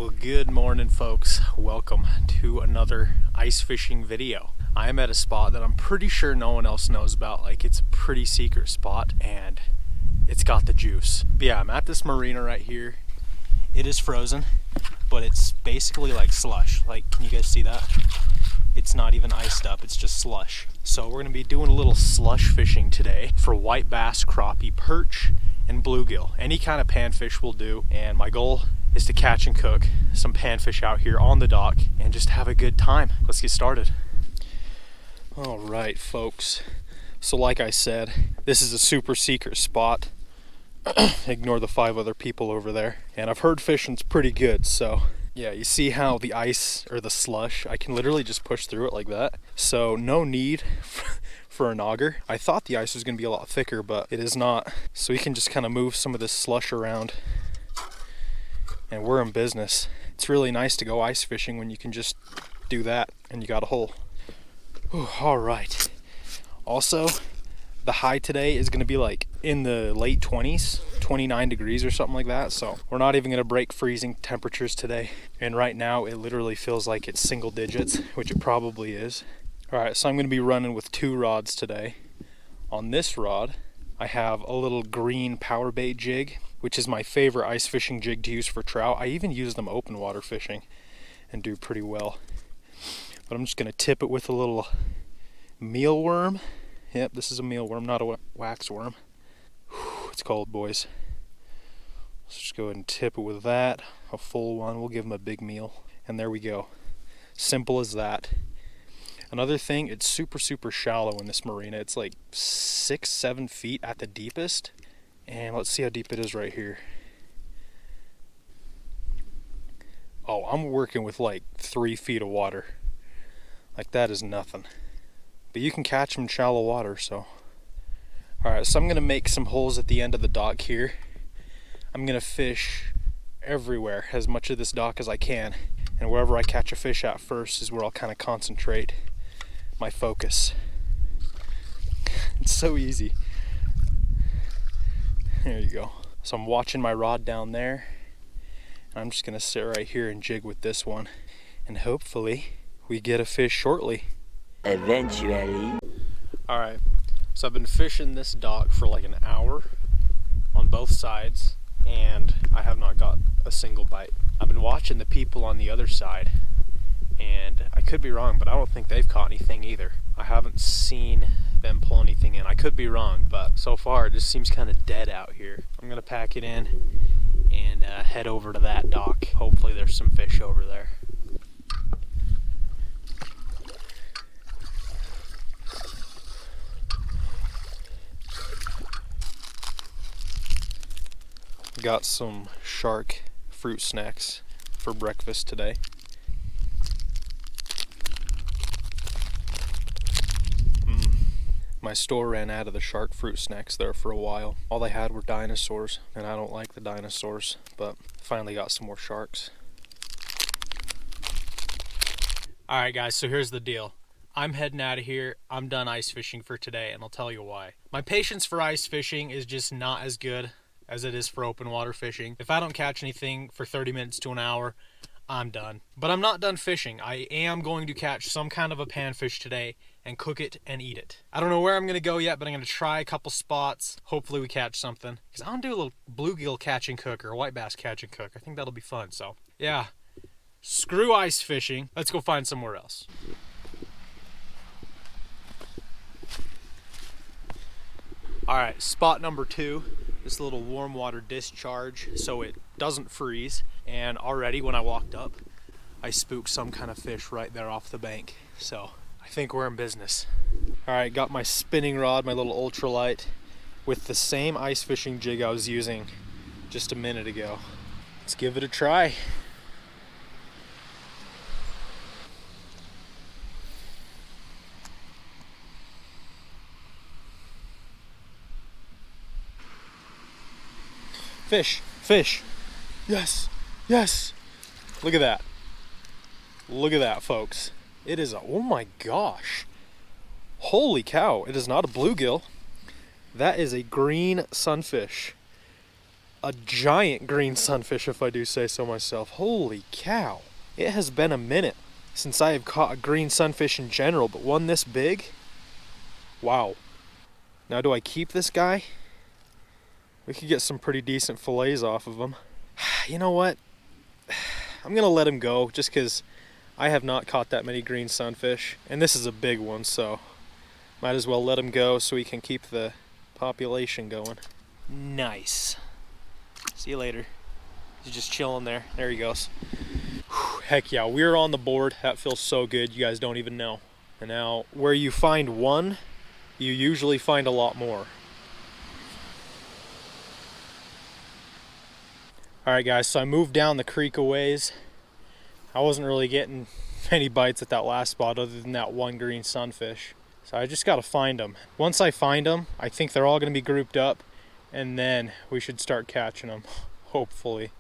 Well, good morning, folks. Welcome to another ice fishing video. I am at a spot that I'm pretty sure no one else knows about. Like, it's a pretty secret spot and it's got the juice. But yeah, I'm at this marina right here. It is frozen, but it's basically like slush. Like, can you guys see that? It's not even iced up, it's just slush. So we're gonna be doing a little slush fishing today for white bass, crappie, perch, and bluegill. Any kind of panfish will do, and my goal is to catch and cook some panfish out here on the dock and just have a good time. Let's get started. All right, folks. So like I said, this is a super secret spot. Ignore the 5 other people over there. And I've heard fishing's pretty good, so yeah, you see how the ice or the slush, I can literally just push through it like that. So no need for an auger. I thought the ice was gonna be a lot thicker, but it is not. So we can just kind of move some of this slush around and we're in business. It's really nice to go ice fishing when you can just do that and you got a hole. Ooh, all right. Also, the high today is gonna be like in the late 20s, 29 degrees or something like that. So we're not even gonna break freezing temperatures today. And right now it literally feels like it's single digits, which it probably is. All right, so I'm gonna be running with 2 rods today. On this rod, I have a little green power bait jig, which is my favorite ice fishing jig to use for trout. I even use them open water fishing and do pretty well. But I'm just gonna tip it with a little mealworm. Yep, this is a mealworm, not a wax worm. Whew, it's cold, boys. Let's just go ahead and tip it with that, a full one. We'll give them a big meal. And there we go. Simple as that. Another thing, it's super shallow in this marina. It's like 6-7 feet at the deepest. And let's see how deep it is right here. Oh, I'm working with like 3 feet of water. Like, that is nothing. But you can catch them in shallow water, so. Alright, so I'm gonna make some holes at the end of the dock here. I'm gonna fish everywhere, as much of this dock as I can. And wherever I catch a fish at first is where I'll kind of concentrate my focus. It's so easy. There you go. So I'm watching my rod down there. And I'm just gonna sit right here and jig with this one. And hopefully we get a fish shortly. Eventually. Alright, so I've been fishing this dock for like an hour on both sides, and I have not got a single bite. I've been watching the people on the other side, and I could be wrong, but I don't think they've caught anything either. I haven't seen them pull anything in. I could be wrong, but so far it just seems kind of dead out here. I'm gonna pack it in and head over to that dock. Hopefully there's some fish over there. Got some shark fruit snacks for breakfast today. My store ran out of the shark fruit snacks there for a while. All they had were dinosaurs, and I don't like the dinosaurs, but finally got some more sharks. Alright guys, so here's the deal. I'm heading out of here. I'm done ice fishing for today, and I'll tell you why. My patience for ice fishing is just not as good as it is for open water fishing. If I don't catch anything for 30 minutes to an hour, I'm done. But I'm not done fishing. I am going to catch some kind of a panfish today and cook it and eat it. I don't know where I'm gonna go yet, but I'm gonna try a couple spots. Hopefully we catch something. Because I want to do a little bluegill catch and cook or a white bass catch and cook. I think that'll be fun. So yeah, screw ice fishing. Let's go find somewhere else. All right, spot number 2. This little warm water discharge so it doesn't freeze. And already when I walked up, I spooked some kind of fish right there off the bank. So I think we're in business. All right, got my spinning rod, my little ultralight, with the same ice fishing jig I was using just a minute ago. Let's give it a try. Fish, fish. Yes, yes. Look at that. Look at that, folks. It is a, oh my gosh. Holy cow, it is not a bluegill. That is a green sunfish. a giant green sunfish, if I do say so myself. Holy cow. It has been a minute since I have caught a green sunfish in general, but one this big? Wow. Now do I keep this guy? We could get some pretty decent fillets off of him. You know what? I'm gonna let him go just because I have not caught that many green sunfish. And this is a big one, so might as well let him go so we can keep the population going. Nice. See you later. He's just chilling there. There he goes. Whew, heck yeah, we're on the board. That feels so good. You guys don't even know. And now, where you find one, you usually find a lot more. Alright guys, so I moved down the creek a ways. I wasn't really getting many bites at that last spot other than that one green sunfish. So I just gotta find them. Once I find them, I think they're all gonna be grouped up, and then we should start catching them, hopefully.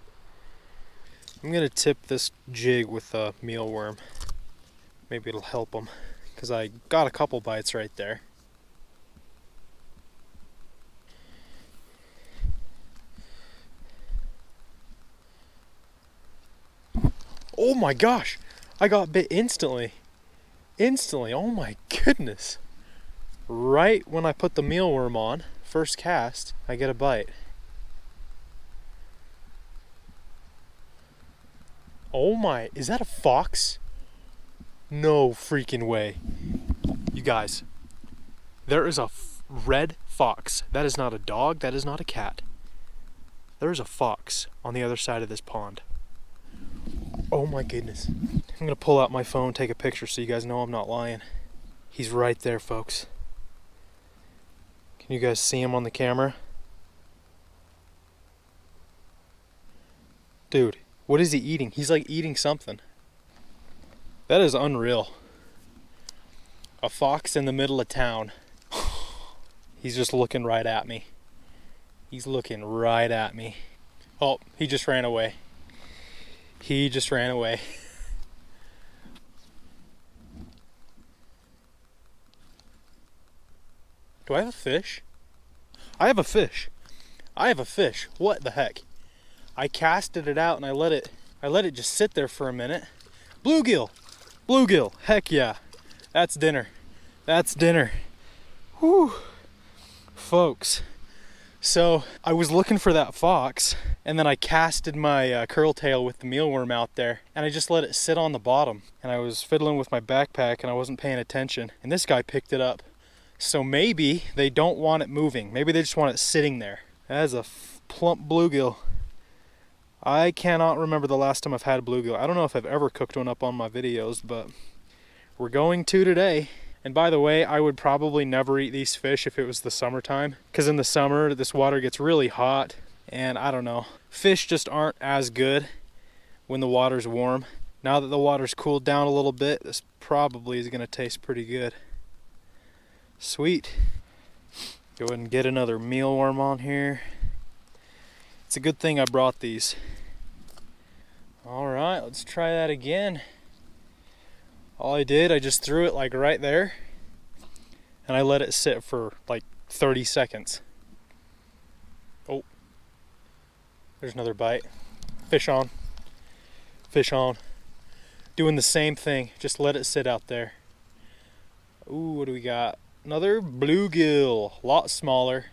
I'm gonna tip this jig with a mealworm. Maybe it'll help them, because I got a couple bites right there. Oh my gosh, I got bit instantly. Instantly, oh my goodness. Right when I put the mealworm on, first cast, I get a bite. Oh my, is that a fox? No freaking way. You guys, there is a red fox. That is not a dog, that is not a cat. There is a fox on the other side of this pond. Oh my goodness. I'm gonna pull out my phone, take a picture so you guys know I'm not lying. He's right there, folks. Can you guys see him on the camera? Dude, what is he eating? He's like eating something. That is unreal. A fox in the middle of town. He's just looking right at me. He's looking right at me. Oh, he just ran away. He just ran away. Do I have a fish? I have a fish. I have a fish. What the heck? I casted it out and I let it just sit there for a minute. Bluegill. Bluegill. Heck yeah. That's dinner. That's dinner. Whew. Folks. So I was looking for that fox, and then I casted my curl tail with the mealworm out there, and I just let it sit on the bottom. And I was fiddling with my backpack and I wasn't paying attention, and this guy picked it up. So maybe they don't want it moving. Maybe they just want it sitting there. That is a plump bluegill. I cannot remember the last time I've had a bluegill. I don't know if I've ever cooked one up on my videos, but we're going to today. And by the way, I would probably never eat these fish if it was the summertime, because in the summer this water gets really hot, and I don't know, fish just aren't as good when the water's warm. Now that the water's cooled down a little bit, this probably is going to taste pretty good. Sweet. Go ahead and get another mealworm on here. It's a good thing I brought these. All right, let's try that again. All I did, I just threw it like right there, and I let it sit for like 30 seconds. Oh, there's another bite. Fish on. Fish on. Doing the same thing, just let it sit out there. Ooh, what do we got? Another bluegill, a lot smaller.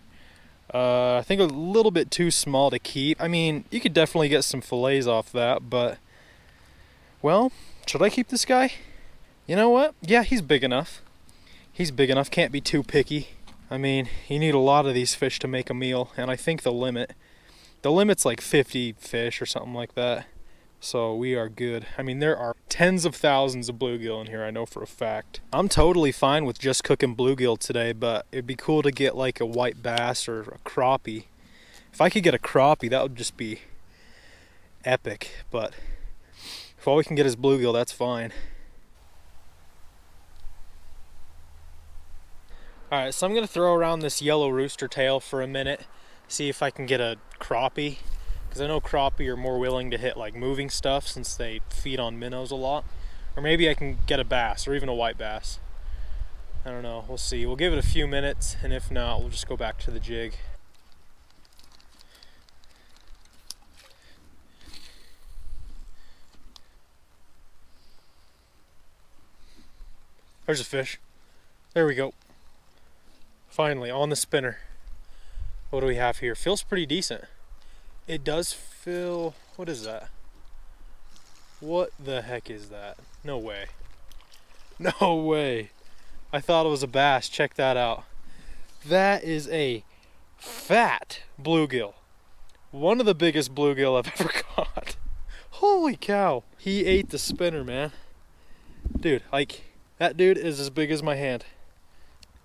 I think a little bit too small to keep. I mean, you could definitely get some fillets off that, but, well, should I keep this guy? You know what? Yeah, he's big enough. He's big enough, can't be too picky. I mean, you need a lot of these fish to make a meal, and I think the limit's like 50 fish or something like that. So we are good. I mean, there are tens of thousands of bluegill in here, I know for a fact. I'm totally fine with just cooking bluegill today, but it'd be cool to get like a white bass or a crappie. If I could get a crappie, that would just be epic, but if all we can get is bluegill, that's fine. Alright, so I'm going to throw around this yellow rooster tail for a minute, see if I can get a crappie, because I know crappie are more willing to hit like moving stuff since they feed on minnows a lot. Or maybe I can get a bass, or even a white bass. I don't know, we'll see. We'll give it a few minutes, and if not, we'll just go back to the jig. There's a fish. There we go. Finally, on the spinner. What do we have here? Feels pretty decent. It does feel... What is that? What the heck is that? No way. No way. I thought it was a bass. Check that out. That is a fat bluegill. One of the biggest bluegill I've ever caught. Holy cow. He ate the spinner, man. Dude, like, that dude is as big as my hand.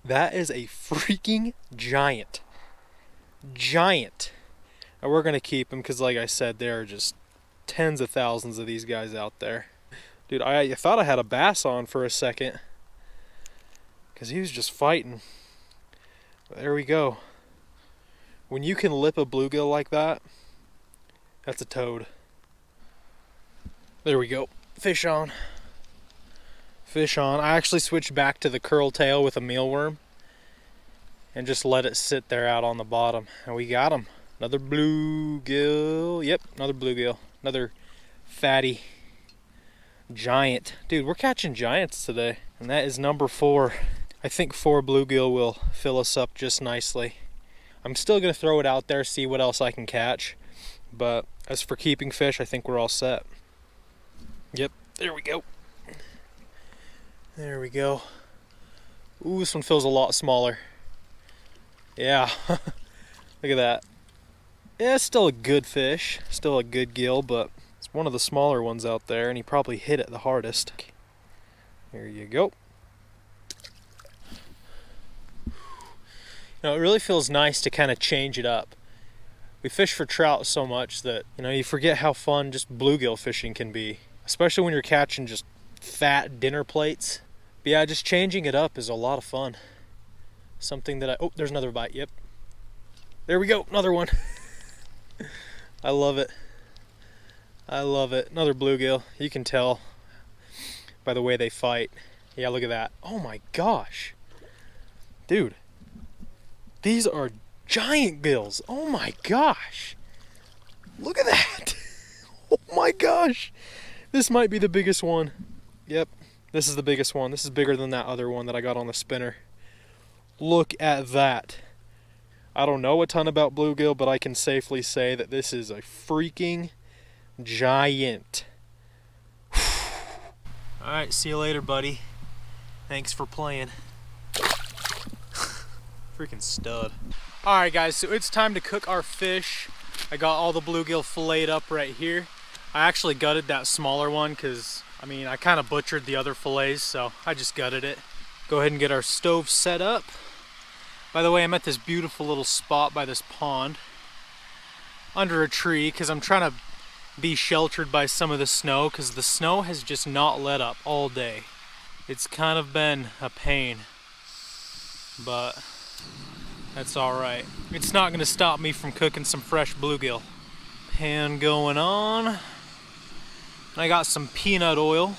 That is a freaking giant. Giant. And we're gonna keep him because, like I said, there are just tens of thousands of these guys out there. Dude, I thought I had a bass on for a second because he was just fighting. But there we go. When you can lip a bluegill like that, that's a toad. There we go. Fish on. Fish on. I actually switched back to the curl tail with a mealworm and just let it sit there out on the bottom. And we got him. Another bluegill. Yep, another bluegill. Another fatty giant. Dude, we're catching giants today. And that is number 4. I think 4 bluegill will fill us up just nicely. I'm still going to throw it out there, see what else I can catch. But as for keeping fish, I think we're all set. Yep, there we go. There we go. Ooh, this one feels a lot smaller. Yeah, look at that. Yeah, it's still a good fish, still a good gill, but it's one of the smaller ones out there, and he probably hit it the hardest. Here you go. You know, it really feels nice to kind of change it up. We fish for trout so much that, you know, you forget how fun just bluegill fishing can be, especially when you're catching just fat dinner plates. But yeah, just changing it up is a lot of fun. Something that oh, there's another bite. Yep. There we go, another one. I love it. I love it. Another bluegill. You can tell by the way they fight. Yeah, look at that. Oh my gosh. Dude. These are giant gills. Oh my gosh. Look at that. Oh my gosh. This might be the biggest one. Yep. This is the biggest one. This is bigger than that other one that I got on the spinner. Look at that. I don't know a ton about bluegill, but I can safely say that this is a freaking giant. Alright, see you later, buddy. Thanks for playing. Freaking stud. Alright guys, so it's time to cook our fish. I got all the bluegill filleted up right here. I actually gutted that smaller one because, I mean, I kind of butchered the other fillets, so I just gutted it. Go ahead and get our stove set up. By the way, I'm at this beautiful little spot by this pond under a tree because I'm trying to be sheltered by some of the snow because the snow has just not let up all day. It's kind of been a pain, but that's alright. It's not going to stop me from cooking some fresh bluegill. Pan going on. I got some peanut oil.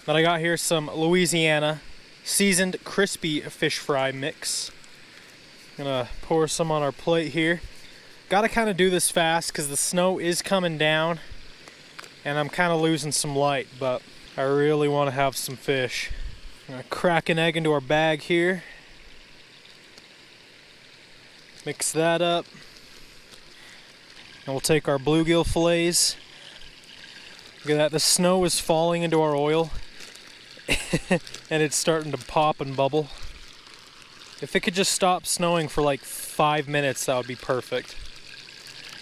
But I got here some Louisiana seasoned crispy fish fry mix. Gonna pour some on our plate here. Gotta kind of do this fast because the snow is coming down and I'm kind of losing some light, but I really want to have some fish. I'm gonna crack an egg into our bag here. Mix that up. And we'll take our bluegill fillets. Look at that, the snow is falling into our oil. And it's starting to pop and bubble. If it could just stop snowing for like 5 minutes, that would be perfect.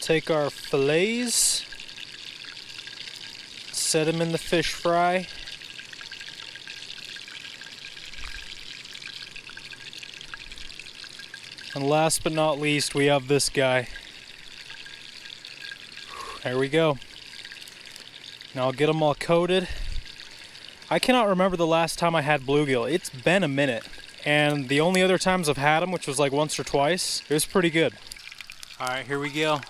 Take our fillets, set them in the fish fry. And last but not least, we have this guy. There we go. Now I'll get them all coated. I cannot remember the last time I had bluegill. It's been a minute. And the only other times I've had them, which was like once or twice, it was pretty good. All right, here we go.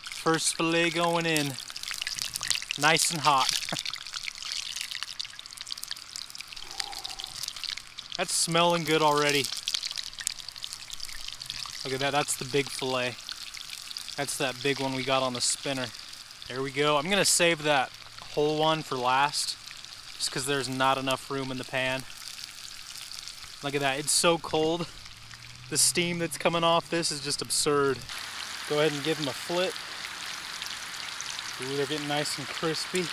First fillet going in. Nice and hot. That's smelling good already. Look at that, that's the big fillet. That's that big one we got on the spinner. There we go. I'm gonna save that whole one for last, just because there's not enough room in the pan. Look at that, it's so cold. The steam that's coming off this is just absurd. Go ahead and give them a flip. Ooh, they're getting nice and crispy.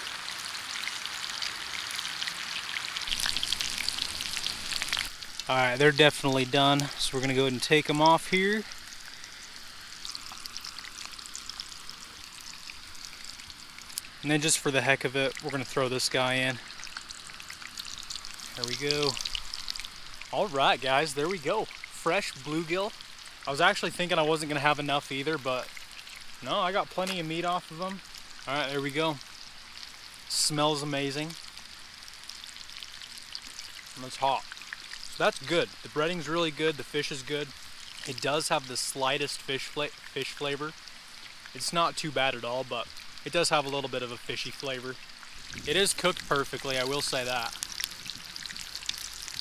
All right, they're definitely done. So we're gonna go ahead and take them off here. And then just for the heck of it, we're gonna throw this guy in. There we go. All right, guys, there we go. Fresh bluegill. I was actually thinking I wasn't gonna have enough either, but no, I got plenty of meat off of them. All right, there we go. Smells amazing. And it's hot. So that's good. The breading's really good, the fish is good. It does have the slightest fish flavor. It's not too bad at all, but it does have a little bit of a fishy flavor. It is cooked perfectly, I will say that.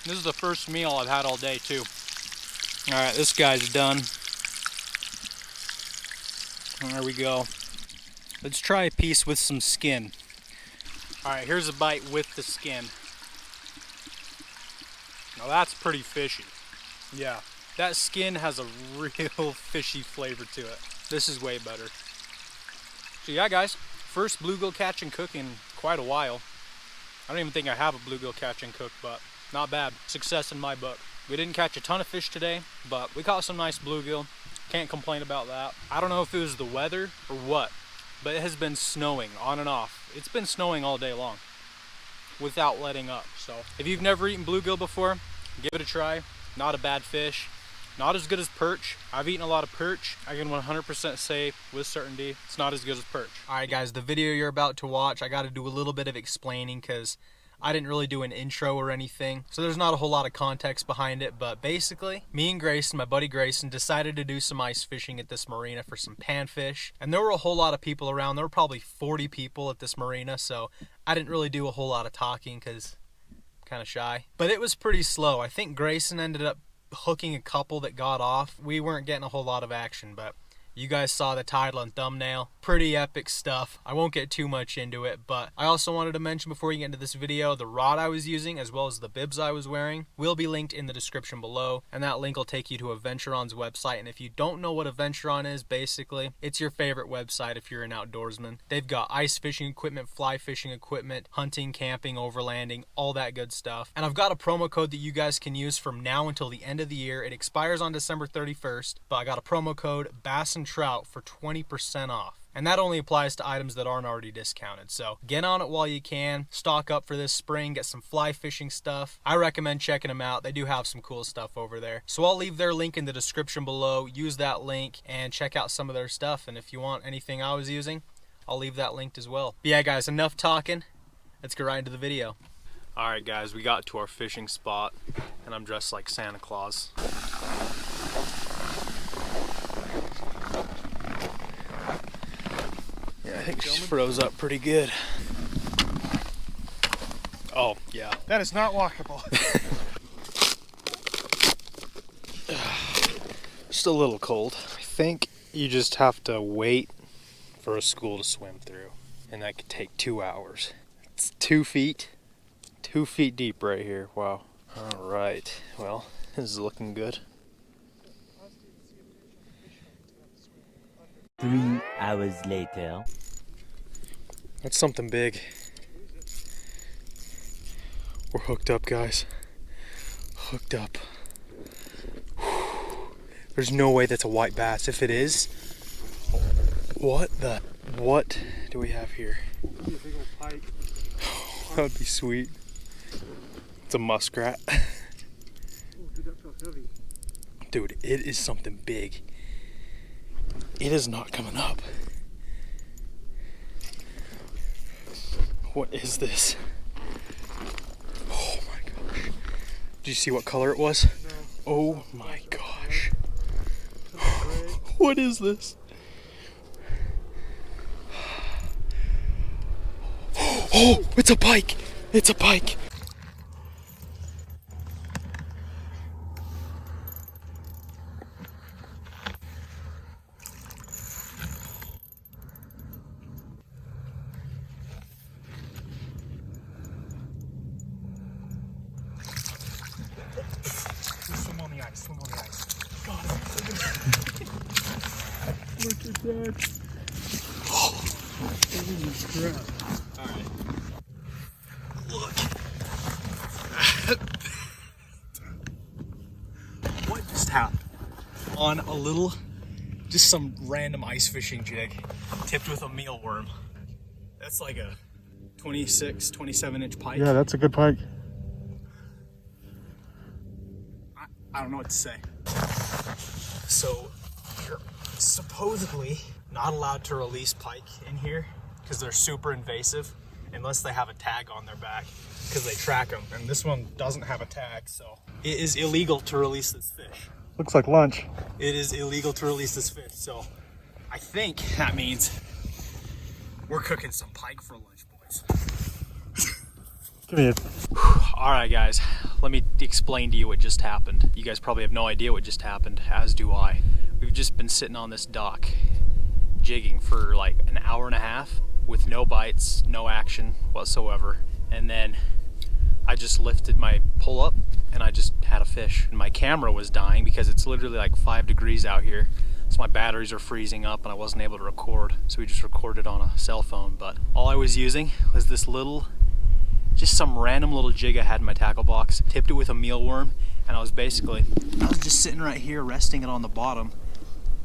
This is the first meal I've had all day too. All right, this guy's done. There we go. Let's try a piece with some skin. All right, here's a bite with the skin. Now that's pretty fishy. Yeah, that skin has a real fishy flavor to it. This is way better. So yeah, guys, first bluegill catch and cook in quite a while. I don't even think I have a bluegill catch and cook, but not bad. Success in my book. We didn't catch a ton of fish today, but we caught some nice bluegill. Can't complain about that. I don't know if it was the weather or what, but it has been snowing on and off. It's been snowing all day long without letting up. So if you've never eaten bluegill before, give it a try. Not a bad fish. Not as good as perch. I've eaten a lot of perch. I can 100% say with certainty it's not as good as perch. All right, guys, the video you're about to watch, I got to do a little bit of explaining because I didn't really do an intro or anything, so there's not a whole lot of context behind it. But basically, me and Grayson, my buddy Grayson, decided to do some ice fishing at this marina for some panfish, and there were a whole lot of people around. There were probably 40 people at this marina, so I didn't really do a whole lot of talking because I'm kind of shy. But it was pretty slow. I think Grayson ended up hooking a couple that got off. We weren't getting a whole lot of action, but you guys saw the title and thumbnail. Pretty epic stuff. I won't get too much into it, but I also wanted to mention before you get into this video, the rod I was using as well as the bibs I was wearing will be linked in the description below, and that link will take you to Aventuron's website. And if you don't know what Aventuron is, basically, it's your favorite website if you're an outdoorsman. They've got ice fishing equipment, fly fishing equipment, hunting, camping, overlanding, all that good stuff. And I've got a promo code that you guys can use from now until the end of the year. It expires on December 31st, but I got a promo code bassntrout for 20% off. And that only applies to items that aren't already discounted. So get on it while you can. Stock up for this spring. Get some fly fishing stuff. I recommend checking them out. They do have some cool stuff over there. So I'll leave their link in the description below. Use that link and check out some of their stuff. And if you want anything I was using, I'll leave that linked as well. But yeah, guys, enough talking. Let's get right into the video. All right, guys, we got to our fishing spot, and I'm dressed like Santa Claus. Yeah, I think she froze up pretty good. Oh, yeah. That is not walkable. Just a little cold. I think you just have to wait for a school to swim through, and that could take 2 hours. It's 2 feet deep right here. Wow. All right. Well, this is looking good. 3 hours later. That's something big. We're hooked up, guys. Hooked up. There's no way that's a white bass. If it is, what do we have here? A big old pike. That would be sweet. It's a muskrat. Oh, dude, that felt heavy. Dude, it is something big. It is not coming up. What is this? Oh my gosh. Did you see what color it was? No. Oh my gosh. What is this? Oh, it's a pike. It's a pike. Holy crap. Alright. Look. What just happened? On a little, just some random ice fishing jig, tipped with a mealworm. That's like a 26, 27 inch pike. Yeah, that's a good pike. I don't know what to say. So you're supposedly not allowed to release pike in here because they're super invasive unless they have a tag on their back because they track them. And this one doesn't have a tag, so it is illegal to release this fish. Looks like lunch. It is illegal to release this fish, so I think that means we're cooking some pike for lunch, boys. Give me it. All right, guys, let me explain to you what just happened. You guys probably have no idea what just happened, as do I. We've just been sitting on this dock jigging for like an hour and a half with no bites, no action whatsoever. And then I just lifted my pull up and I just had a fish. And my camera was dying because it's literally like 5 degrees out here. So my batteries are freezing up and I wasn't able to record. So we just recorded on a cell phone. But all I was using was this little, just some random little jig I had in my tackle box. Tipped it with a mealworm and I was just sitting right here resting it on the bottom,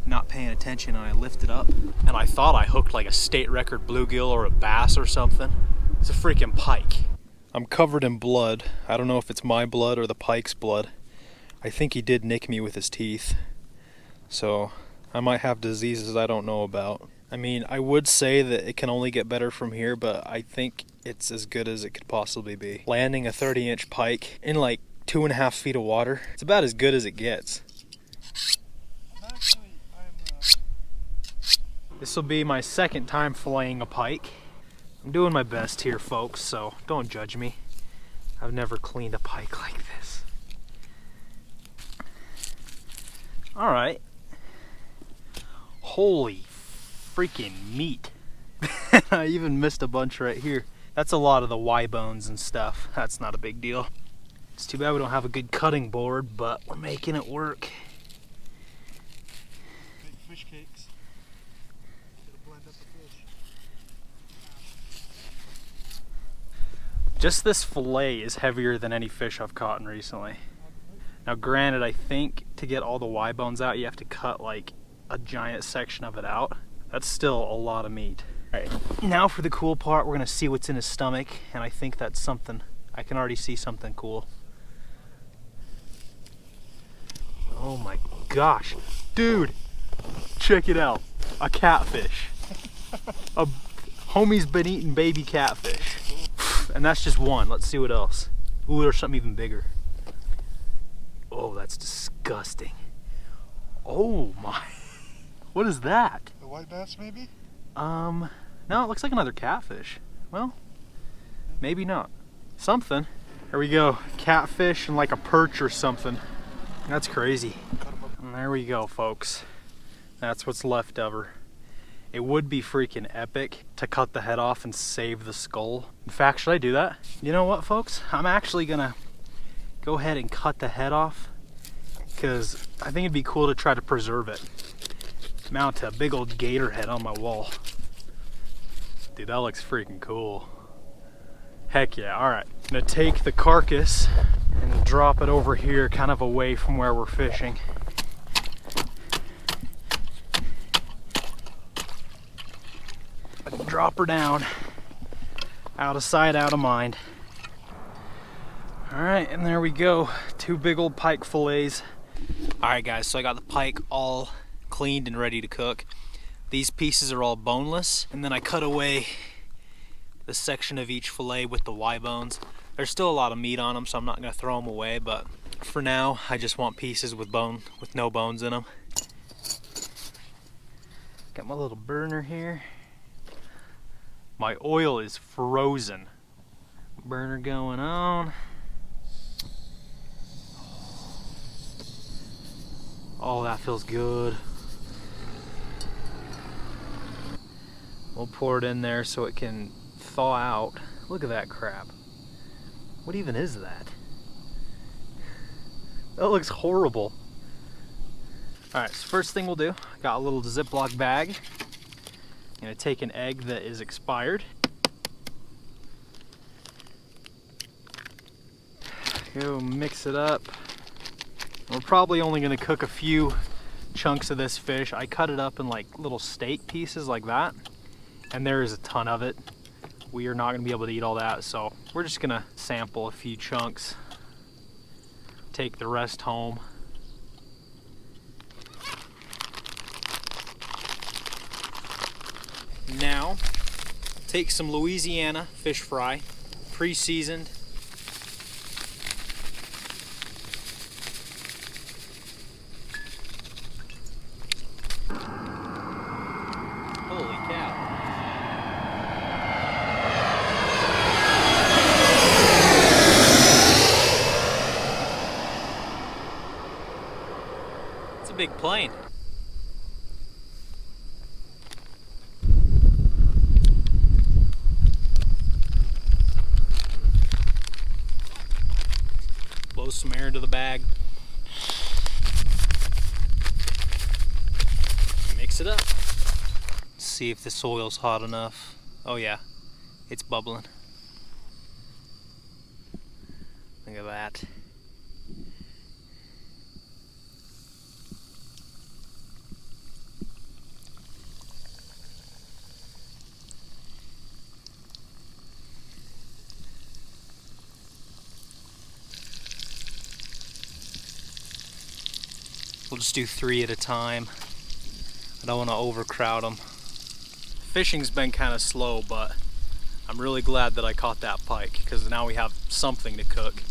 not paying attention, and I lifted up and I thought I hooked like a state record bluegill or a bass or something. It's a freaking pike. I'm covered in blood. I don't know if it's my blood or the pike's blood. I think he did nick me with his teeth. So I might have diseases I don't know about. I mean, I would say that it can only get better from here, but I think it's as good as it could possibly be. Landing a 30-inch pike in like 2.5 feet of water, it's about as good as it gets. This will be my second time filleting a pike. I'm doing my best here, folks, so don't judge me. I've never cleaned a pike like this. All right. Holy freaking meat. I even missed a bunch right here. That's a lot of the Y bones and stuff. That's not a big deal. It's too bad we don't have a good cutting board, but we're making it work. Big fish cakes. Gotta blend up the fish. Just this fillet is heavier than any fish I've caught in recently. Now granted, I think to get all the Y bones out, you have to cut like a giant section of it out. That's still a lot of meat. All right, now for the cool part, we're gonna see what's in his stomach, and I think that's something, I can already see something cool. Oh my gosh, dude, check it out, a catfish. A homie's been eating baby catfish. And that's just one, let's see what else. Ooh, there's something even bigger. Oh, that's disgusting. Oh my, what is that? The white bass, maybe? No, it looks like another catfish. Well, maybe not. Something. There we go, catfish and like a perch or something. That's crazy. And there we go, folks. That's what's left of her. It would be freaking epic to cut the head off and save the skull. In fact, should I do that? You know what, folks? I'm actually gonna go ahead and cut the head off because I think it'd be cool to try to preserve it. Mount a big old gator head on my wall. Dude, that looks freaking cool. Heck yeah, all right. I'm gonna take the carcass and drop it over here kind of away from where we're fishing. Drop her down. Out of sight, out of mind. All right, and there we go. 2 big old pike fillets. All right, guys, so I got the pike all cleaned and ready to cook. These pieces are all boneless, and then I cut away the section of each fillet with the Y bones. There's still a lot of meat on them, so I'm not gonna throw them away, but for now, I just want pieces with no bones in them. Got my little burner here. My oil is frozen. Burner going on. Oh, that feels good. We'll pour it in there so it can thaw out. Look at that crap. What even is that? That looks horrible. Alright, so first thing we'll do, got a little Ziploc bag. I'm gonna take an egg that is expired. Go mix it up. We're probably only gonna cook a few chunks of this fish. I cut it up in like little steak pieces like that, and there is a ton of it. We are not gonna be able to eat all that, so we're just gonna sample a few chunks, take the rest home. Now, take some Louisiana fish fry, pre-seasoned. Holy cow. It's a big plane. Blow some air into the bag. Mix it up. See if the soil's hot enough. Oh yeah, it's bubbling. Look at that. We'll just do 3 at a time. I don't want to overcrowd them. Fishing's been kind of slow, but I'm really glad that I caught that pike because now we have something to cook.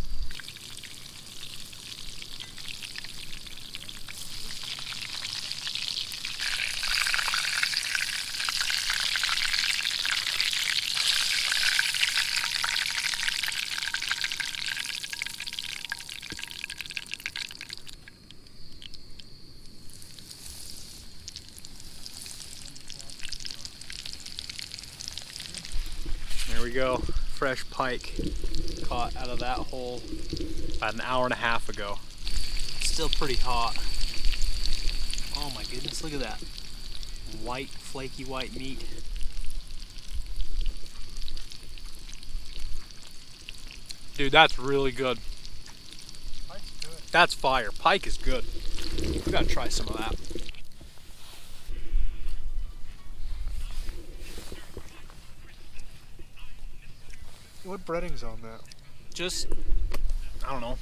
There we go, fresh pike caught out of that hole about an hour and a half ago. Still pretty hot. Oh my goodness, look at that. White, flaky white meat. Dude, that's really good. Pike's good. That's fire. Pike is good. We gotta try some of that. What breading's on that? Just, I don't know,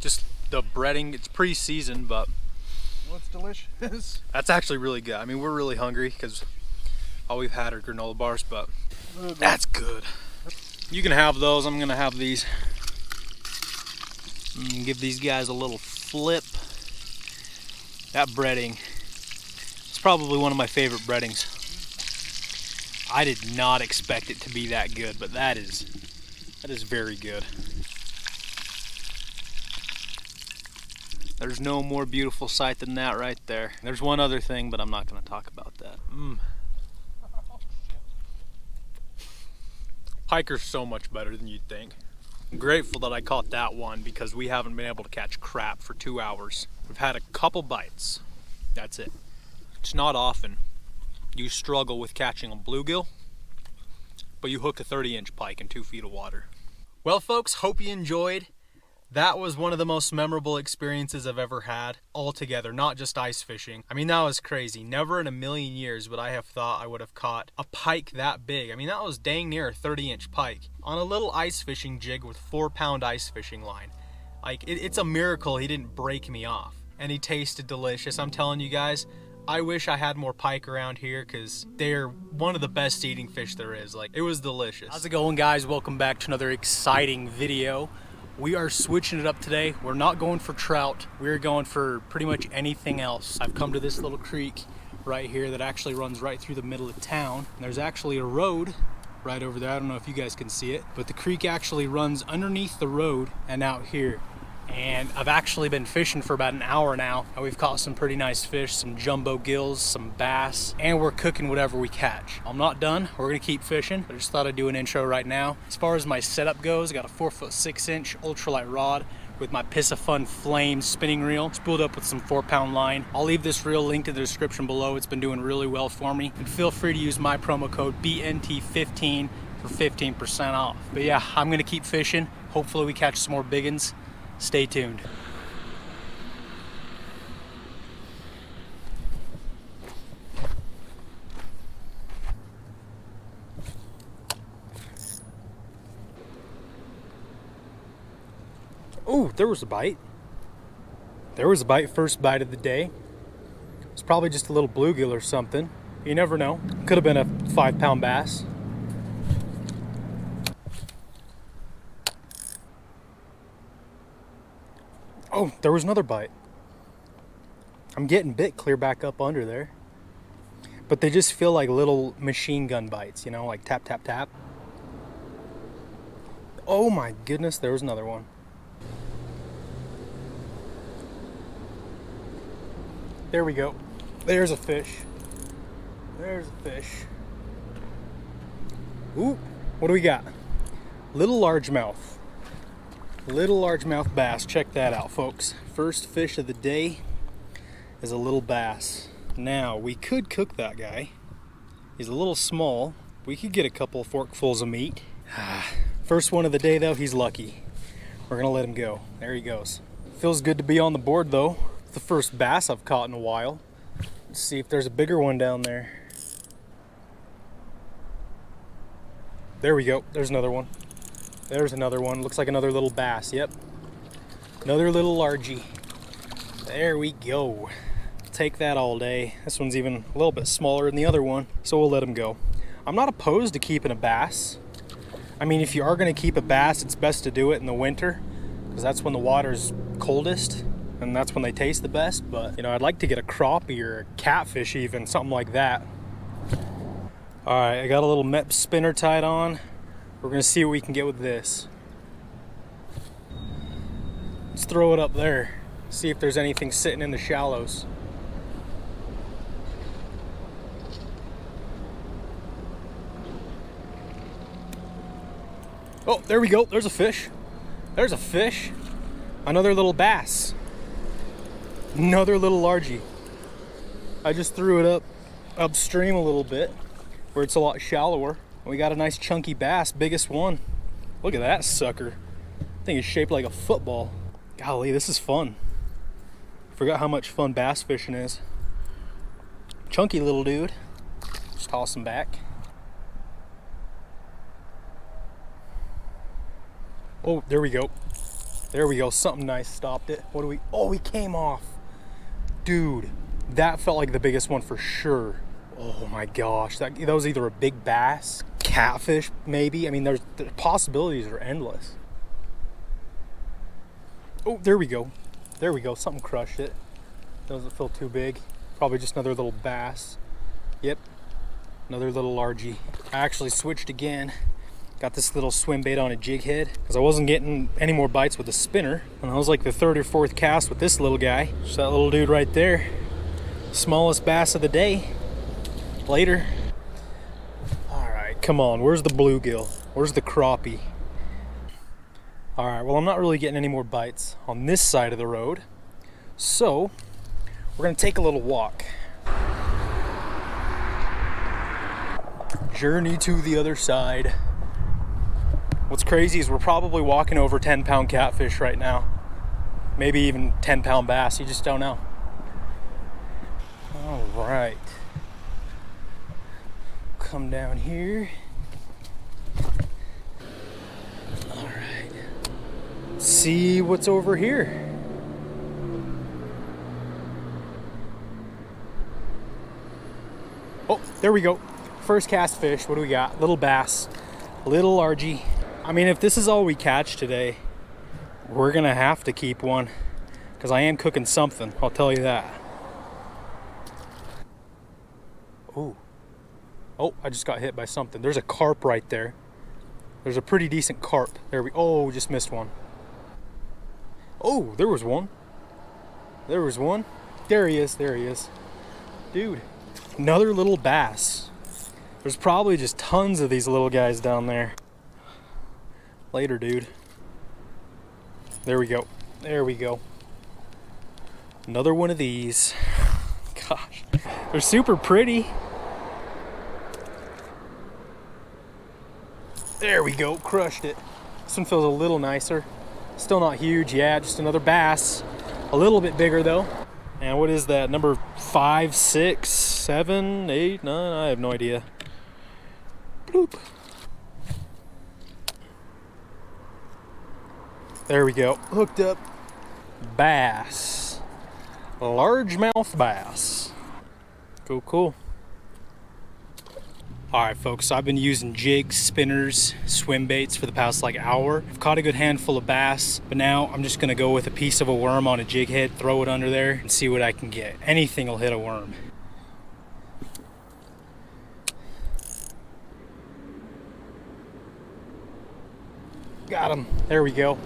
just the breading. It's pre-seasoned, but Well, it's delicious. that's actually really good. I mean, we're really hungry because all we've had are granola bars, but that's good. You can have those. I'm gonna have these. Give these guys a little flip. That breading, it's probably one of my favorite breadings. I did not expect it to be that good, but that is very good. There's no more beautiful sight than that right there. There's one other thing, but I'm not going to talk about that. Pike are so much better than you'd think. I'm grateful that I caught that one because we haven't been able to catch crap for 2 hours. We've had a couple bites. That's it. It's not often you struggle with catching a bluegill, but you hook a 30-inch pike in 2 feet of water. Well, folks, hope you enjoyed. That was one of the most memorable experiences I've ever had altogether, not just ice fishing. I mean, that was crazy. Never in a million years would I have thought I would have caught a pike that big. I mean, that was dang near a 30-inch pike on a little ice fishing jig with 4-pound ice fishing line. Like, it's a miracle he didn't break me off. And he tasted delicious. I'm telling you guys, I wish I had more pike around here because they're one of the best eating fish there is. Like, it was delicious. How's it going, guys? Welcome back to another exciting video. We are switching it up today. We're not going for trout. We're going for pretty much anything else. I've come to this little creek right here that actually runs right through the middle of town. And there's actually a road right over there. I don't know if you guys can see it, but the creek actually runs underneath the road and out here. And I've actually been fishing for about an hour now, and we've caught some pretty nice fish, some jumbo gills, some bass, and we're cooking whatever we catch. I'm not done. We're gonna keep fishing. I just thought I'd do an intro right now. As far as my setup goes, I got a 4'6" ultralight rod. with my Piscifun Flame spinning reel, spooled up with some 4-pound line. I'll leave this reel linked in the description below. It's been doing really well for me. And feel free to use my promo code BNT15 for 15% off. But yeah, I'm gonna keep fishing. Hopefully we catch some more big ones. Stay tuned. Oh, there was a bite. There was a bite, first bite of the day. It's probably just a little bluegill or something. You never know. Could have been a 5-pound bass. Oh, there was another bite. I'm getting bit clear back up under there. But they just feel like little machine gun bites, you know, like tap, tap, tap. Oh my goodness, there was another one. There we go. There's a fish. There's a fish. Ooh, what do we got? Little largemouth. Little largemouth bass. Check that out, folks. First fish of the day is a little bass. Now, we could cook that guy. He's a little small. We could get a couple forkfuls of meat. First one of the day, though, he's lucky. We're gonna let him go. There he goes. Feels good to be on the board, though. It's the first bass I've caught in a while. Let's see if there's a bigger one down there. There we go. There's another one. There's another one. Looks like another little bass. Yep. Another little largie. There we go. Take that all day. This one's even a little bit smaller than the other one, so we'll let him go. I'm not opposed to keeping a bass. I mean, if you are going to keep a bass, it's best to do it in the winter, because that's when the water's coldest and that's when they taste the best. But you know, I'd like to get a crappie or a catfish, even something like that. All right, I got a little Mep spinner tied on. We're gonna see what we can get with this. Let's throw it up there, see if there's anything sitting in the shallows. Oh, there we go. There's a fish. There's a fish. Another little bass. Another little largie. I just threw it up upstream a little bit where it's a lot shallower. We got a nice chunky bass, biggest one. Look at that sucker. I think it's shaped like a football. Golly, this is fun. Forgot how much fun bass fishing is. Chunky little dude. Just toss him back. Oh, there we go. There we go. Something nice stopped it. What do we? Oh, he came off. Dude, that felt like the biggest one for sure. Oh my gosh, that was either a big bass, catfish maybe. I mean, the possibilities are endless. Oh, there we go. There we go. Something crushed it. Doesn't feel too big. Probably just another little bass. Yep, another little largie. I actually switched again. Got this little swim bait on a jig head because I wasn't getting any more bites with the spinner. And I was like the 3rd or 4th cast with this little guy. Just that little dude right there. Smallest bass of the day. Later. All right, come on. Where's the bluegill? Where's the crappie? All right, well, I'm not really getting any more bites on this side of the road. So we're gonna take a little walk. Journey to the other side. What's crazy is we're probably walking over 10-pound catfish right now. Maybe even 10-pound bass, you just don't know. All right. Come down here. All right. See what's over here. Oh, there we go. First cast fish. What do we got? Little bass, little largie. I mean, if this is all we catch today, we're gonna have to keep one, because I am cooking something, I'll tell you that. Oh, I just got hit by something. There's a carp right there. There's a pretty decent carp. There we, oh, just missed one. Oh, there was one. There was one. There he is, there he is. Dude, another little bass. There's probably just tons of these little guys down there. Later, dude. There we go. There we go. Another one of these. Gosh, they're super pretty. There we go, crushed it. This one feels a little nicer. Still not huge, yeah, just another bass. A little bit bigger though. And what is that, number 5, 6, 7, 8, 9? I have no idea. Bloop. There we go, hooked up. Bass. Largemouth bass. Cool, cool. Alright folks, so I've been using jigs, spinners, swim baits for the past like hour. I've caught a good handful of bass, but now I'm just gonna go with a piece of a worm on a jig head, throw it under there, and see what I can get. Anything will hit a worm. Got him. There we go.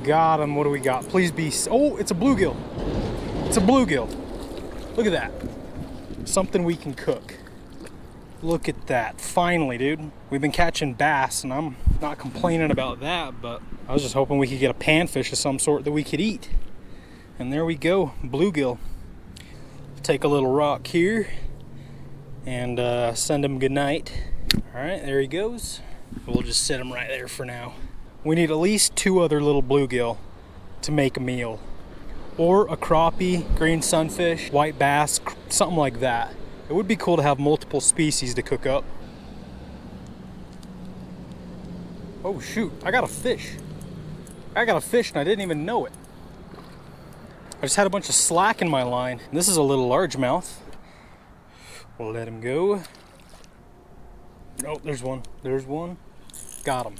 Got him. What do we got? Please be... Oh, it's a bluegill. It's a bluegill. Look at that. Something we can cook. Look at that. Finally, dude. We've been catching bass, and I'm not complaining about that, but I was just hoping we could get a panfish of some sort that we could eat. And there we go. Bluegill. Take a little rock here and send him good night. All right, there he goes. We'll just set him right there for now. We need at least 2 other little bluegill to make a meal. Or a crappie, green sunfish, white bass, something like that. It would be cool to have multiple species to cook up. Oh shoot, I got a fish. I got a fish and I didn't even know it. I just had a bunch of slack in my line. This is a little largemouth. We'll let him go. Oh, there's one. There's one. Got him.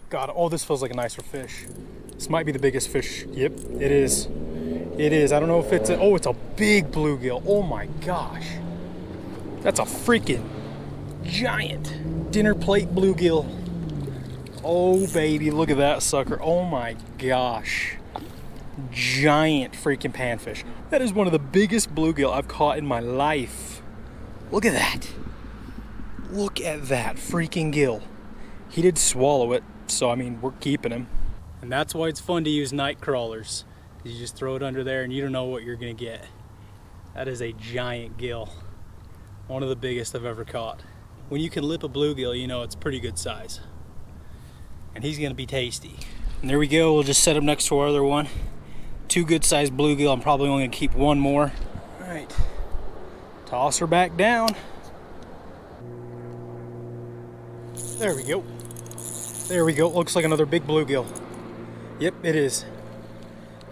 Got it. Oh, this feels like a nicer fish. This might be the biggest fish. Yep, it is. It is. I don't know if it's a... Oh, it's a big bluegill. Oh my gosh. That's a freaking giant dinner plate bluegill. Oh baby, look at that sucker. Oh my gosh. Giant freaking panfish. That is one of the biggest bluegill I've caught in my life. Look at that. Look at that freaking gill. He did swallow it, so I mean, we're keeping him. And that's why it's fun to use night crawlers. You just throw it under there and you don't know what you're gonna get. That is a giant gill. One of the biggest I've ever caught. When you can lip a bluegill, you know it's pretty good size. And he's gonna be tasty. And there we go, we'll just set him next to our other one. 2 good sized bluegill, I'm probably only gonna keep 1 more. All right, toss her back down. There we go. There we go, looks like another big bluegill. Yep, it is.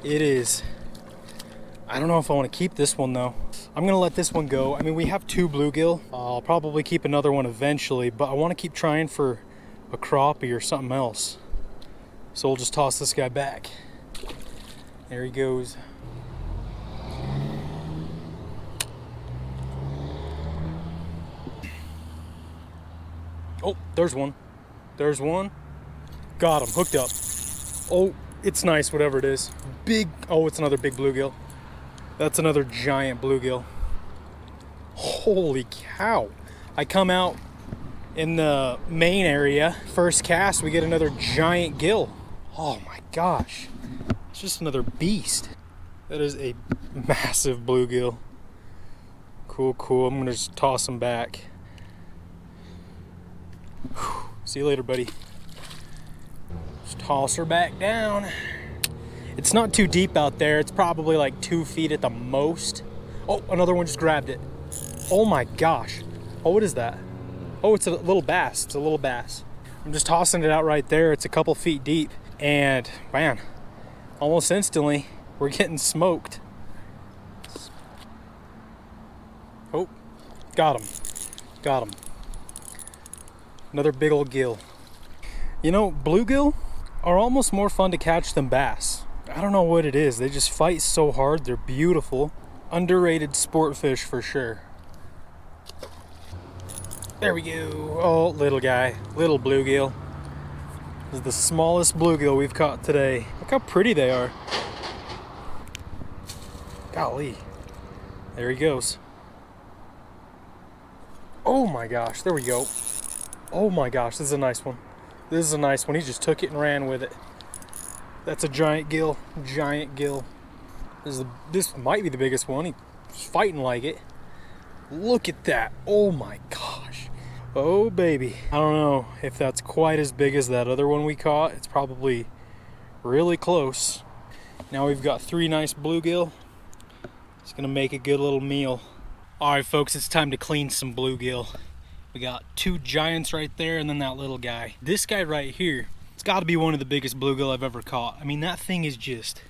It is. I don't know if I want to keep this one though. I'm gonna let this one go. I mean, we have 2 bluegill. I'll probably keep another one eventually, but I want to keep trying for a crappie or something else. So we'll just toss this guy back. There he goes. Oh, there's one. There's one. Got him, hooked up. Oh, it's nice, whatever it is. Big, oh, it's another big bluegill. That's another giant bluegill. Holy cow. I come out in the main area, first cast, we get another giant gill. Oh my gosh. It's just another beast. That is a massive bluegill. Cool, cool. I'm gonna just toss him back. Whew. See you later, buddy. Just toss her back down. It's not too deep out there. It's probably like 2 feet at the most. Oh, another one just grabbed it. Oh my gosh. Oh, what is that? Oh, it's a little bass. It's a little bass. I'm just tossing it out right there. It's a couple feet deep. And man, almost instantly, we're getting smoked. Oh, got him. Got him. Another big old gill. You know, bluegill are almost more fun to catch than bass. I don't know what it is. They just fight so hard. They're beautiful. Underrated sport fish for sure. There we go. Oh, little guy. Little bluegill. This is the smallest bluegill we've caught today. Look how pretty they are. Golly. There he goes. Oh my gosh. There we go. Oh my gosh. This is a nice one. This is a nice one. He just took it and ran with it. That's a giant gill. Giant gill. This might be the biggest one. He's fighting like it. Look at that. Oh my gosh. Oh baby. I don't know if that's quite as big as that other one we caught. It's probably really close. Now we've got 3 nice bluegill. It's gonna make a good little meal. All right, folks, it's time to clean some bluegill. We got 2 giants right there and then that little guy. This guy right here, it's gotta be one of the biggest bluegill I've ever caught. I mean, that thing is just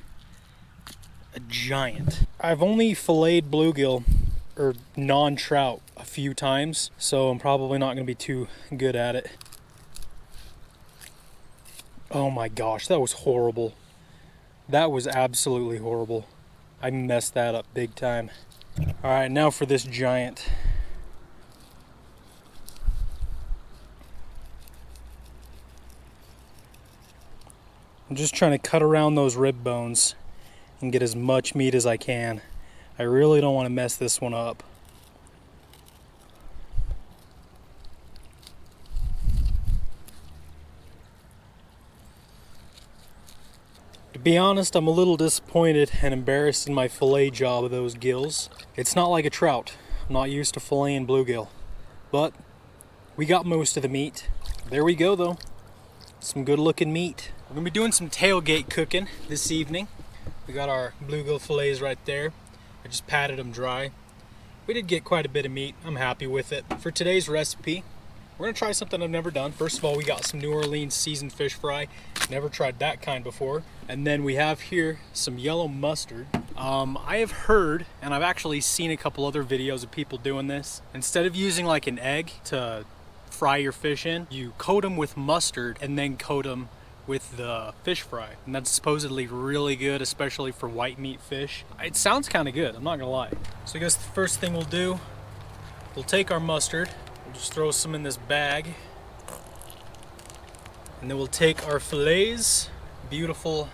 a giant. I've only filleted bluegill or non-trout a few times, so I'm probably not gonna be too good at it. Oh my gosh, that was horrible. That was absolutely horrible. I messed that up big time. All right, now for this giant. I'm just trying to cut around those rib bones and get as much meat as I can. I really don't want to mess this one up. To be honest, I'm a little disappointed and embarrassed in my fillet job of those gills. It's not like a trout. I'm not used to filleting bluegill. But we got most of the meat. There we go though. Some good looking meat. We're gonna be doing some tailgate cooking this evening. We got our bluegill fillets right there. I just patted them dry. We did get quite a bit of meat. I'm happy with it. For today's recipe, we're gonna try something I've never done. First of all, we got some New Orleans seasoned fish fry. Never tried that kind before. And then we have here some yellow mustard. I have heard, and I've actually seen a couple other videos of people doing this. Instead of using like an egg to fry your fish in, you coat them with mustard and then coat them with the fish fry. And that's supposedly really good, especially for white meat fish. It sounds kind of good, I'm not gonna lie. So I guess the first thing we'll do, we'll take our mustard, we'll just throw some in this bag. And then we'll take our fillets, beautiful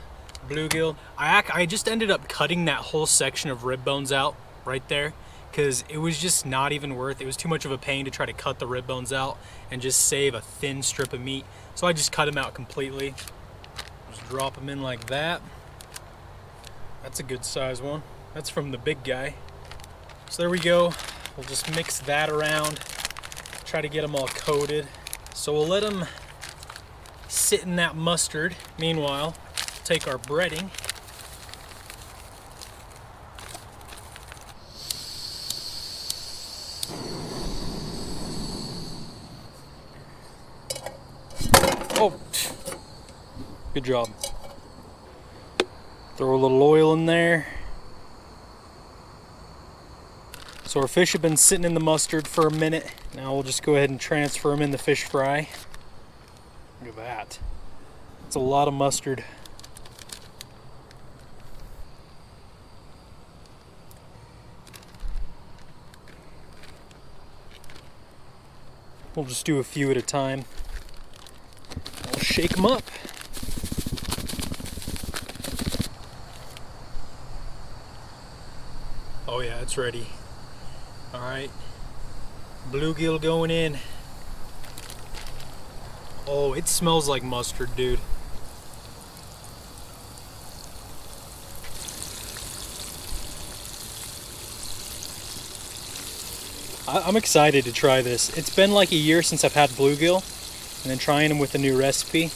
bluegill. I just ended up cutting that whole section of rib bones out right there because it was just not even worth it. It was too much of a pain to try to cut the rib bones out and just save a thin strip of meat. So I just cut them out completely. Just drop them in like that. That's a good size one. That's from the big guy. So there we go. We'll just mix that around, try to get them all coated. So we'll let them sit in that mustard. Meanwhile, take our breading. Oh, good job. Throw a little oil in there. So our fish have been sitting in the mustard for a minute. Now we'll just go ahead and transfer them in the fish fry. Look at that. That's a lot of mustard. We'll just do a few at a time. I'll shake them up. Oh yeah, it's ready. All right, bluegill going in. Oh, it smells like mustard, dude. I'm excited to try this. It's been like a year since I've had bluegill, and then trying them with a new recipe.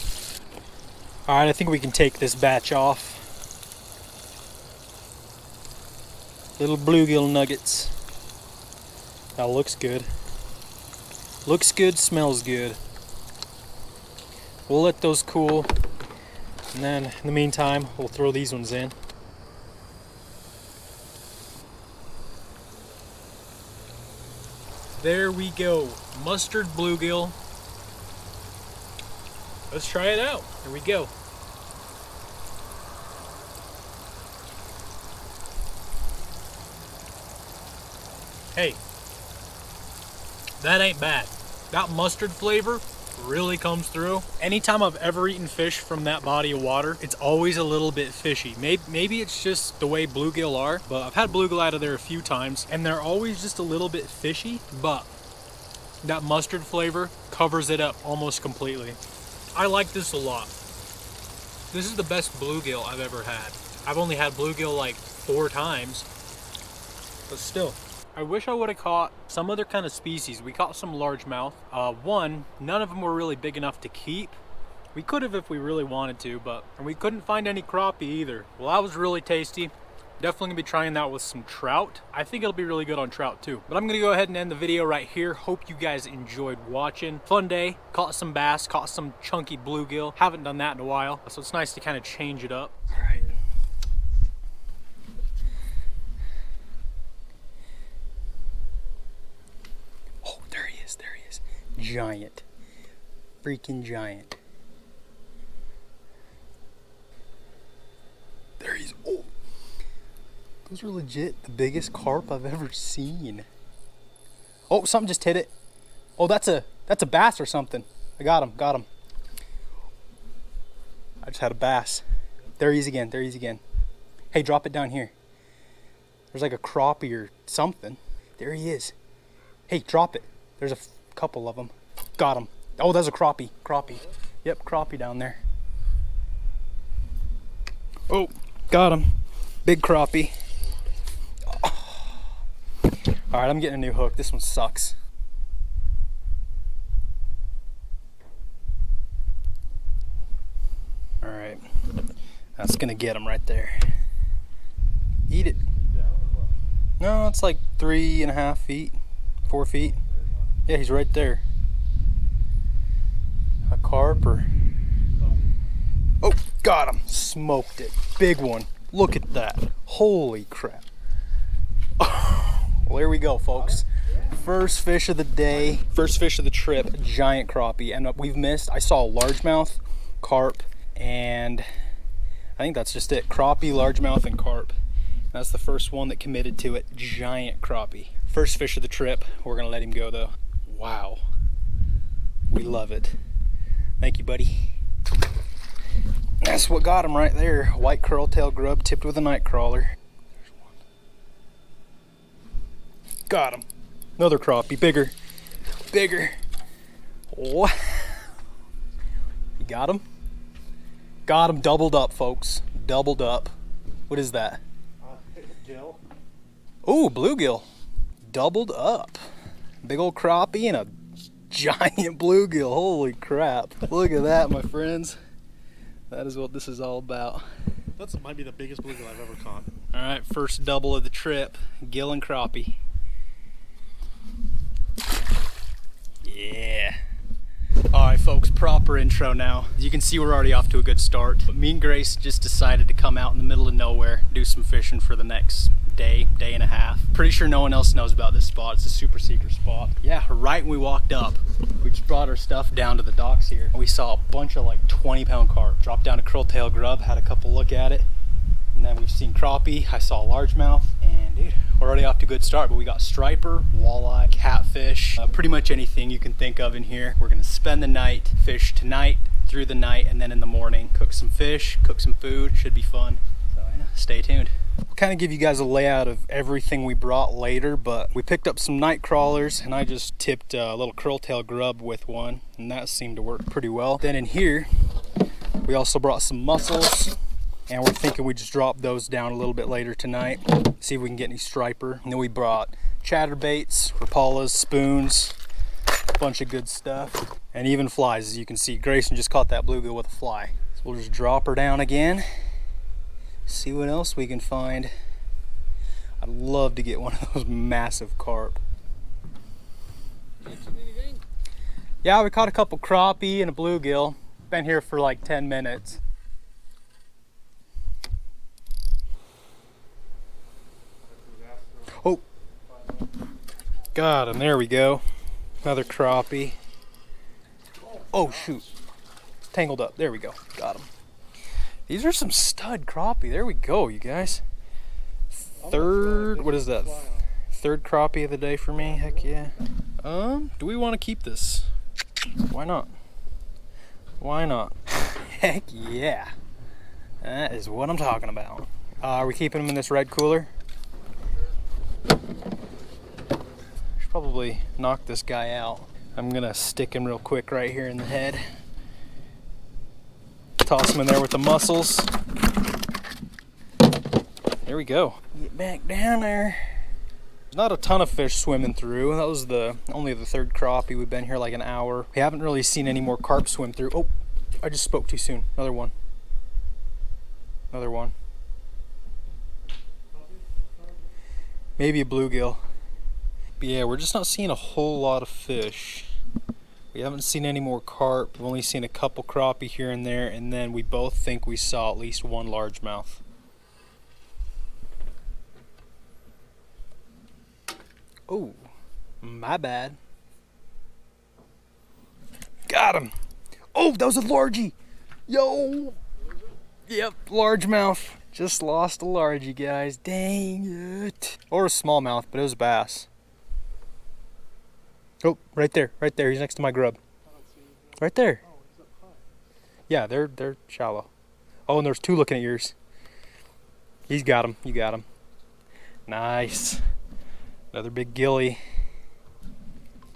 All right, I think we can take this batch off. Little bluegill nuggets. That looks good. Looks good, smells good. We'll let those cool, and then in the meantime, we'll throw these ones in. There we go, mustard bluegill. Let's try it out. Here we go. Hey, that ain't bad. That mustard flavor really comes through. Anytime I've ever eaten fish from that body of water, it's always a little bit fishy. Maybe it's just the way bluegill are, but I've had bluegill out of there a few times and they're always just a little bit fishy, but that mustard flavor covers it up almost completely. I like this a lot. This is the best bluegill I've ever had. I've only had bluegill like 4 times, but still. I wish I would have caught some other kind of species. We caught some largemouth. One, none of them were really big enough to keep. We could have if we really wanted to, and we couldn't find any crappie either. Well, that was really tasty. Definitely gonna be trying that with some trout. I think it'll be really good on trout too. But I'm gonna go ahead and end the video right here. Hope you guys enjoyed watching. Fun day, caught some bass, caught some chunky bluegill. Haven't done that in a while, so it's nice to kind of change it up. All right. Oh, there he is, there he is. Giant, freaking giant. There he is, oh. Those are legit the biggest carp I've ever seen. Oh, something just hit it. Oh, that's a bass or something. I got him. I just had a bass. There he is again, there he is again. Hey, drop it down here. There's like a crappie or something. There he is. Hey, drop it. There's a couple of them. Got him. Oh, there's a crappie. Yep, crappie down there. Oh, got him. Big crappie. All right, I'm getting a new hook. This one sucks. All right, that's gonna get him right there. Eat it. No, it's like 3.5 feet, 4 feet. Yeah, he's right there. A carp or... Oh, got him. Smoked it. Big one. Look at that. Holy crap. Well, here we go, folks. First fish of the day, first fish of the trip, giant crappie. And we've missed, I saw a largemouth, carp, and I think that's just it. Crappie, largemouth, and carp. That's the first one that committed to it. Giant crappie. First fish of the trip. We're gonna let him go though. Wow. We love it. Thank you, buddy. That's what got him right there. White curl-tail grub tipped with a night crawler. Got him. Another crappie, bigger. What? You got him? Got him, doubled up, folks. Doubled up. What is that? Gill. Ooh, bluegill. Doubled up. Big old crappie and a giant bluegill. Holy crap. Look at that, my friends. That is what this is all about. That might be the biggest bluegill I've ever caught. All right, first double of the trip. Gill and crappie. Yeah. All right, folks, proper intro now. As you can see, we're already off to a good start. But me and Grace just decided to come out in the middle of nowhere, do some fishing for the next day and a half. Pretty sure no one else knows about this spot. It's a super secret spot. Yeah, right when we walked up, we just brought our stuff down to the docks here. And we saw a bunch of like 20-pound carp. Dropped down a curl-tail grub, had a couple look at it. And then we've seen crappie. I saw a largemouth. And dude, we're already off to a good start, but we got striper, walleye, catfish, pretty much anything you can think of in here. We're gonna spend the night, fish tonight, through the night, and then in the morning, cook some fish, cook some food. Should be fun. So yeah, stay tuned. We'll kind of give you guys a layout of everything we brought later, but we picked up some night crawlers, and I just tipped a little curl-tail grub with one, and that seemed to work pretty well. Then in here, we also brought some mussels, and we're thinking we just drop those down a little bit later tonight, see if we can get any striper. And then we brought chatterbaits, rapalas, spoons, a bunch of good stuff, and even flies. As you can see, Grayson just caught that bluegill with a fly. So we'll just drop her down again, see what else we can find. I'd love to get one of those massive carp. Yeah, we caught a couple crappie and a bluegill. Been here for like 10 minutes. Oh, got him. There we go. Another crappie. Oh shoot, it's tangled up. There we go. Got him. These are some stud crappie. There we go, you guys. Third, what is that? Third crappie of the day for me. Heck yeah. Do we want to keep this? Why not? Why not? Heck yeah. That is what I'm talking about. Are we keeping them in this red cooler? Should probably knock this guy out. I'm gonna stick him real quick right here in the head. Toss them in there with the mussels. There we go. Get back down there. There's not a ton of fish swimming through. That was only the third crappie. We've been here like an hour. We haven't really seen any more carp swim through. Oh, I just spoke too soon. Another one. Another one. Maybe a bluegill. But yeah, we're just not seeing a whole lot of fish. We haven't seen any more carp. We've only seen a couple crappie here and there, and then we both think we saw at least one largemouth. Oh, my bad. Got him. Oh, that was a largie. Yo. Yep, largemouth. Just lost a largie, guys. Dang it. Or a smallmouth, but it was a bass. Oh, right there, right there. He's next to my grub. Right there. Yeah, they're shallow. Oh, and there's two looking at yours. He's got him. You got him. Nice. Another big gilly.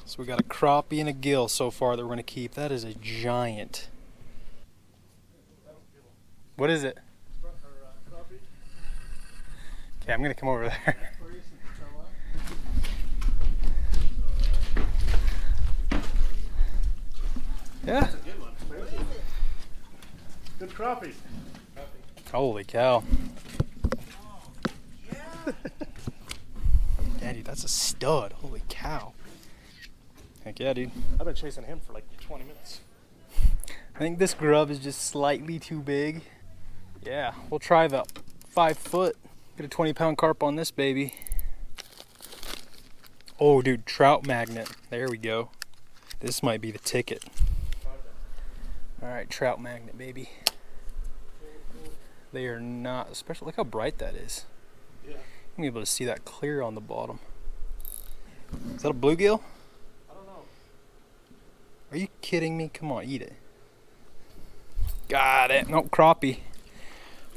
So we got a crappie and a gill so far that we're gonna keep. That is a giant. What is it? Okay, I'm gonna come over there. Yeah. That's a good one. Good crappie. Holy cow. Yeah, dude, that's a stud. Holy cow. Heck yeah, dude. I've been chasing him for like 20 minutes. I think this grub is just slightly too big. Yeah, we'll try the 5 foot. Get a 20-pound carp on this baby. Oh, dude, trout magnet. There we go. This might be the ticket. All right, trout magnet, baby. They are not, especially, look how bright that is. Yeah. You'll be able to see that clear on the bottom. Is that a bluegill? I don't know. Are you kidding me? Come on, eat it. Got it. Nope, crappie.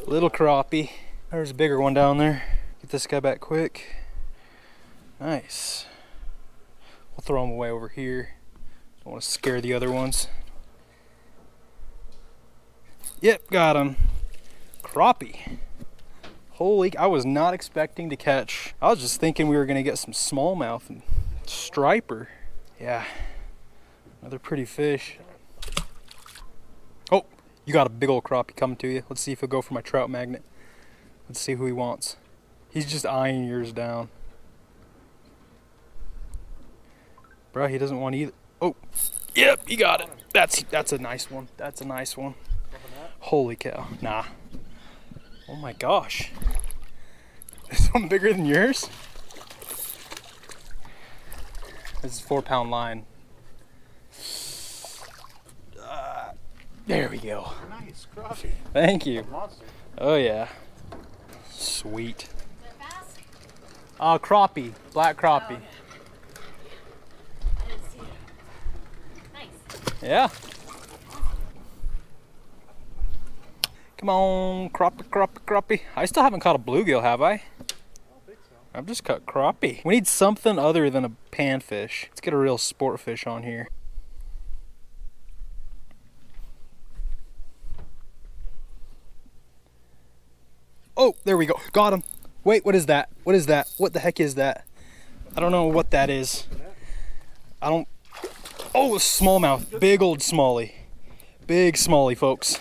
Little crappie. There's a bigger one down there. Get this guy back quick. Nice. We'll throw him away over here. Don't want to scare the other ones. Yep, got him. Crappie. Holy, I was not expecting to catch. I was just thinking we were gonna get some smallmouth and striper. Yeah, another pretty fish. Oh, you got a big old crappie coming to you. Let's see if he'll go for my trout magnet. Let's see who he wants. He's just eyeing yours down. Bro, he doesn't want either. Oh, yep, he got it. That's a nice one. That's a nice one. Holy cow, nah. Oh my gosh. Is something bigger than yours? This is 4-pound line. There we go. Nice crappie. Thank you. Monster. Oh yeah. Sweet. Crappie, black crappie. Yeah. Come on, crappie, crappie, crappie. I still haven't caught a bluegill, have I? I don't think so. I've just caught crappie. We need something other than a panfish. Let's get a real sport fish on here. Oh, there we go. Got him. Wait, what is that? What is that? What the heck is that? I don't know what that is. I don't... Oh, a smallmouth. Big old smallie. Big smallie, folks.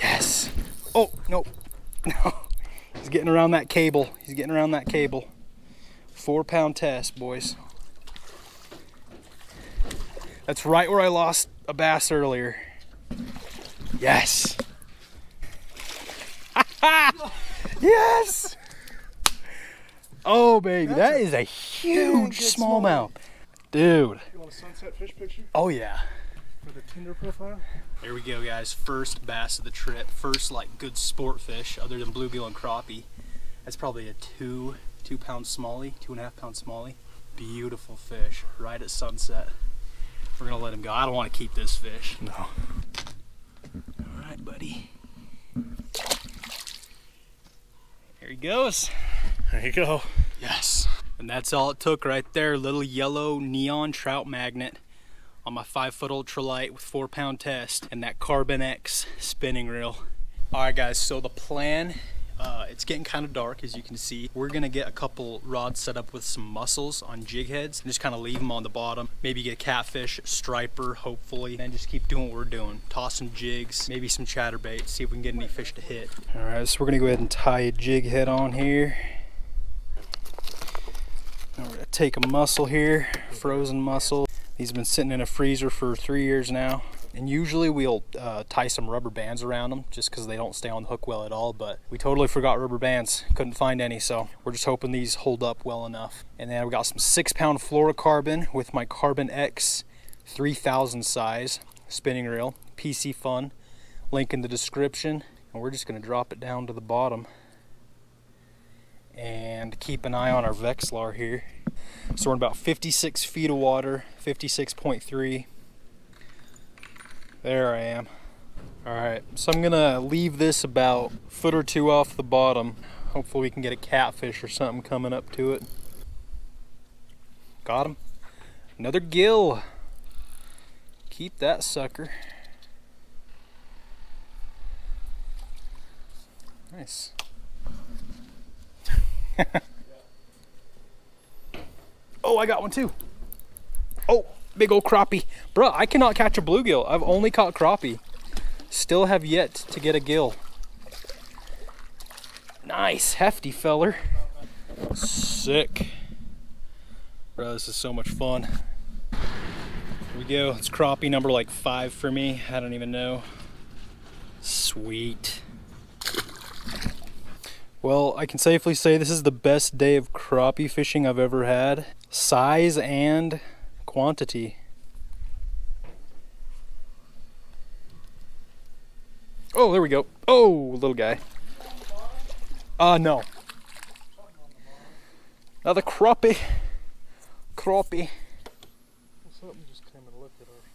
Yes. Oh, no. No. He's getting around that cable. He's getting around that cable. 4-pound test, boys. That's right where I lost a bass earlier. Yes. Yes. Oh, baby. That is a huge smallmouth. Dude. You want a sunset fish picture Oh, yeah. for the Tinder profile? There we go, guys. First bass of the trip. First, like, good sport fish other than bluegill and crappie. That's probably a 2-pound smallie, 2.5-pound smallie. Beautiful fish right at sunset. We're gonna let him go. I don't want to keep this fish. No. All right, buddy. Here he goes. There you go. Yes. And that's all it took right there. Little yellow neon trout magnet on my 5-foot ultralight with 4-pound test and that Carbon X spinning reel. All right guys, so the plan, it's getting kind of dark as you can see. We're gonna get a couple rods set up with some mussels on jig heads and just kind of leave them on the bottom. Maybe get a catfish, striper, hopefully, and just keep doing what we're doing. Toss some jigs, maybe some chatterbait, see if we can get any fish to hit. All right, so we're gonna go ahead and tie a jig head on here. And we're gonna take a mussel here, frozen mussel. These have been sitting in a freezer for 3 years now. And usually we'll tie some rubber bands around them just because they don't stay on the hook well at all, but we totally forgot rubber bands. Couldn't find any, so we're just hoping these hold up well enough. And then we got some 6-pound fluorocarbon with my Carbon X 3000 size spinning reel. PC Fun, link in the description. And we're just gonna drop it down to the bottom and keep an eye on our Vexlar here. So we're in about 56 feet of water, 56.3. There I am. All right, so I'm gonna leave this about a foot or two off the bottom. Hopefully we can get a catfish or something coming up to it. Got him. Another gill. Keep that sucker. Nice. Oh, I got one too. Oh, big old crappie. Bruh, I cannot catch a bluegill. I've only caught crappie. Still have yet to get a gill. Nice, hefty feller. Sick. Bro, this is so much fun. Here we go. It's crappie number like 5 for me. I don't even know. Sweet. Well, I can safely say this is the best day of crappie fishing I've ever had. Size and quantity. Oh, there we go. Oh, little guy. No. Another crappie. Crappie. Something just came and looked at our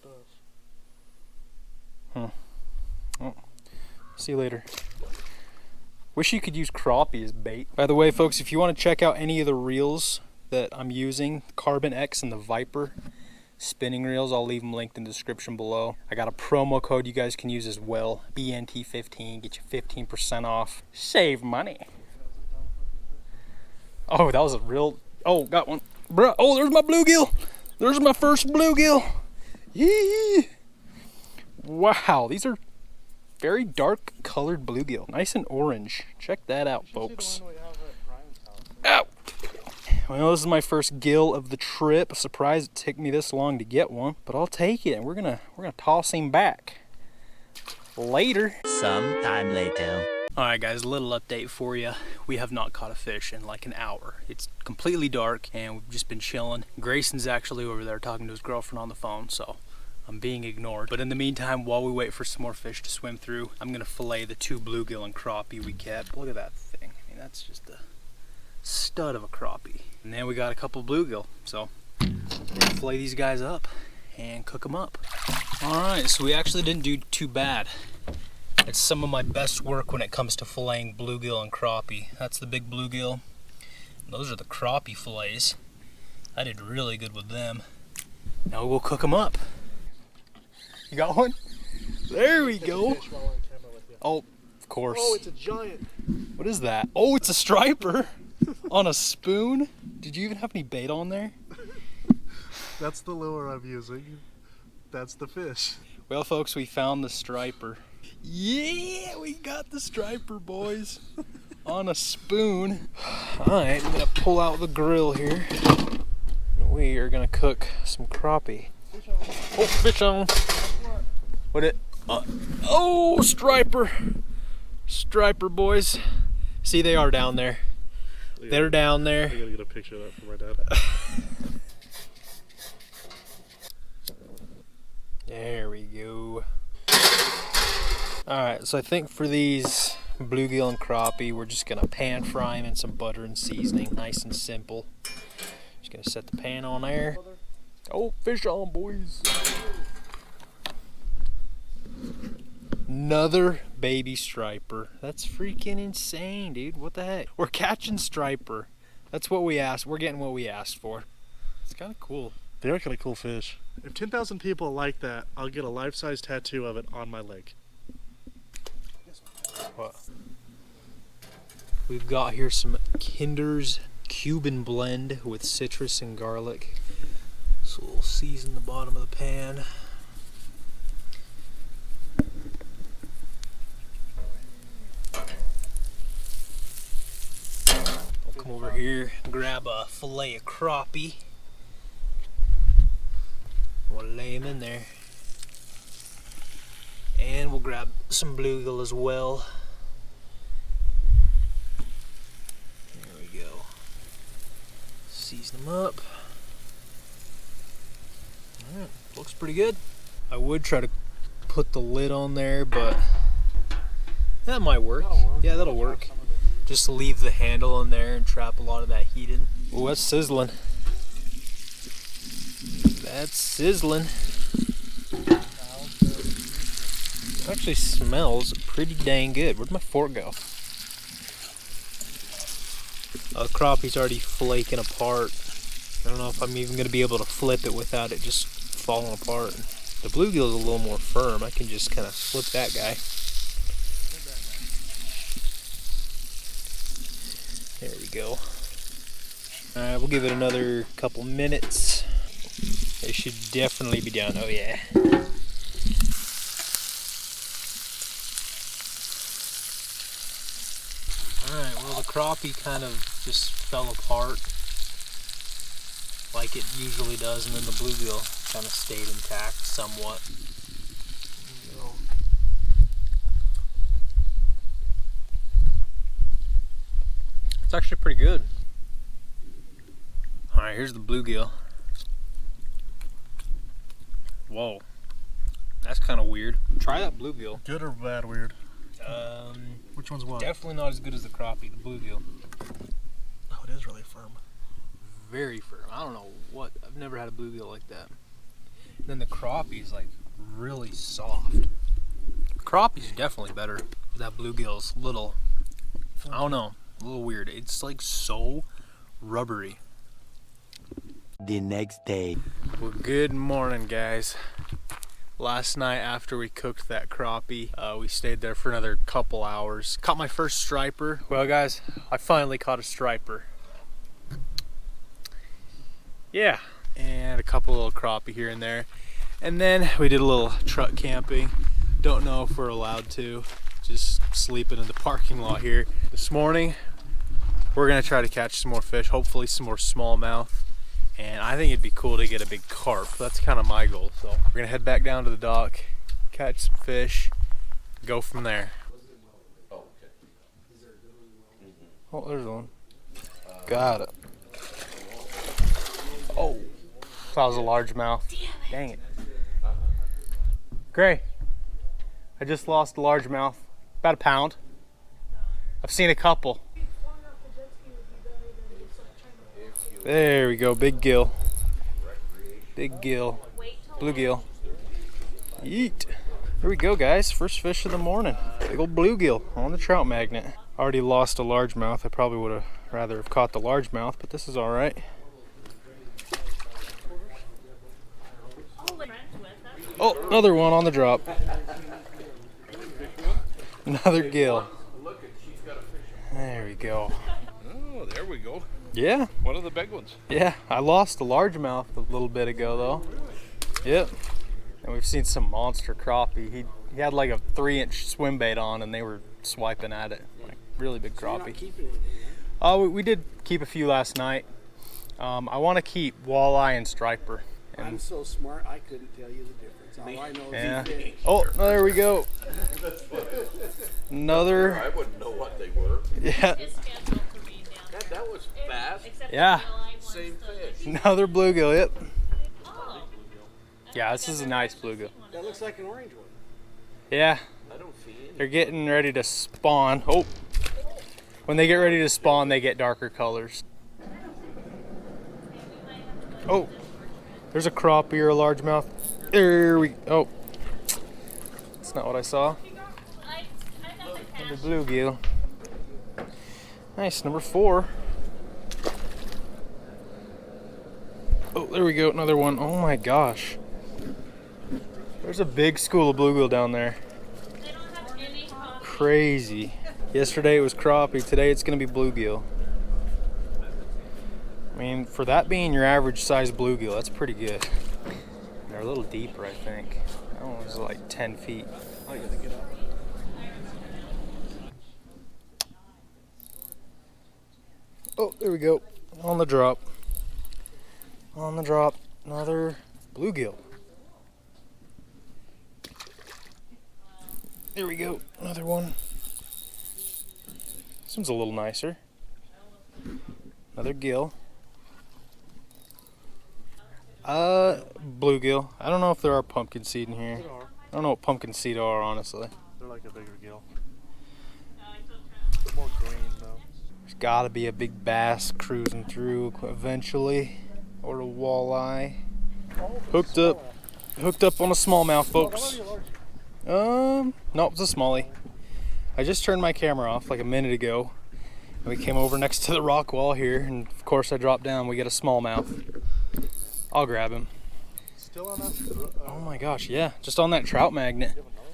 stuff. Oh. See you later. Wish you could use crappie as bait. By the way, folks, if you want to check out any of the reels that I'm using, Carbon X and the Viper spinning reels, I'll leave them linked in the description below. I got a promo code you guys can use as well, BNT15, get you 15% off. Save money. Oh, that was a real, oh, got one. Bruh, oh, there's my bluegill. There's my first bluegill. Yee. Wow, these are very dark colored bluegill. Nice and orange. Check that out, folks. Ow! Well, this is my first gill of the trip. Surprised it took me this long to get one, but I'll take it. And we're gonna toss him back. Later. Sometime later. Alright guys, a little update for you. We have not caught a fish in like an hour. It's completely dark and we've just been chilling. Grayson's actually over there talking to his girlfriend on the phone, so I'm being ignored. But in the meantime, while we wait for some more fish to swim through, I'm gonna fillet the 2 bluegill and crappie we kept. Look at that thing. I mean, that's just a stud of a crappie. And then we got a couple bluegill. So we're gonna fillet these guys up and cook them up. All right, so we actually didn't do too bad. It's some of my best work when it comes to filleting bluegill and crappie. That's the big bluegill. Those are the crappie fillets. I did really good with them. Now we'll cook them up. You got one? There we go. Oh, of course. Oh, it's a giant. What is that? Oh, it's a striper on a spoon. Did you even have any bait on there? That's the lure I'm using. That's the fish. Well, folks, we found the striper. Yeah, we got the striper, boys. On a spoon. All right, I'm gonna pull out the grill here. We are gonna cook some crappie. Oh, fish on. What it? Oh, striper. Striper, boys. See, they are down there. They're down there. I gotta get a picture of that for my dad. There we go. Alright, so I think for these bluegill and crappie, we're just gonna pan fry them in some butter and seasoning. Nice and simple. Just gonna set the pan on there. Oh, fish on, boys. Another baby striper. That's freaking insane, dude. What the heck? We're catching striper. That's what we asked. We're getting what we asked for. It's kind of cool. They are kind of cool fish. If 10,000 people like that, I'll get a life-size tattoo of it on my leg. What? We've got here some Kinder's Cuban blend with citrus and garlic. So we'll season the bottom of the pan. We'll come over here and grab a fillet of crappie. We'll lay them in there. And we'll grab some bluegill as well. There we go. Season them up. Alright, looks pretty good. I would try to put the lid on there, but that might work. Yeah, that'll work. Just leave the handle in there and trap a lot of that heat in. Oh, that's sizzling. That's sizzling. It actually smells pretty dang good. Where'd my fork go? Crappie's already flaking apart. I don't know if I'm even going to be able to flip it without it just falling apart. The bluegill's a little more firm. I can just kind of flip that guy. There we go. Alright, we'll give it another couple minutes. It should definitely be done. Oh yeah. Alright, well the crappie kind of just fell apart like it usually does, and then the bluegill kind of stayed intact somewhat. It's actually pretty good. Alright, here's the bluegill. Whoa, that's kind of weird. Try that bluegill. Good or bad weird? Which one's what? Definitely not as good as the crappie, the bluegill. Oh, it is really firm. Very firm. I don't know what, I've never had a bluegill like that. And then the crappie's like really soft. Crappie's definitely better. That bluegill's little, I don't know, a little weird. It's like so rubbery. The next day. Well, good morning, guys. Last night after we cooked that crappie, we stayed there for another couple hours. Caught my first striper. Well, guys, I finally caught a striper. Yeah, and a couple little crappie here and there. And then we did a little truck camping. Don't know if we're allowed to. Just sleeping in the parking lot here. This morning, we're gonna try to catch some more fish, hopefully some more smallmouth. And I think it'd be cool to get a big carp. That's kind of my goal. So we're gonna head back down to the dock, catch some fish, go from there. Oh, there's one. Got it. Oh, that was a largemouth. Dang it. Gray, I just lost a largemouth. About a pound. I've seen a couple. There we go, big gill. Big gill. Bluegill. Yeet. Here we go, guys. First fish of the morning. Big old bluegill on the trout magnet. Already lost a largemouth. I probably would have rather have caught the largemouth, but this is all right. Oh, another one on the drop. Another gill. There we go. Oh, there we go. Yeah. One of the big ones. Yeah, I lost a largemouth a little bit ago though. Yep. And we've seen some monster crappie. He had like a 3-inch swim bait on and they were swiping at it. Like really big crappie. Oh, we did keep a few last night. I want to keep walleye and striper. And I'm so smart, I couldn't tell you the difference. All I know is yeah. Oh, there we go. Another. I wouldn't know what they were. Yeah. That was fast. Yeah. Same fish. Another bluegill. Yep. Yeah, this is a nice bluegill. that looks like an orange one. Yeah. I don't see any. They're getting ready to spawn. Oh. When they get ready to spawn, they get darker colors. Oh. There's a crappie or a largemouth. There we go. Oh. That's not what I saw. Another bluegill. Nice, number 4. Oh, there we go, another one. Oh my gosh. There's a big school of bluegill down there. Crazy. Yesterday it was crappie, today it's gonna be bluegill. I mean, for that being your average size bluegill, that's pretty good. They're a little deeper, I think. That one was like 10 feet. I gotta get up. Oh, there we go. On the drop. On the drop. Another bluegill. There we go. Another one. This one's a little nicer. Another gill. Bluegill. I don't know if there are pumpkin seed in here. There are. I don't know what pumpkin seed are, honestly. They're like a bigger gill. They're more green though. There's gotta be a big bass cruising through eventually. Or a walleye. Hooked up on a smallmouth, folks. Nope, it's a smallie. I just turned my camera off like a minute ago. And we came over next to the rock wall here, and of course I dropped down, we get a smallmouth. I'll grab him. Still on that? Oh my gosh, yeah, just on that trout magnet. You have another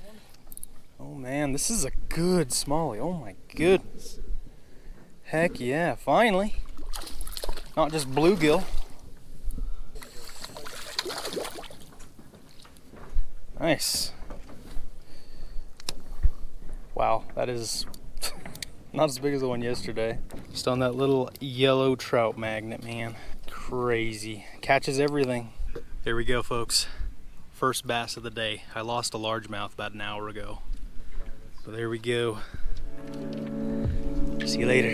one? Oh man, this is a good smallie. Oh my goodness. Heck yeah, finally. Not just bluegill. Nice. Wow, that is not as big as the one yesterday. Just on that little yellow trout magnet, man. Crazy. Catches everything. There we go, folks. First bass of the day. I lost a largemouth about an hour ago. But there we go. See you later.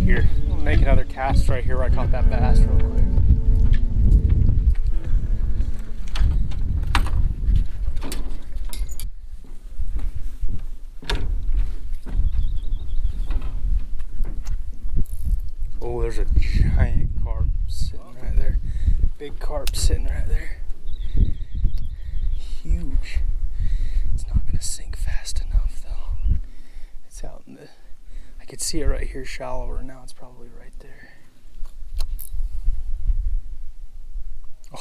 Here, I'll make another cast right here where I caught that bass real quick. Oh, there's a giant carp sitting right there. Big carp sitting right there. Huge. It's not gonna sink fast enough though. It's out in the, I could see it right here shallower. Now it's probably right there.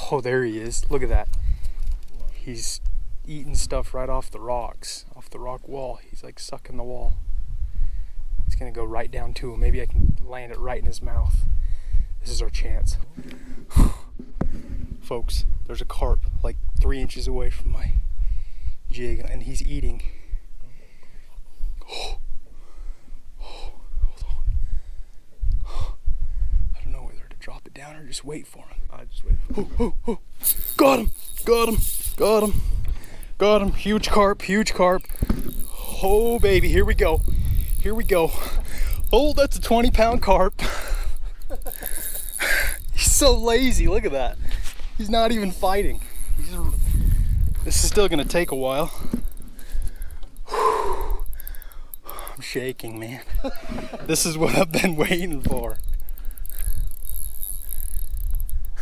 Oh, there he is. Look at that. He's eating stuff right off the rocks, off the rock wall. He's like sucking the wall. It's gonna go right down to him. Maybe I can land it right in his mouth. This is our chance. Folks, there's a carp like 3 inches away from my jig and he's eating. Hold on. I don't know whether to drop it down or just wait for him. I just wait. Got him! Got him! Got him! Got him! Huge carp! Huge carp! Oh baby, here we go. Here we go. Oh, that's a 20-pound carp. He's so lazy. Look at that. He's not even fighting. This is still gonna take a while. I'm shaking, man. This is what I've been waiting for.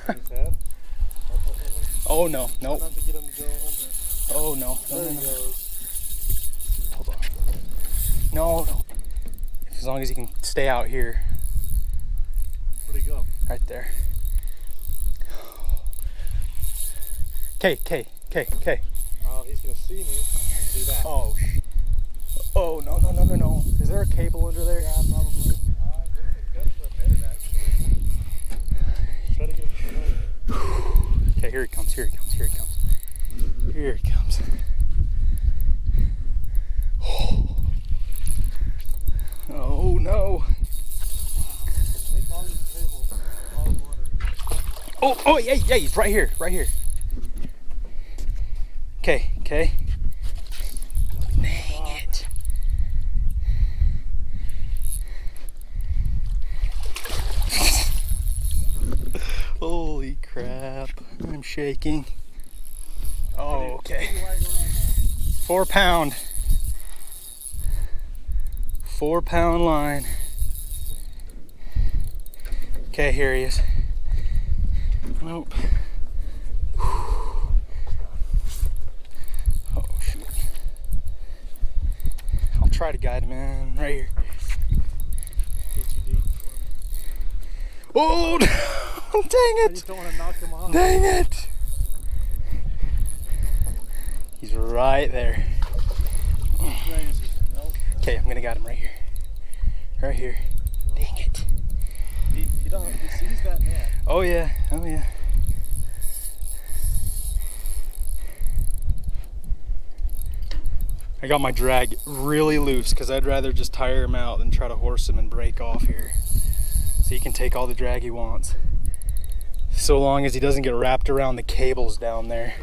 His head? Oh no, nope. Not to get him to go under. Oh no. There he No. goes. Hold on. No. As long as he can stay out here. Where'd he go? Right there. Okay. Oh, he's gonna see me. Do that. Oh, oh, no. Is there a cable under there? Yeah, probably. Good for a minute, actually. Try to get him. Okay, here he comes. Here he comes. Oh no. I think all these cables are all water. Oh, yeah, he's right here. Okay. Dang it. Holy crap. I'm shaking. Oh, okay. 4 pound. 4 pound line. Okay, here he is. Nope. try to guide him in right here. Get you deep for me. Oh, dang I it! just don't want to knock him off. Dang it! He's right there. Nope. Okay, I'm gonna guide him right here. Right here. Dang it. He sees that net. Oh yeah, oh yeah. I got my drag really loose because I'd rather just tire him out than try to horse him and break off here. So he can take all the drag he wants. So long as he doesn't get wrapped around the cables down there.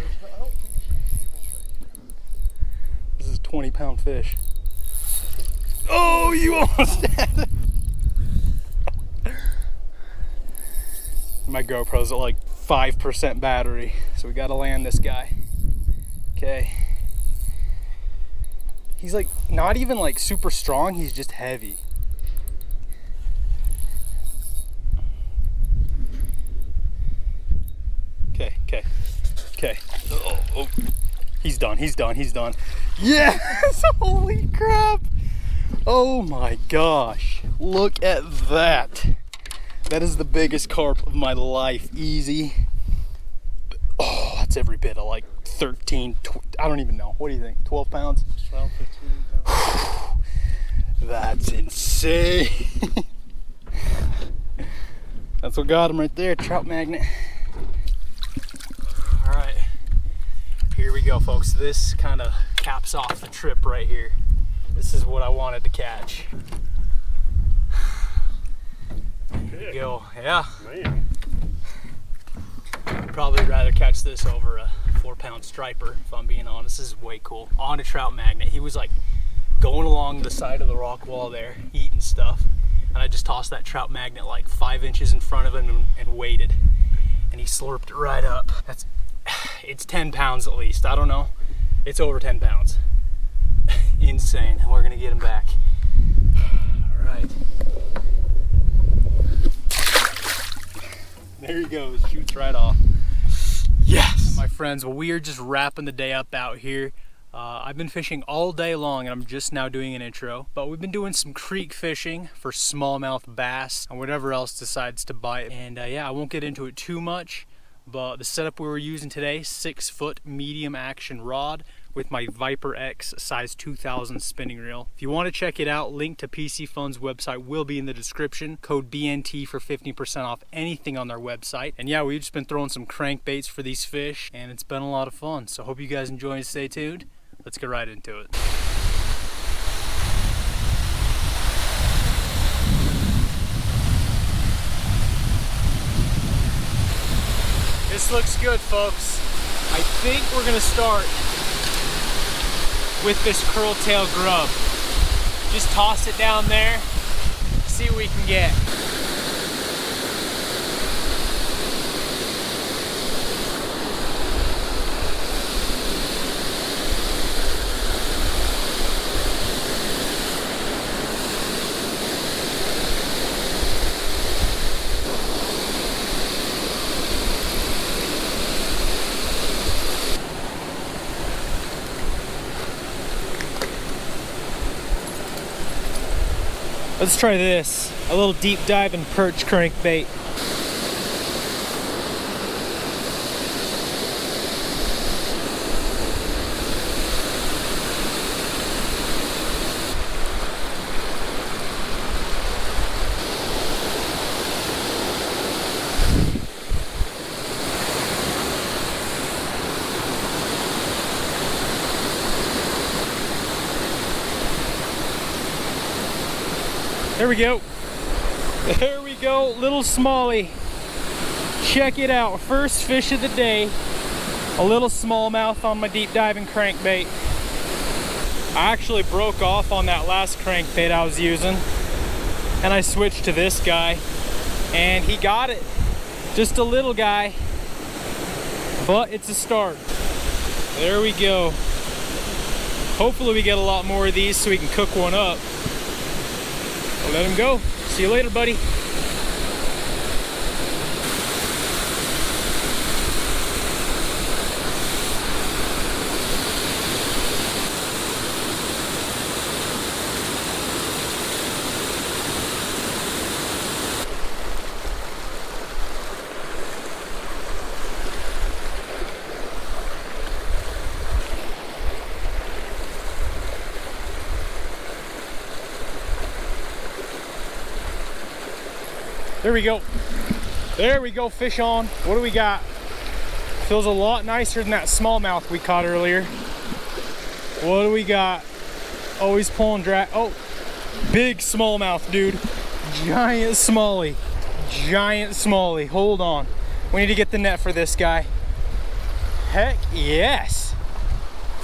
This is a 20-pound fish. Oh, you almost had it. My GoPro's at like 5% battery, so we gotta land this guy. Okay. He's like not even like super strong, he's just heavy. Okay. Oh. He's done. Yes! Holy crap! Oh my gosh. Look at that. That is the biggest carp of my life. Easy. Oh, that's every bit of like 13, I don't even know. What do you think? 12 pounds? 12, 15 pounds. That's insane. That's what got him right there, trout magnet. All right, here we go, folks. This kind of caps off the trip right here. This is what I wanted to catch. There you go, yeah. Man. I'd probably rather catch this over a 4-pound striper, if I'm being honest. This is way cool. On a trout magnet. He was like going along the side of the rock wall there, eating stuff. And I just tossed that trout magnet like 5 inches in front of him and waited. And he slurped it right up. It's 10 pounds at least. I don't know. It's over 10 pounds. Insane. And we're gonna get him back. All right. There he goes, shoots right off. Yes! My friends, well, we are just wrapping the day up out here. I've been fishing all day long and I'm just now doing an intro, but we've been doing some creek fishing for smallmouth bass and whatever else decides to bite. And yeah, I won't get into it too much, but the setup we were using today, 6-foot medium action rod with my Viper X size 2000 spinning reel. If you want to check it out, link to PC Fun's website will be in the description. Code BNT for 15% off anything on their website. And yeah, we've just been throwing some crankbaits for these fish and it's been a lot of fun. So hope you guys enjoy and stay tuned. Let's get right into it. This looks good, folks. I think we're gonna start with this curl-tail grub. Just toss it down there, see what we can get. Let's try this, a little deep dive and perch crankbait. There we go. There we go, little smallie. Check it out, first fish of the day. A little smallmouth on my deep diving crankbait. I actually broke off on that last crankbait I was using and I switched to this guy and he got it. Just a little guy, but it's a start. There we go. Hopefully we get a lot more of these so we can cook one up. I'll let him go. See you later, buddy. There we go. There we go, fish on. What do we got? Feels a lot nicer than that smallmouth we caught earlier. What do we got? Oh, he's pulling drag. Oh, big smallmouth, dude. Giant smallie. Giant smallie. Hold on. We need to get the net for this guy. Heck yes.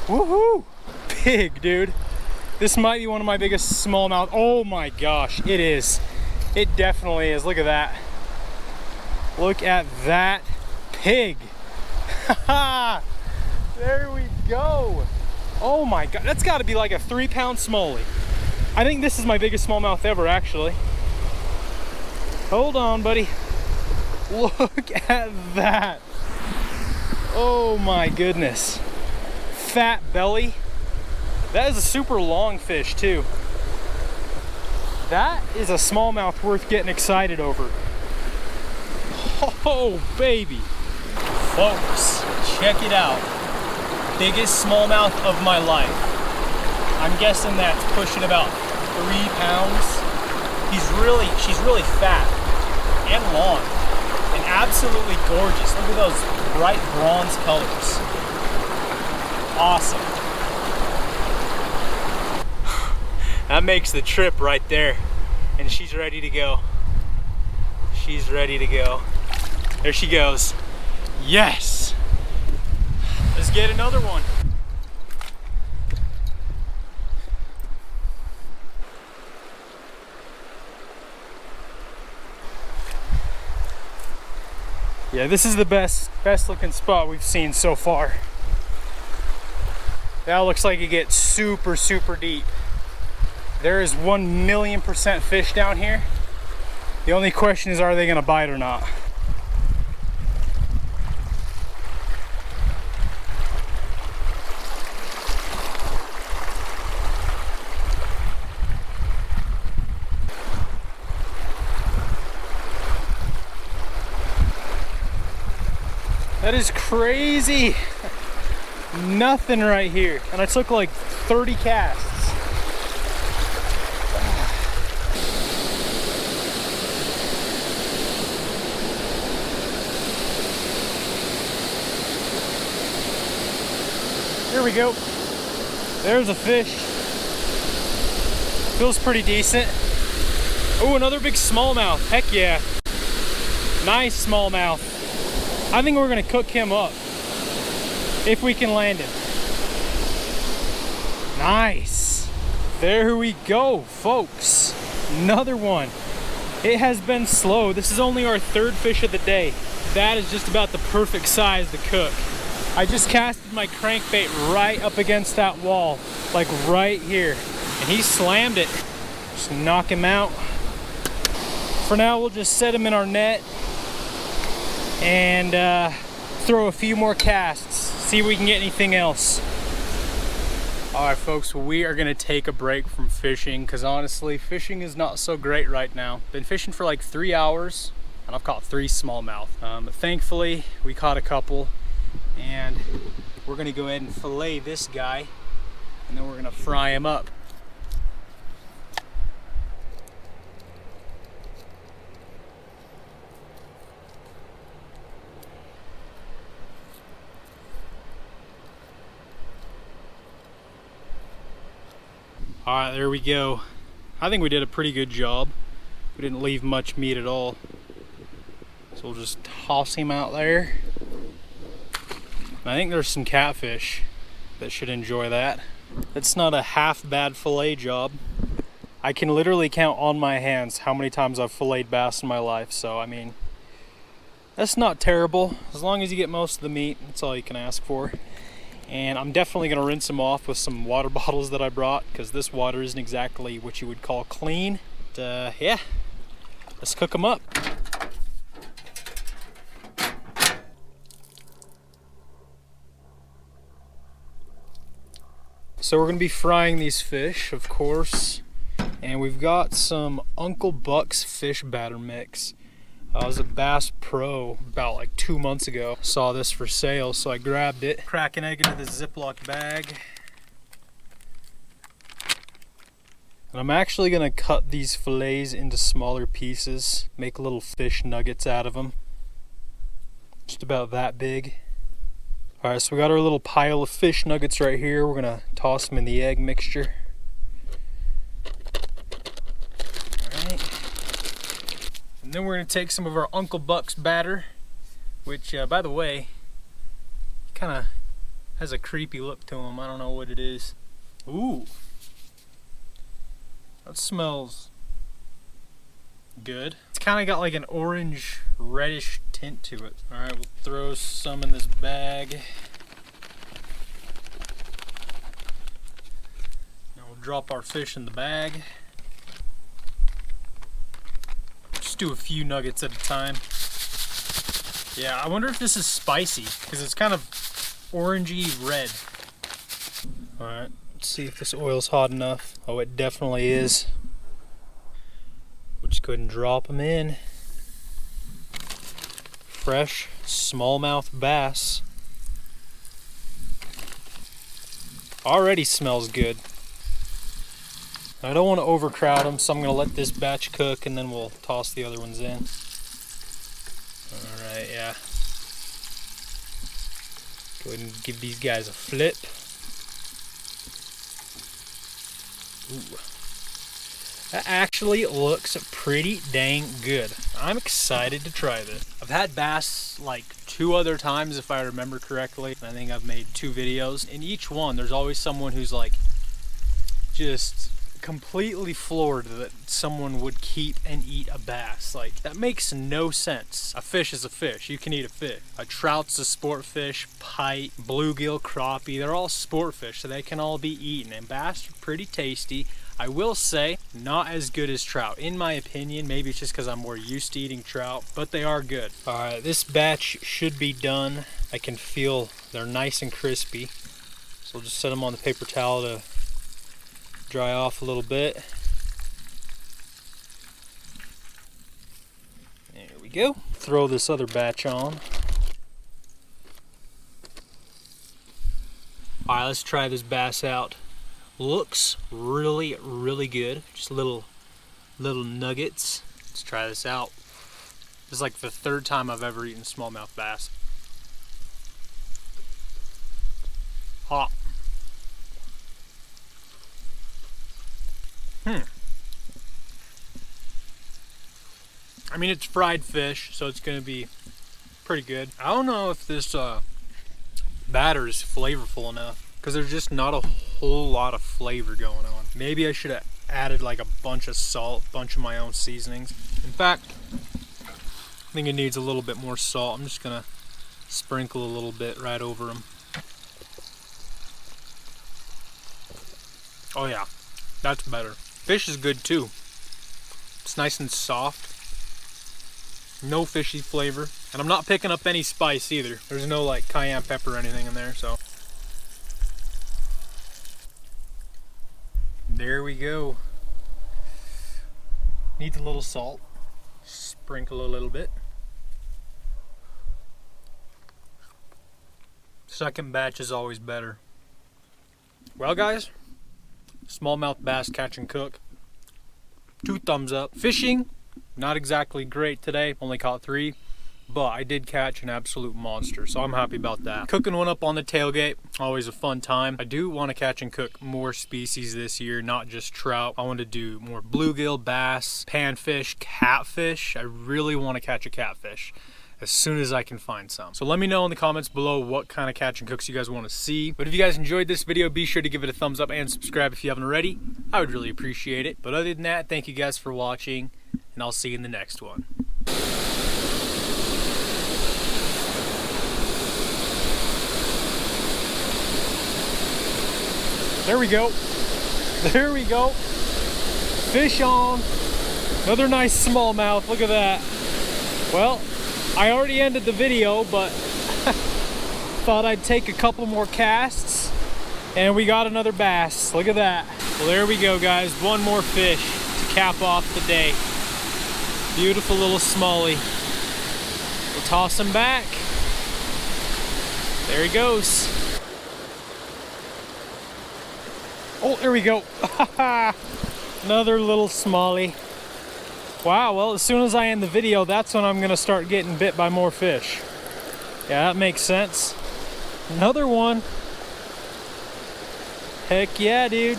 Woohoo. Big, dude. This might be one of my biggest smallmouth. Oh my gosh, it is. It definitely is. Look at that. Look at that pig. There we go. Oh my god, that's got to be like a 3-pound smallie. I think this is my biggest smallmouth ever, actually. Hold on, buddy. Look at that. Oh my goodness. Fat belly. That is a super long fish too. That is a smallmouth worth getting excited over. Oh baby. Folks, check it out. Biggest smallmouth of my life. I'm guessing that's pushing about 3 pounds. She's really fat and long and absolutely gorgeous. Look at those bright bronze colors. Awesome. That makes the trip right there. And she's ready to go. She's ready to go. There she goes. Yes! Let's get another one. Yeah, this is the best looking spot we've seen so far. That looks like it gets super, super deep. There is 1,000,000% fish down here. The only question is, are they gonna bite or not? That is crazy. Nothing right here. And I took like 30 casts. Here we go. There's a fish. Feels pretty decent. Oh, another big smallmouth. Heck yeah. Nice smallmouth. I think we're gonna cook him up if we can land him. Nice. There we go, folks. Another one. It has been slow. This is only our 3rd fish of the day. That is just about the perfect size to cook. I just casted my crankbait right up against that wall, like right here, and he slammed it. Just knock him out. For now, we'll just set him in our net and throw a few more casts, see if we can get anything else. All right, folks, we are gonna take a break from fishing because honestly, fishing is not so great right now. Been fishing for like 3 hours and I've caught 3 smallmouth. But thankfully, we caught a couple and we're gonna go ahead and fillet this guy and then we're gonna fry him up. All right, there we go. I think we did a pretty good job. We didn't leave much meat at all. So we'll just toss him out there. I think there's some catfish that should enjoy that. It's not a half bad fillet job. I can literally count on my hands how many times I've filleted bass in my life. So, I mean, that's not terrible. As long as you get most of the meat, that's all you can ask for. And I'm definitely gonna rinse them off with some water bottles that I brought because this water isn't exactly what you would call clean. But, yeah, let's cook them up. So we're gonna be frying these fish, of course. And we've got some Uncle Buck's fish batter mix. I was at Bass Pro about like 2 months ago. Saw this for sale, so I grabbed it. Crack an egg into this Ziploc bag. And I'm actually gonna cut these fillets into smaller pieces, make little fish nuggets out of them. Just about that big. Alright, so we got our little pile of fish nuggets right here. We're gonna toss them in the egg mixture. Alright. And then we're gonna take some of our Uncle Buck's batter, which, by the way, kinda has a creepy look to him. I don't know what it is. Ooh. That smells good. It's kind of got like an orange reddish tint to it. All right, we'll throw some in this bag. Now we'll drop our fish in the bag. Just do a few nuggets at a time. Yeah, I wonder if this is spicy because it's kind of orangey red. All right. See if this oil's hot enough. Oh, it definitely is. We'll just go ahead and drop them in. Fresh smallmouth bass. Already smells good. I don't want to overcrowd them, so I'm going to let this batch cook and then we'll toss the other ones in. Alright, yeah. Go ahead and give these guys a flip. Ooh. That actually looks pretty dang good. I'm excited to try this. I've had bass like 2 other times if I remember correctly. I think I've made 2 videos. In each one there's always someone who's like just completely floored that someone would keep and eat a bass. Like, that makes no sense. A fish is a fish. You can eat a fish. A trout's a sport fish. Pike, bluegill, crappie, they're all sport fish, so they can all be eaten. And bass are pretty tasty. I will say, not as good as trout. In my opinion, maybe it's just because I'm more used to eating trout, but they are good. All right, this batch should be done. I can feel they're nice and crispy. So we'll just set them on the paper towel to dry off a little bit. There we go. Throw this other batch on. All right, let's try this bass out. Looks really, really good. Just little nuggets. Let's try this out. This is like the 3rd time I've ever eaten smallmouth bass. Hot. I mean, it's fried fish, so it's gonna be pretty good. I don't know if this batter is flavorful enough because there's just not a whole lot of flavor going on. Maybe I should have added like a bunch of salt, bunch of my own seasonings. In fact, I think it needs a little bit more salt. I'm just gonna sprinkle a little bit right over them. Oh yeah, that's better. Fish is good too. It's nice and soft. No fishy flavor. And I'm not picking up any spice either. There's no like cayenne pepper or anything in there, so. There we go. Needs a little salt. Sprinkle a little bit. Second batch is always better. Well guys, smallmouth bass catch and cook. 2 thumbs up. Fishing, not exactly great today. Only caught 3, but I did catch an absolute monster, so I'm happy about that. Cooking one up on the tailgate, always a fun time. I do want to catch and cook more species this year, not just trout. I want to do more bluegill, bass, panfish, catfish. I really want to catch a catfish as soon as I can find some. So let me know in the comments below what kind of catch and cooks you guys want to see. But if you guys enjoyed this video, be sure to give it a thumbs up and subscribe if you haven't already. I would really appreciate it. But other than that, thank you guys for watching, and I'll see you in the next one. There we go. There we go. Fish on. Another nice smallmouth. Look at that. Well, I already ended the video, but thought I'd take a couple more casts, and we got another bass. Look at that. Well, there we go, guys. One more fish to cap off the day. Beautiful little smallie. We'll toss him back. There he goes. Oh, there we go. Another little smallie. Wow, well, as soon as I end the video, that's when I'm gonna start getting bit by more fish. Yeah, that makes sense. Another one. Heck yeah, dude.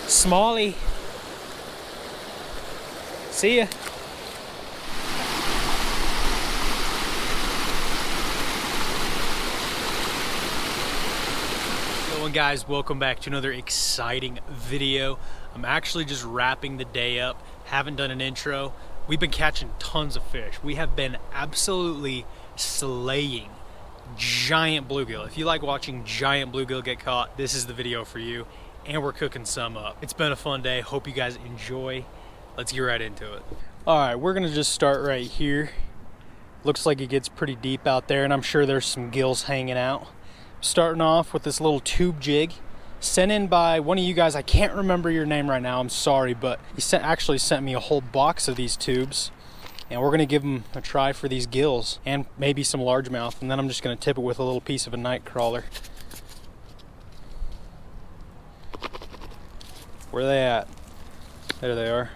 Smallie. See ya. Hello guys, welcome back to another exciting video. I'm actually just wrapping the day up. Haven't done an intro. We've been catching tons of fish. We have been absolutely slaying giant bluegill. If you like watching giant bluegill get caught, this is the video for you. And we're cooking some up. It's been a fun day. Hope you guys enjoy. Let's get right into it. All right, we're gonna just start right here. Looks like it gets pretty deep out there, and I'm sure there's some gills hanging out. Starting off with this little tube jig sent in by one of you guys. I can't remember your name right now, I'm sorry, but he actually sent me a whole box of these tubes, and we're gonna give them a try for these gills and maybe some largemouth, and then I'm just gonna tip it with a little piece of a night crawler. Where are they at? There they are.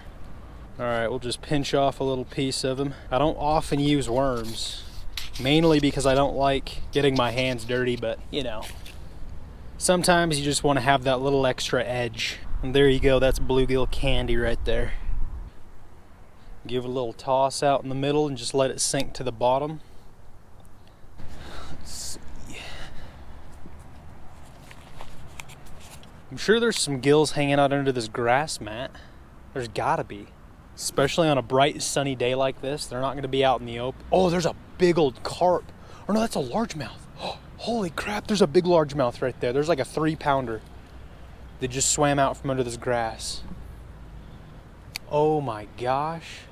All right, we'll just pinch off a little piece of them. I don't often use worms, mainly because I don't like getting my hands dirty, but you know, sometimes you just want to have that little extra edge. And there you go, that's bluegill candy right there. Give it a little toss out in the middle and just let it sink to the bottom. Let's see. I'm sure there's some gills hanging out under this grass mat. There's gotta be. Especially on a bright sunny day like this, they're not gonna be out in the open. Oh, there's a big old carp. Oh no, that's a largemouth. Oh, holy crap, there's a big largemouth right there. There's like a 3-pounder that just swam out from under this grass. Oh my gosh.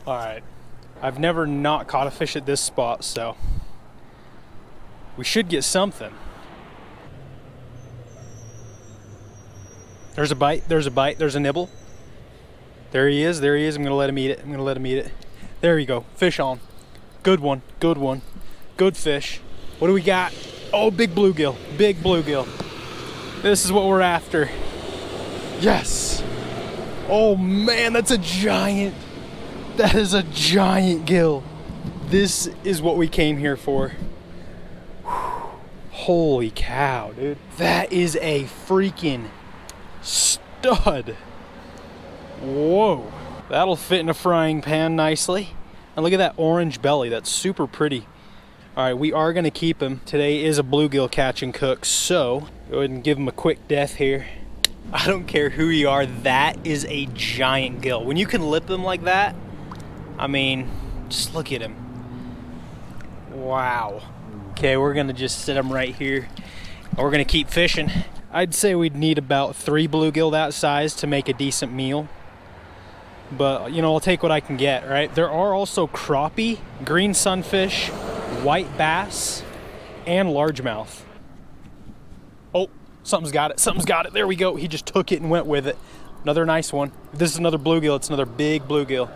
All right, I've never not caught a fish at this spot, so we should get something. There's a bite, there's a bite, there's a nibble. There he is, there he is. I'm gonna let him eat it. I'm gonna let him eat it. There you go, fish on. Good one, good one. Good fish. What do we got? Oh, big bluegill, big bluegill. This is what we're after. Yes. Oh man, that's a giant. That is a giant gill. This is what we came here for. Holy cow, dude. That is a freaking stud. Whoa, that'll fit in a frying pan nicely. And look at that orange belly, that's super pretty. All right, we are gonna keep him. Today is a bluegill catch and cook, so go ahead and give him a quick death here. I don't care who you are, that is a giant gill. When you can lip him like that, I mean, just look at him. Wow. Okay, we're gonna just sit him right here. And we're gonna keep fishing. I'd say we'd need about 3 bluegill that size to make a decent meal. But, you know, I'll take what I can get, right? There are also crappie, green sunfish, white bass, and largemouth. Oh, something's got it, something's got it. There we go, he just took it and went with it. Another nice one. If this is another bluegill, it's another big bluegill.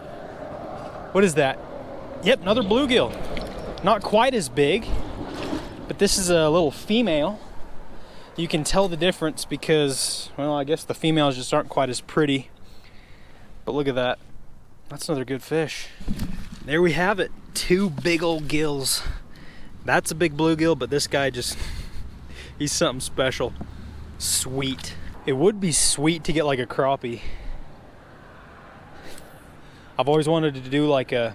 What is that? Yep, another bluegill. Not quite as big, but this is a little female. You can tell the difference because, well, I guess the females just aren't quite as pretty. But look at that. That's another good fish. There we have it. 2 big old gills. That's a big bluegill, but this guy just, he's something special. Sweet. It would be sweet to get like a crappie. I've always wanted to do like a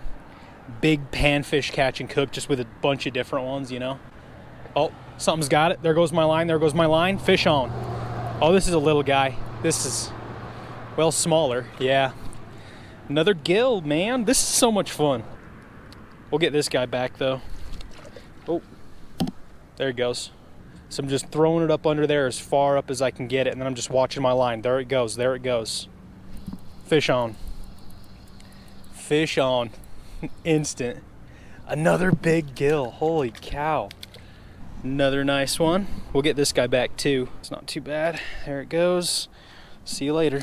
big panfish catch and cook just with a bunch of different ones, you know? Oh, something's got it. There goes my line, there goes my line. Fish on. Oh, this is a little guy. This is, well, smaller, yeah. Another gill, man. This is so much fun. We'll get this guy back though. Oh, there he goes. So I'm just throwing it up under there as far up as I can get it, and then I'm just watching my line. There it goes, there it goes. Fish on. Fish on. Instant. Another big gill, holy cow. Another nice one. We'll get this guy back too. It's not too bad. There it goes. See you later.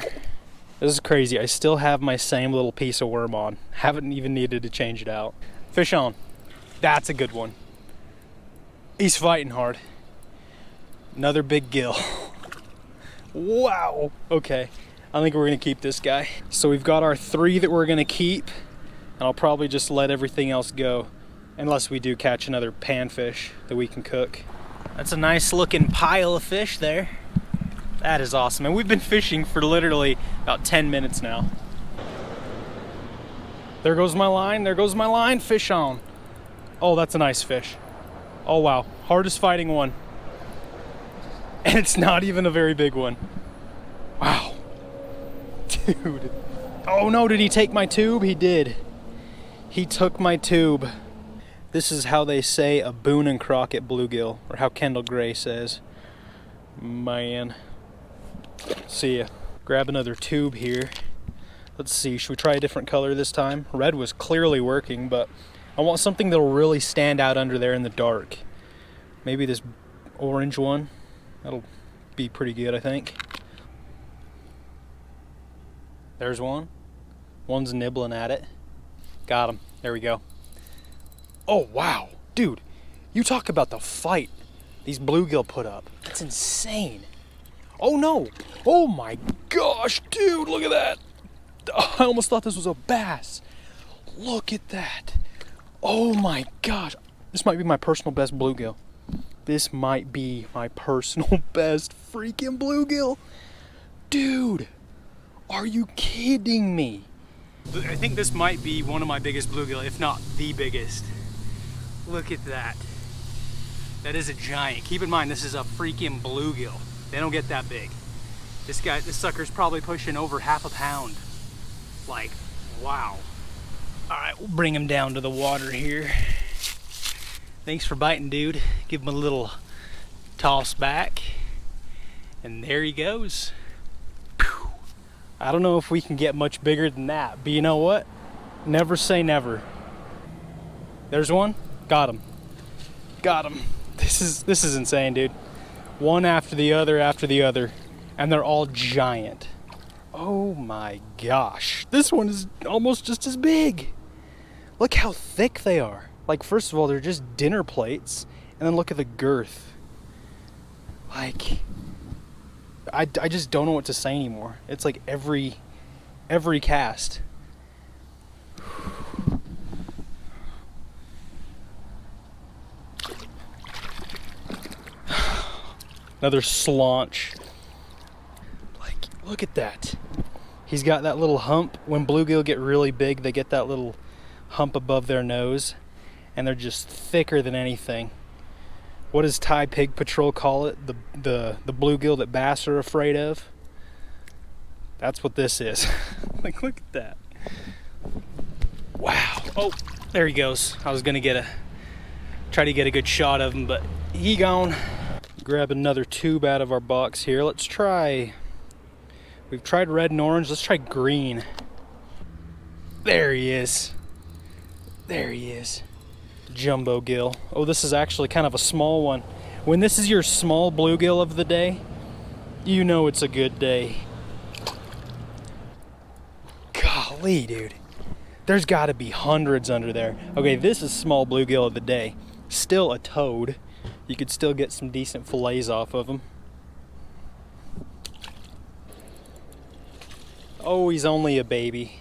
This is crazy. I still have my same little piece of worm on. Haven't even needed to change it out. Fish on. That's a good one. He's fighting hard. Another big gill. Wow. Okay, I think we're gonna keep this guy. So we've got our 3 that we're gonna keep, and I'll probably just let everything else go unless we do catch another panfish that we can cook. That's a nice looking pile of fish there. That is awesome. And we've been fishing for literally about 10 minutes now. There goes my line, there goes my line, fish on. Oh, that's a nice fish. Oh wow, hardest fighting one. And it's not even a very big one. Wow. Dude. Oh no, did he take my tube? He did. He took my tube. This is how they say a Boone and Crockett bluegill, or how Kendall Gray says. Man. See ya. Grab another tube here. Let's see, should we try a different color this time? Red was clearly working, but I want something that'll really stand out under there in the dark. Maybe this orange one. That'll be pretty good, I think. There's one. One's nibbling at it. Got him. There we go. Oh, wow. Dude, you talk about the fight these bluegill put up. That's insane. Oh, no. Oh, my gosh, dude, look at that. I almost thought this was a bass. Look at that. Oh, my gosh. This might be my personal best bluegill. This might be my personal best freaking bluegill. Dude, are you kidding me? I think this might be one of my biggest bluegill, if not the biggest. Look at that. That is a giant. Keep in mind, this is a freaking bluegill. They don't get that big. This sucker's probably pushing over half a pound. Like, wow. All right, we'll bring him down to the water here. Thanks for biting, dude. Give him a little toss back. And there he goes. Whew. I don't know if we can get much bigger than that, but you know what? Never say never. There's one. Got him. Got him. This is insane, dude. One after the other, and they're all giant. Oh my gosh. This one is almost just as big. Look how thick they are. Like, first of all, they're just dinner plates, and then look at the girth. Like, I just don't know what to say anymore. It's like every cast. Another slaunch. Like, look at that. He's got that little hump. When bluegill get really big, they get that little hump above their nose, and they're just thicker than anything. What does Thai Pig Patrol call it? The bluegill that bass are afraid of? That's what this is. Like, look at that. Wow. Oh, there he goes. I was gonna try to get a good shot of him, but he gone. Grab another tube out of our box here. Let's try, we've tried red and orange. Let's try green. There he is. There he is. Jumbo gill. Oh, this is actually kind of a small one. When this is your small bluegill of the day, you know it's a good day. Golly, dude. There's gotta be hundreds under there. Okay, this is small bluegill of the day. Still a toad. You could still get some decent fillets off of them. Oh, he's only a baby.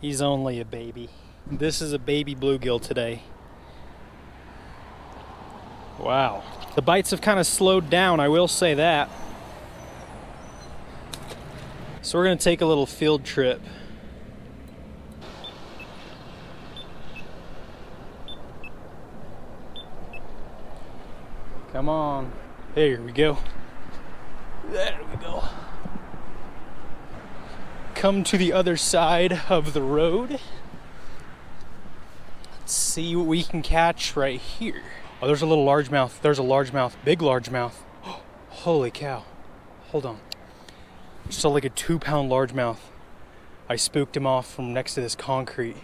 He's only a baby. This is a baby bluegill today. Wow. The bites have kind of slowed down, I will say that. So we're gonna take a little field trip. Come on. Here we go. There we go. Come to the other side of the road. Let's see what we can catch right here. Oh, there's a little largemouth. There's a largemouth. Big largemouth. Oh, holy cow. Hold on. Just saw like a 2-pound largemouth. I spooked him off from next to this concrete.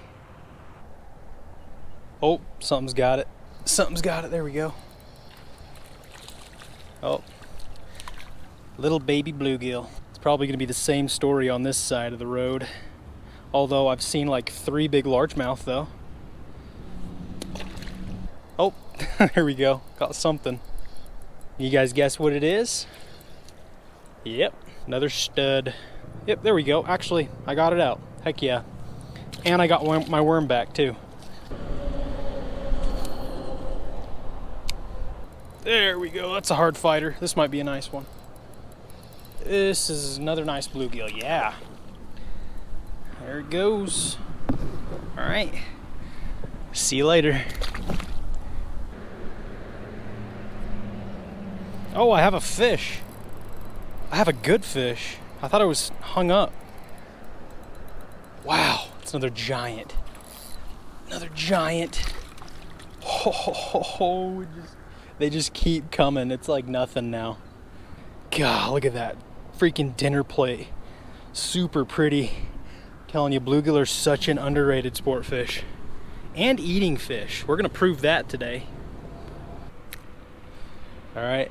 Oh, something's got it. Something's got it. There we go. Oh, little baby bluegill. It's probably gonna be the same story on this side of the road. Although I've seen like 3 big largemouth though. Oh, there we go. Got something. You guys guess what it is? Yep, another stud. Yep, there we go. Actually, I got it out. Heck yeah. And I got my worm back too. There we go. That's a hard fighter. This might be a nice one. This is another nice bluegill. Yeah. There it goes. All right. See you later. Oh, I have a fish. I have a good fish. I thought it was hung up. Wow, it's another giant. Another giant. Oh, they just keep coming. It's like nothing now. God, look at that freaking dinner plate. Super pretty. I'm telling you, bluegill are such an underrated sport fish. And eating fish. We're gonna prove that today. All right.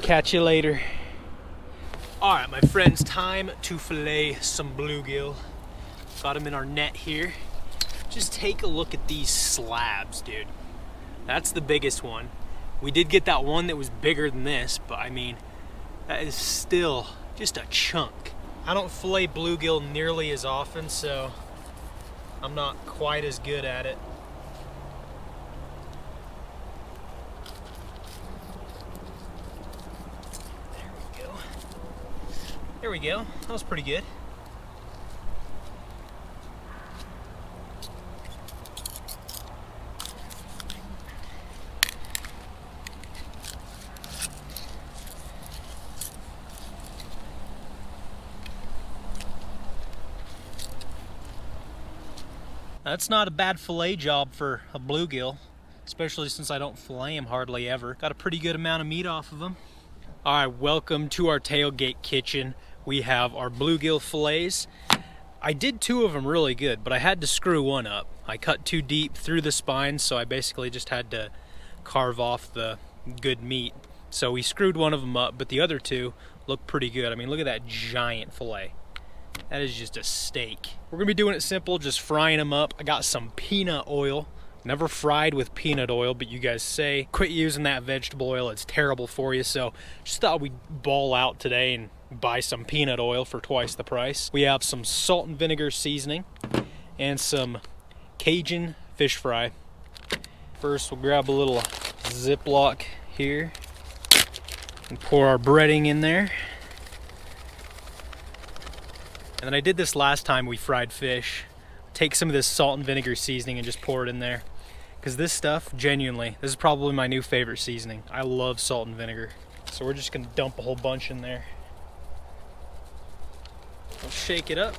Catch you later. All right, my friends, time to fillet some bluegill. Got them in our net here. Just take a look at these slabs, dude. That's the biggest one. We did get that one that was bigger than this, but I mean, that is still just a chunk. I don't fillet bluegill nearly as often, so I'm not quite as good at it. There we go. That was pretty good. That's not a bad fillet job for a bluegill, especially since I don't fillet them hardly ever. Got a pretty good amount of meat off of them. All right, welcome to our tailgate kitchen. We have our bluegill fillets. I did 2 of them really good, but I had to screw one up. I cut too deep through the spine, so I basically just had to carve off the good meat. So we screwed one of them up, but the other 2 look pretty good. I mean, look at that giant fillet. That is just a steak. We're gonna be doing it simple, just frying them up. I got some peanut oil. Never fried with peanut oil, but you guys say quit using that vegetable oil, it's terrible for you. So just thought we'd ball out today and buy some peanut oil for twice the price. We have some salt and vinegar seasoning and some Cajun fish fry. First, we'll grab a little Ziploc here and pour our breading in there. And then I did this last time we fried fish. Take some of this salt and vinegar seasoning and just pour it in there. Because this stuff, genuinely, this is probably my new favorite seasoning. I love salt and vinegar. So we're just gonna dump a whole bunch in there. We'll shake it up.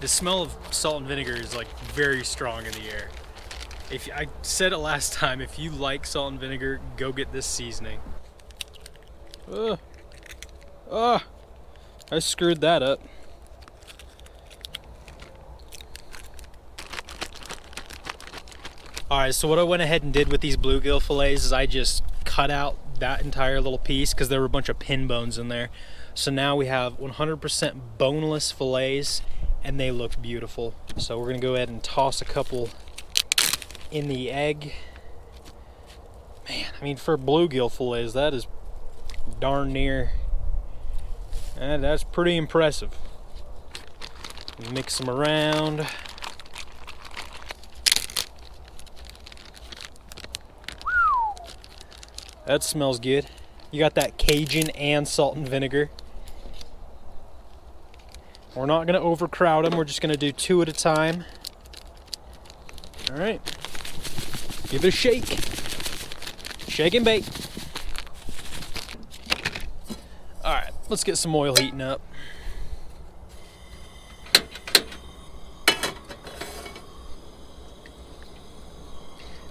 The smell of salt and vinegar is like very strong in the air. I said it last time, if you like salt and vinegar, go get this seasoning. I screwed that up. All right, so what I went ahead and did with these bluegill fillets is I just cut out that entire little piece because there were a bunch of pin bones in there. So now we have 100% boneless fillets and they look beautiful. So we're gonna go ahead and toss a couple in the egg. Man, I mean, for bluegill fillets, that is darn near, that's pretty impressive. Mix them around. That smells good. You got that Cajun and salt and vinegar. We're not gonna overcrowd them. We're just gonna do 2 at a time. All right, give it a shake. Shake and bake. All right, let's get some oil heating up.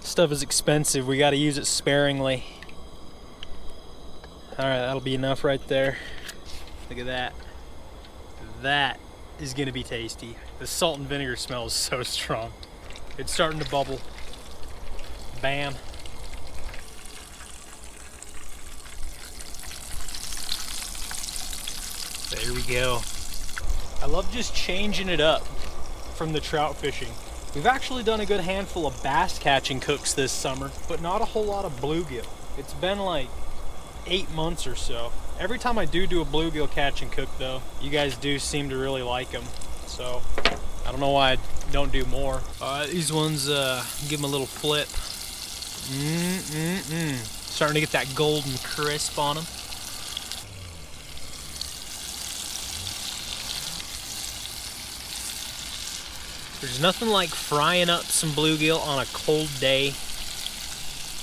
Stuff is expensive. We gotta use it sparingly. All right, that'll be enough right there. Look at that. That is gonna be tasty. The salt and vinegar smell is so strong. It's starting to bubble. Bam. There we go. I love just changing it up from the trout fishing. We've actually done a good handful of bass catching cooks this summer, but not a whole lot of bluegill. It's been like 8 months or so. Every time I do a bluegill catch and cook though, you guys do seem to really like them. So I don't know why I don't do more. These ones, give them a little flip. Starting to get that golden crisp on them. There's nothing like frying up some bluegill on a cold day.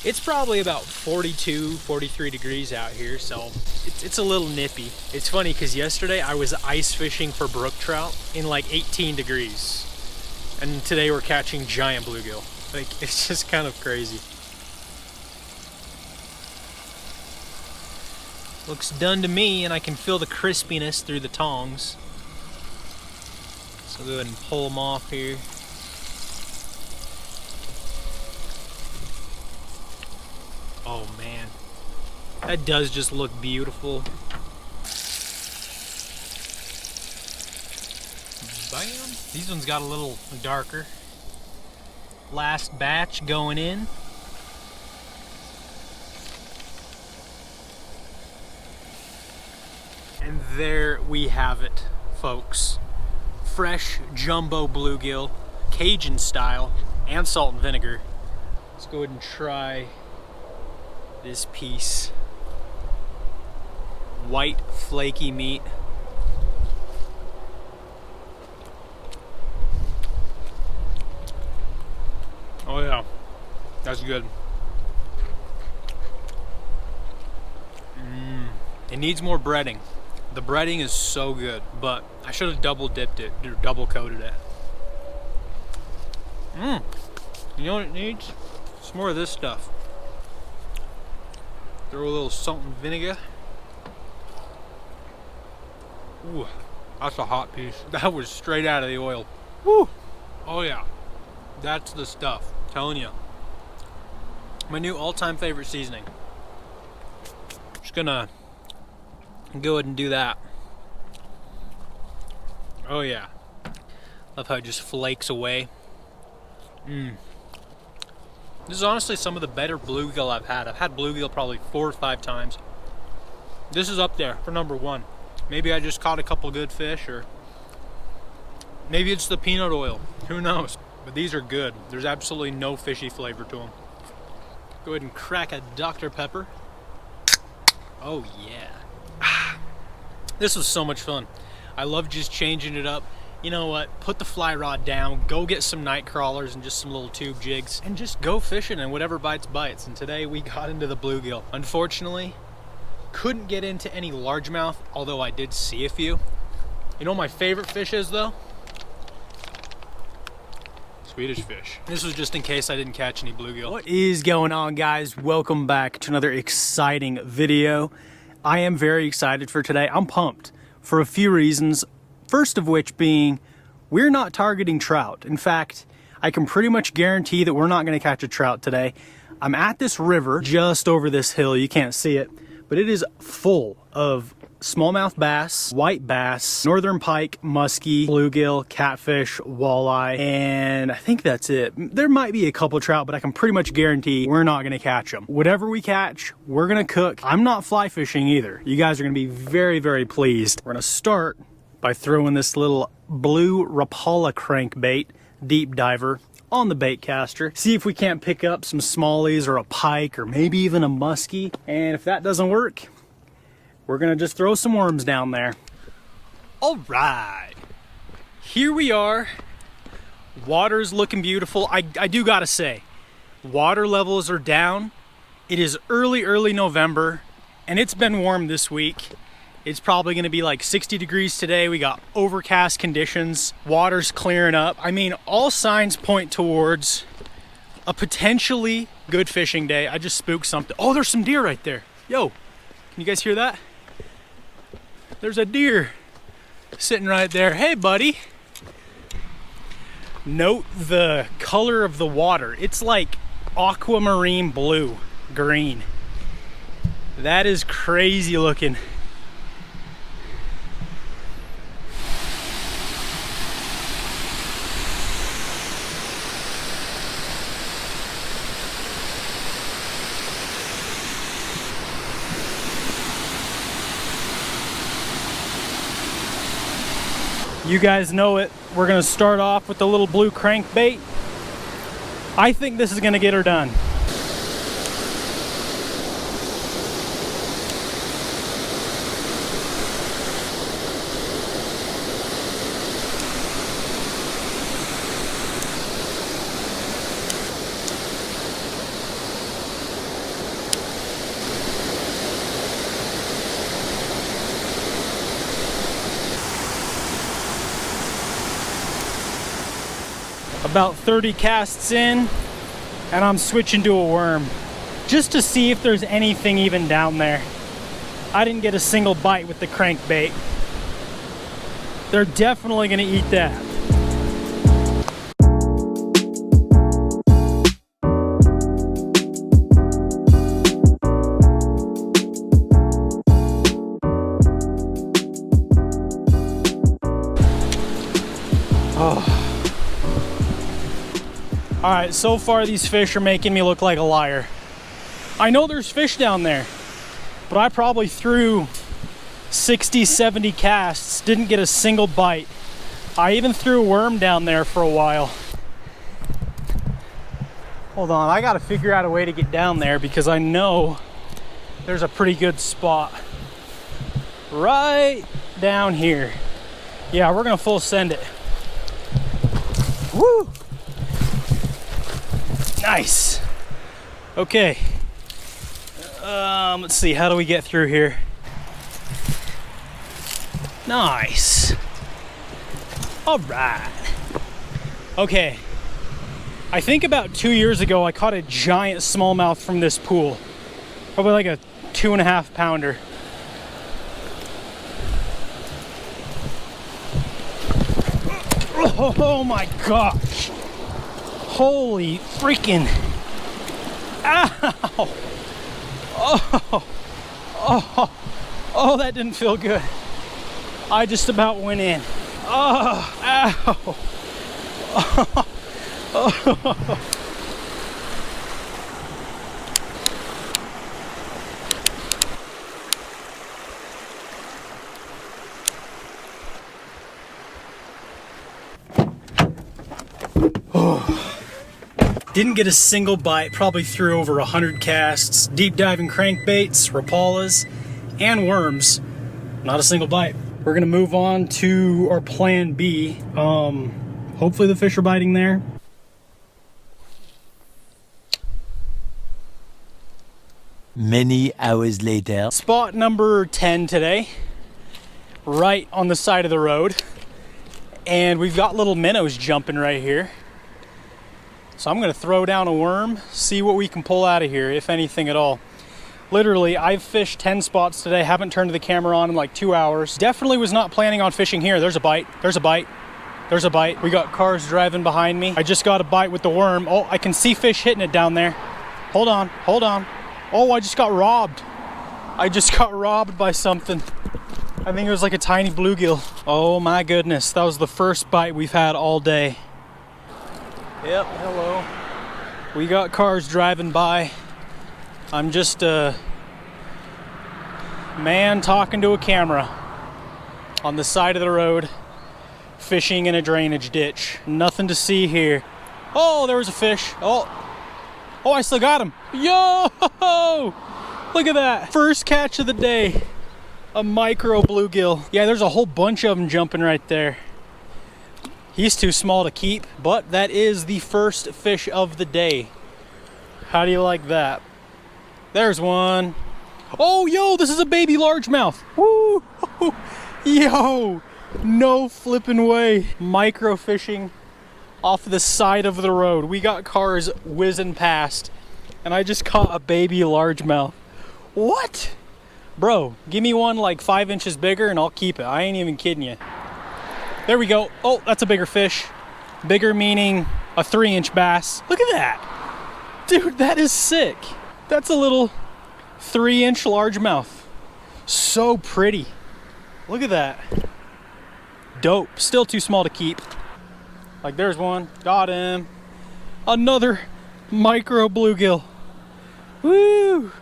It's probably about 42, 43 degrees out here, so it's a little nippy. It's funny because yesterday I was ice fishing for brook trout in like 18 degrees. And today we're catching giant bluegill. Like, it's just kind of crazy. Looks done to me, and I can feel the crispiness through the tongs. So go ahead and pull them off here. Oh man, that does just look beautiful. Bam! These ones got a little darker. Last batch going in. And there we have it, folks. Fresh jumbo bluegill, Cajun style, and salt and vinegar. Let's go ahead and try this piece. White flaky meat. Oh yeah, that's good. It needs more breading. The breading is so good, but I should have double dipped it, or double coated it. You know what it needs? It's more of this stuff. Throw a little salt and vinegar. Ooh, that's a hot piece. That was straight out of the oil. Woo! Oh yeah, that's the stuff. I'm telling you. My new all-time favorite seasoning. Just gonna go ahead and do that. Oh yeah. Love how it just flakes away. This is honestly some of the better bluegill I've had. I've had bluegill probably 4 or 5 times. This is up there for number 1. Maybe I just caught a couple good fish, or maybe it's the peanut oil. Who knows? But these are good. There's absolutely no fishy flavor to them. Go ahead and crack a Dr. Pepper. Oh yeah. This was so much fun. I love just changing it up. You know what? Put the fly rod down, go get some night crawlers and just some little tube jigs, and just go fishing, and whatever bites, bites. And today we got into the bluegill. Unfortunately, couldn't get into any largemouth, although I did see a few. You know what my favorite fish is though? Swedish fish. This was just in case I didn't catch any bluegill. What is going on, guys? Welcome back to another exciting video. I am very excited for today. I'm pumped for a few reasons. First of which being, we're not targeting trout. In fact, I can pretty much guarantee that we're not gonna catch a trout today. I'm at this river just over this hill. You can't see it, but it is full of smallmouth bass, white bass, northern pike, muskie, bluegill, catfish, walleye, and I think that's it. There might be a couple trout, but I can pretty much guarantee we're not gonna catch them. Whatever we catch, we're gonna cook. I'm not fly fishing either. You guys are gonna be very, very pleased. We're gonna start by throwing this little blue Rapala crankbait deep diver on the bait caster. See if we can't pick up some smallies or a pike or maybe even a muskie. And if that doesn't work, we're gonna just throw some worms down there. All right, here we are. Water's looking beautiful. I do gotta say, water levels are down. It is early November, and it's been warm this week. It's probably gonna be like 60 degrees today. We got overcast conditions. Water's clearing up. I mean, all signs point towards a potentially good fishing day. I just spooked something. Oh, there's some deer right there. Yo, can you guys hear that? There's a deer sitting right there. Hey, buddy. Note the color of the water. It's like aquamarine blue, green. That is crazy looking. You guys know it. We're gonna start off with the little blue crankbait. I think this is gonna get her done. About 30 casts in, and I'm switching to a worm just to see if there's anything even down there. I didn't get a single bite with the crankbait. They're definitely gonna eat that. Oh. All right, so far these fish are making me look like a liar. I know there's fish down there, but I probably threw 60, 70 casts, didn't get a single bite. I even threw a worm down there for a while. Hold on, I gotta figure out a way to get down there because I know there's a pretty good spot right down here. Yeah, we're gonna full send it. Woo! Nice. Okay. Let's see, how do we get through here? Nice. All right. Okay. I think about 2 years ago, I caught a giant smallmouth from this pool. Probably like a 2.5 pounder. Oh my gosh. Holy freaking, ow, oh, that didn't feel good. I just about went in. Oh, ow, oh. Didn't get a single bite, probably threw over 100 casts, deep diving crankbaits, rapalas, and worms. Not a single bite. We're gonna move on to our plan B. Hopefully the fish are biting there. Many hours later. Spot number 10 today, right on the side of the road. And we've got little minnows jumping right here. So I'm gonna throw down a worm, see what we can pull out of here, if anything at all. Literally, I've fished 10 spots today, haven't turned the camera on in like 2 hours. Definitely was not planning on fishing here. There's a bite, there's a bite, there's a bite. We got cars driving behind me. I just got a bite with the worm. Oh, I can see fish hitting it down there. Hold on, hold on. Oh, I just got robbed. I just got robbed by something. I think it was like a tiny bluegill. Oh my goodness, that was the first bite we've had all day. Yep, hello. We got cars driving by. I'm just a man talking to a camera on the side of the road, fishing in a drainage ditch. Nothing to see here. Oh, there was a fish. Oh, I still got him. Yo! Look at that. First catch of the day. A micro bluegill. Yeah, there's a whole bunch of them jumping right there. He's too small to keep, but that is the first fish of the day. How do you like that? There's one. Oh, yo, this is a baby largemouth. Woo! Yo, no flipping way. Micro fishing off the side of the road. We got cars whizzing past, and I just caught a baby largemouth. What? Bro, give me one like 5 inches bigger and I'll keep it. I ain't even kidding you. There we go. Oh, that's a bigger fish. Bigger meaning a 3-inch bass. Look at that. Dude, that is sick. That's a little 3-inch largemouth. So pretty. Look at that. Dope. Still too small to keep. Like there's one. Got him. Another micro bluegill. Woo.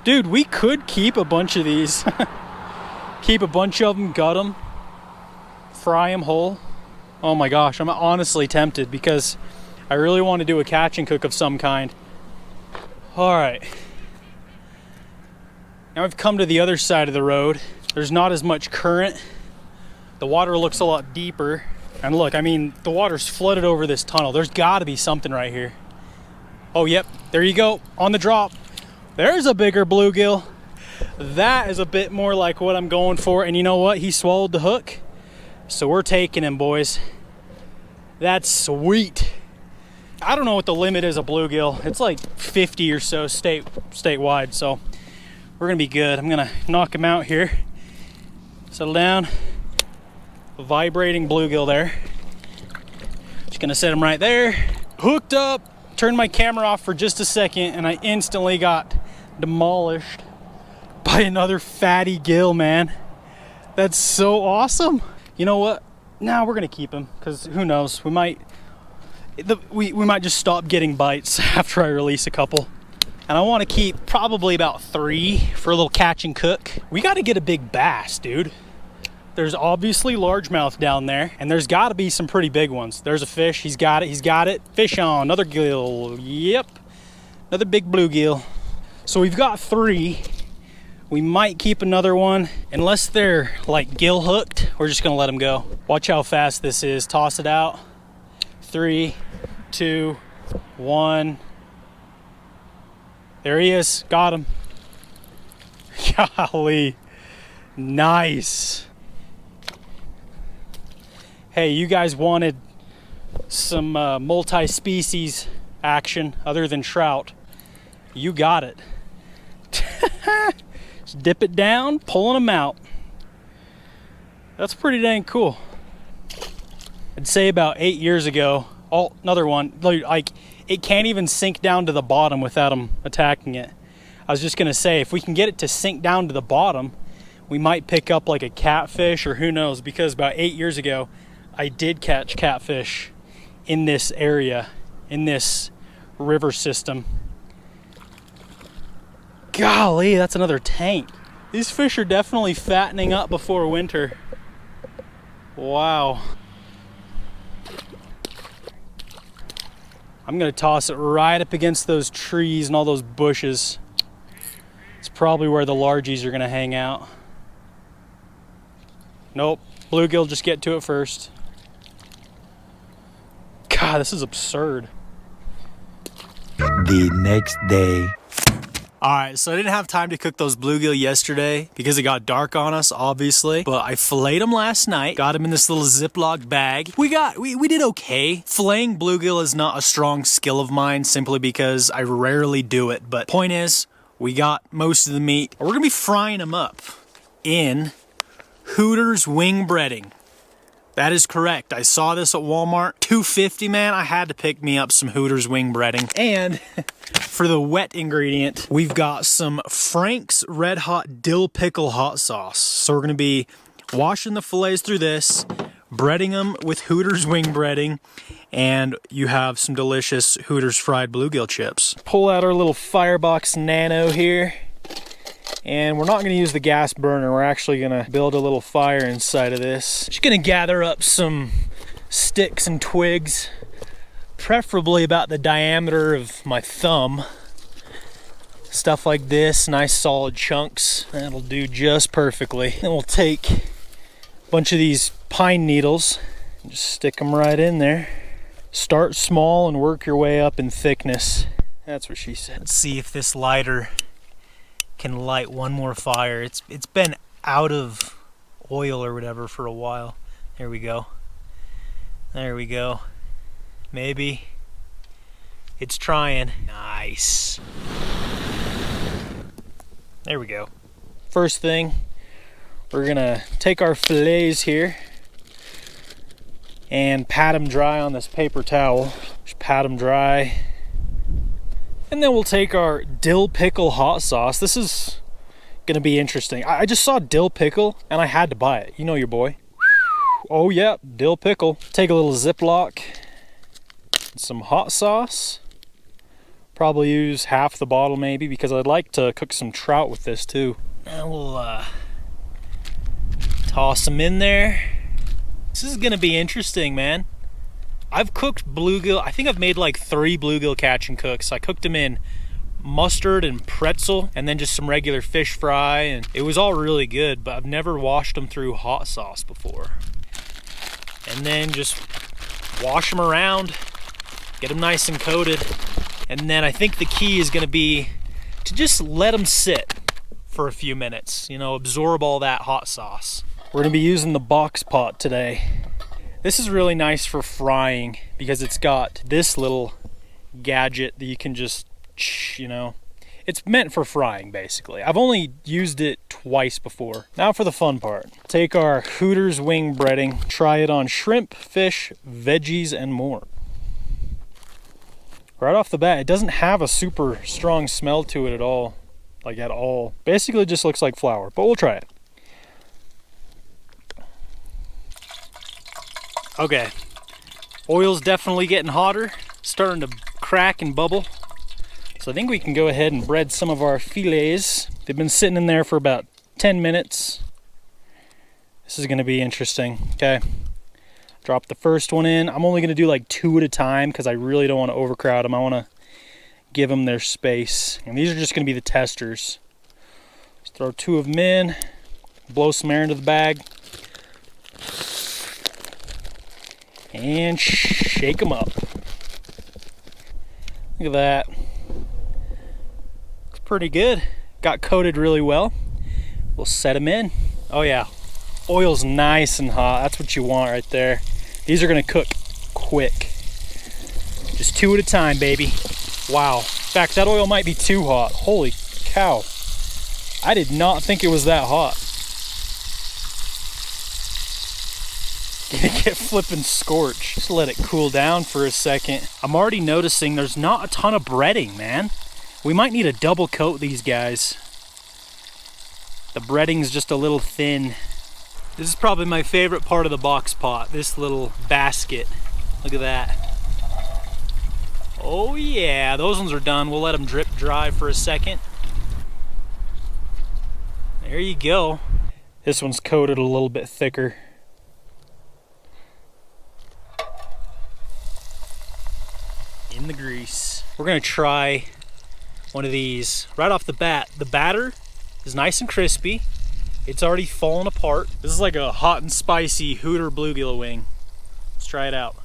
Dude, we could keep a bunch of these. Keep a bunch of them, gut them. fry them whole. Oh my gosh, I'm honestly tempted because I really want to do a catch and cook of some kind. All right. Now I've come to the other side of the road. There's not as much current. The water looks a lot deeper. And look, I mean, the water's flooded over this tunnel. There's gotta be something right here. Oh, yep, there you go, on the drop. There's a bigger bluegill. That is a bit more like what I'm going for. And you know what? He swallowed the hook. So we're taking him, boys. That's sweet. I don't know what the limit is of bluegill. It's like 50 or so statewide, so we're gonna be good. I'm gonna knock him out here. Settle down. Vibrating bluegill there. Just gonna set him right there. Hooked up. Turned my camera off for just a second and I instantly got demolished by another fatty gill, man. That's so awesome. You know what? Now we're gonna keep him because who knows? We might just stop getting bites after I release a couple. And I want to keep probably about 3 for a little catch and cook. We got to get a big bass, dude. There's obviously largemouth down there, and there's got to be some pretty big ones. There's a fish. He's got it. He's got it. Fish on. Another gill. Yep. Another big bluegill. So we've got 3. We might keep another one. Unless they're like gill hooked, we're just going to let them go. Watch how fast this is. Toss it out. 3, 2, 1. There he is. Got him. Golly. Nice. Hey, you guys wanted some multi-species action other than trout. You got it. Just dip it down, pulling them out. That's pretty dang cool. I'd say about 8 years ago, another one, like it can't even sink down to the bottom without them attacking it. I was just gonna say, if we can get it to sink down to the bottom, we might pick up like a catfish or who knows, because about 8 years ago, I did catch catfish in this area, in this river system. Golly, that's another tank. These fish are definitely fattening up before winter. Wow. I'm gonna toss it right up against those trees and all those bushes. It's probably where the largies are gonna hang out. Nope, bluegill just get to it first. God, this is absurd. The next day. All right, so I didn't have time to cook those bluegill yesterday because it got dark on us, obviously. But I filleted them last night, got them in this little Ziploc bag. We did okay. Filleting bluegill is not a strong skill of mine simply because I rarely do it. But point is, we got most of the meat. We're gonna be frying them up in Hooters wing breading. That is correct. I saw this at Walmart. $2.50, man. I had to pick me up some Hooters wing breading. And for the wet ingredient, we've got some Frank's Red Hot Dill Pickle Hot Sauce. So we're gonna be washing the fillets through this, breading them with Hooters wing breading, and you have some delicious Hooters fried bluegill chips. Pull out our little Firebox Nano here. And we're not gonna use the gas burner. We're actually gonna build a little fire inside of this. Just gonna gather up some sticks and twigs, preferably about the diameter of my thumb. Stuff like this, nice solid chunks. That'll do just perfectly. Then we'll take a bunch of these pine needles and just stick them right in there. Start small and work your way up in thickness. That's what she said. Let's see if this lighter can light one more fire. It's been out of oil or whatever for a while. There we go. There we go. Maybe. It's trying. Nice. There we go. First thing, we're gonna take our fillets here and pat them dry on this paper towel. Just pat them dry. And then we'll take our dill pickle hot sauce. This is gonna be interesting. I just saw dill pickle and I had to buy it. You know your boy. Oh yeah, dill pickle. Take a little Ziploc, some hot sauce. Probably use half the bottle maybe because I'd like to cook some trout with this too. And we'll toss them in there. This is gonna be interesting, man. I've cooked bluegill. I think I've made like 3 bluegill catch and cooks. I cooked them in mustard and pretzel and then just some regular fish fry, and it was all really good, but I've never washed them through hot sauce before. And then just wash them around, get them nice and coated. And then I think the key is gonna be to just let them sit for a few minutes, you know, absorb all that hot sauce. We're gonna be using the box pot today. This is really nice for frying because it's got this little gadget that you can just, you know, it's meant for frying basically. I've only used it twice before. Now for the fun part. Take our Hooters wing breading, try it on shrimp, fish, veggies, and more. Right off the bat, it doesn't have a super strong smell to it at all. Like at all. Basically just looks like flour, but we'll try it. Okay, oil's definitely getting hotter, starting to crack and bubble. So I think we can go ahead and bread some of our fillets. They've been sitting in there for about 10 minutes. This is gonna be interesting, okay? Drop the first one in. I'm only gonna do like 2 at a time because I really don't wanna overcrowd them. I wanna give them their space. And these are just gonna be the testers. Just throw 2 of them in, blow some air into the bag. And shake them up. Look at that. Looks pretty good. Got coated really well. We'll set them in. Oh yeah, oil's nice and hot. That's what you want right there. These are gonna cook quick. Just 2 at a time, baby. Wow. In fact, that oil might be too hot. Holy cow. I did not think it was that hot. Gonna get flipping scorched. Just let it cool down for a second. I'm already noticing there's not a ton of breading, man. We might need to double coat these guys. The breading's just a little thin. This is probably my favorite part of the box pot, this little basket. Look at that. Oh yeah, those ones are done. We'll let them drip dry for a second. There you go. This one's coated a little bit thicker. In the grease. We're gonna try one of these right off the bat. The batter is nice and crispy. It's already fallen apart. This is like a hot and spicy Hooter bluegill wing. Let's try it out.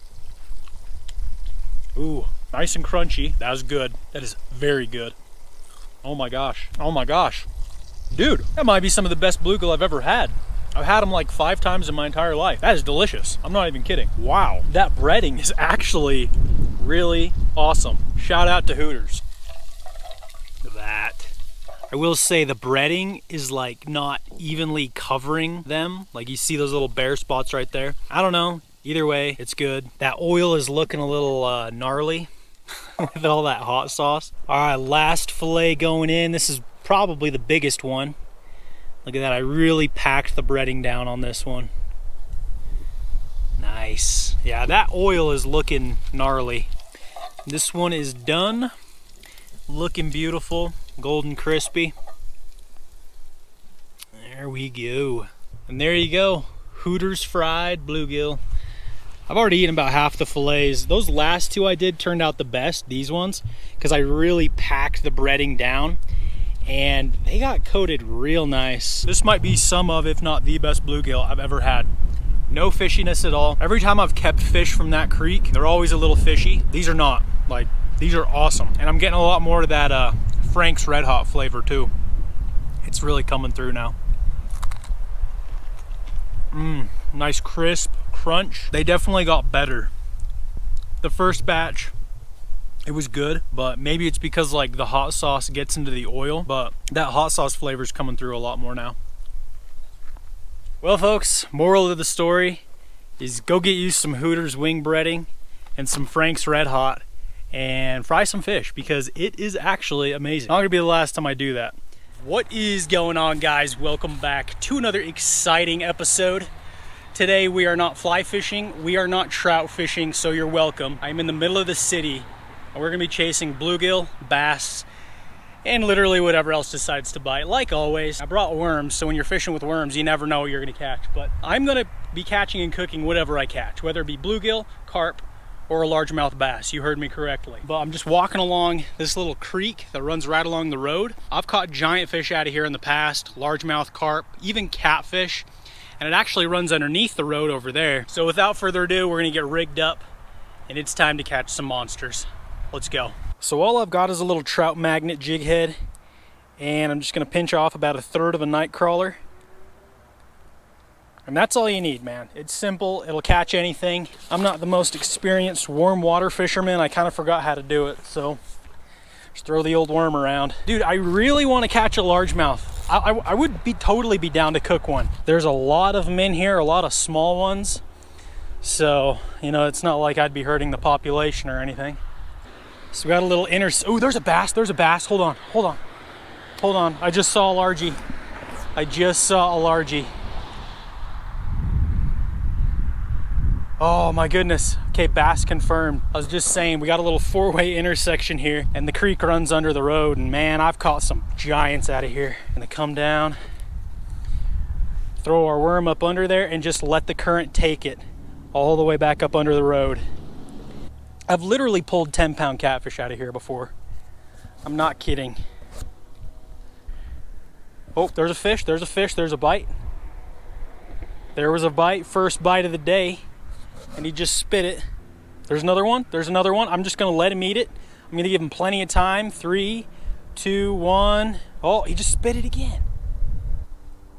Ooh, nice and crunchy. That was good. That is very good. Oh my gosh. Oh my gosh. Dude, that might be some of the best bluegill I've ever had. I've had them like 5 times in my entire life. That is delicious. I'm not even kidding. Wow, that breading is actually really awesome. Shout out to Hooters. Look at that. I will say the breading is like not evenly covering them. Like you see those little bare spots right there. I don't know. Either way, it's good. That oil is looking a little gnarly with all that hot sauce. All right, last fillet going in. This is probably the biggest one. Look at that, I really packed the breading down on this one. Nice. Yeah, that oil is looking gnarly. This one is done. Looking beautiful, golden crispy. There we go. And there you go, Hooters fried bluegill. I've already eaten about half the fillets. Those last 2 I did turned out the best, these ones, because I really packed the breading down. And they got coated real nice. This might be some of, if not the best bluegill I've ever had. No fishiness at all. Every time I've kept fish from that creek, they're always a little fishy. These are not. Like, these are awesome. And I'm getting a lot more of that Frank's Red Hot flavor too. It's really coming through now. Nice crisp crunch. They definitely got better. The first batch, it was good, but maybe it's because like the hot sauce gets into the oil, but that hot sauce flavor is coming through a lot more now. Well folks, moral of the story is go get you some Hooters wing breading and some Frank's Red Hot and fry some fish because it is actually amazing. Not gonna be the last time I do that. What is going on, guys? Welcome back to another exciting episode. Today we are not fly fishing, we are not trout fishing, so you're welcome. I'm in the middle of the city. We're gonna be chasing bluegill, bass, and literally whatever else decides to bite. Like always, I brought worms, so when you're fishing with worms, you never know what you're gonna catch. But I'm gonna be catching and cooking whatever I catch, whether it be bluegill, carp, or a largemouth bass. You heard me correctly. But I'm just walking along this little creek that runs right along the road. I've caught giant fish out of here in the past, largemouth carp, even catfish, and it actually runs underneath the road over there. So without further ado, we're gonna get rigged up and it's time to catch some monsters. Let's go. So all I've got is a little trout magnet jig head, and I'm just gonna pinch off about 1/3 of a night crawler. And that's all you need, man. It's simple, it'll catch anything. I'm not the most experienced warm water fisherman. I kind of forgot how to do it, so just throw the old worm around. Dude, I really want to catch a largemouth. I would totally be down to cook one. There's a lot of them in here, a lot of small ones. So, you know, it's not like I'd be hurting the population or anything. So we got a little oh, there's a bass, hold on. I just saw a largie. Oh my goodness. Okay, bass confirmed. I was just saying, we got a little 4-way intersection here and the creek runs under the road, and man, I've caught some giants out of here. And they come down, throw our worm up under there and just let the current take it all the way back up under the road. I've literally pulled 10-pound catfish out of here before. I'm not kidding. Oh, there's a fish, there's a bite. There was a bite, first bite of the day. And he just spit it. There's another one. I'm just gonna let him eat it. I'm gonna give him plenty of time. 3, 2, 1. Oh, he just spit it again.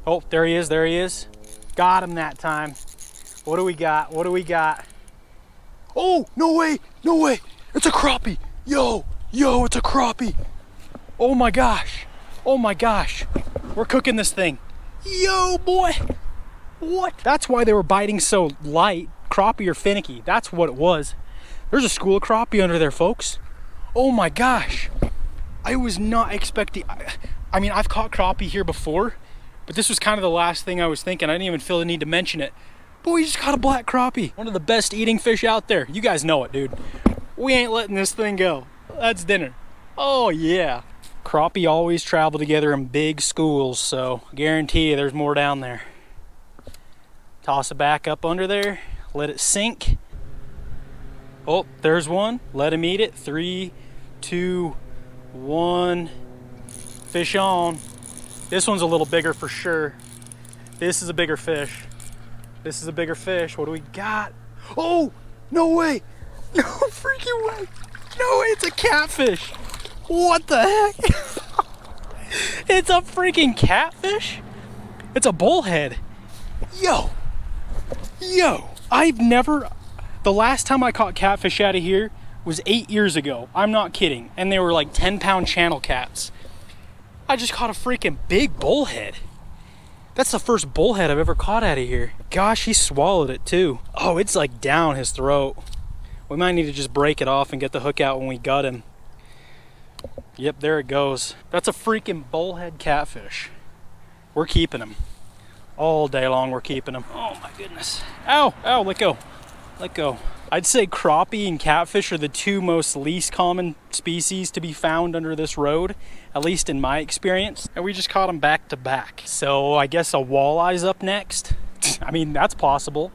Oh, there he is. Got him that time. What do we got? Oh, no way. It's a crappie. Yo, it's a crappie. Oh my gosh. We're cooking this thing. Yo, boy. What? That's why they were biting so light. Crappie or finicky, that's what it was. There's a school of crappie under there, folks. Oh my gosh. I was not expecting, I mean, I've caught crappie here before, but this was kind of the last thing I was thinking. I didn't even feel the need to mention it. Boy, you just caught a black crappie. One of the best eating fish out there. You guys know it, dude. We ain't letting this thing go. That's dinner. Oh yeah. Crappie always travel together in big schools, so I guarantee you there's more down there. Toss it back up under there. Let it sink. Oh, there's one. Let him eat it. 3, 2, 1. Fish on. This one's a little bigger for sure. This is a bigger fish. What do we got? Oh, no way. No freaking way. No way, it's a catfish. What the heck? It's a freaking catfish? It's a bullhead. Yo. The last time I caught catfish out of here was 8 years ago. I'm not kidding. And they were like 10-pound channel cats. I just caught a freaking big bullhead. That's the first bullhead I've ever caught out of here. Gosh, he swallowed it too. Oh, it's like down his throat. We might need to just break it off and get the hook out when we gut him. Yep, there it goes. That's a freaking bullhead catfish. We're keeping him. All day long we're keeping them. Oh my goodness. Ow, let go. I'd say crappie and catfish are the two most least common species to be found under this road, at least in my experience. And we just caught them back to back. So I guess a walleye's up next. I mean, that's possible.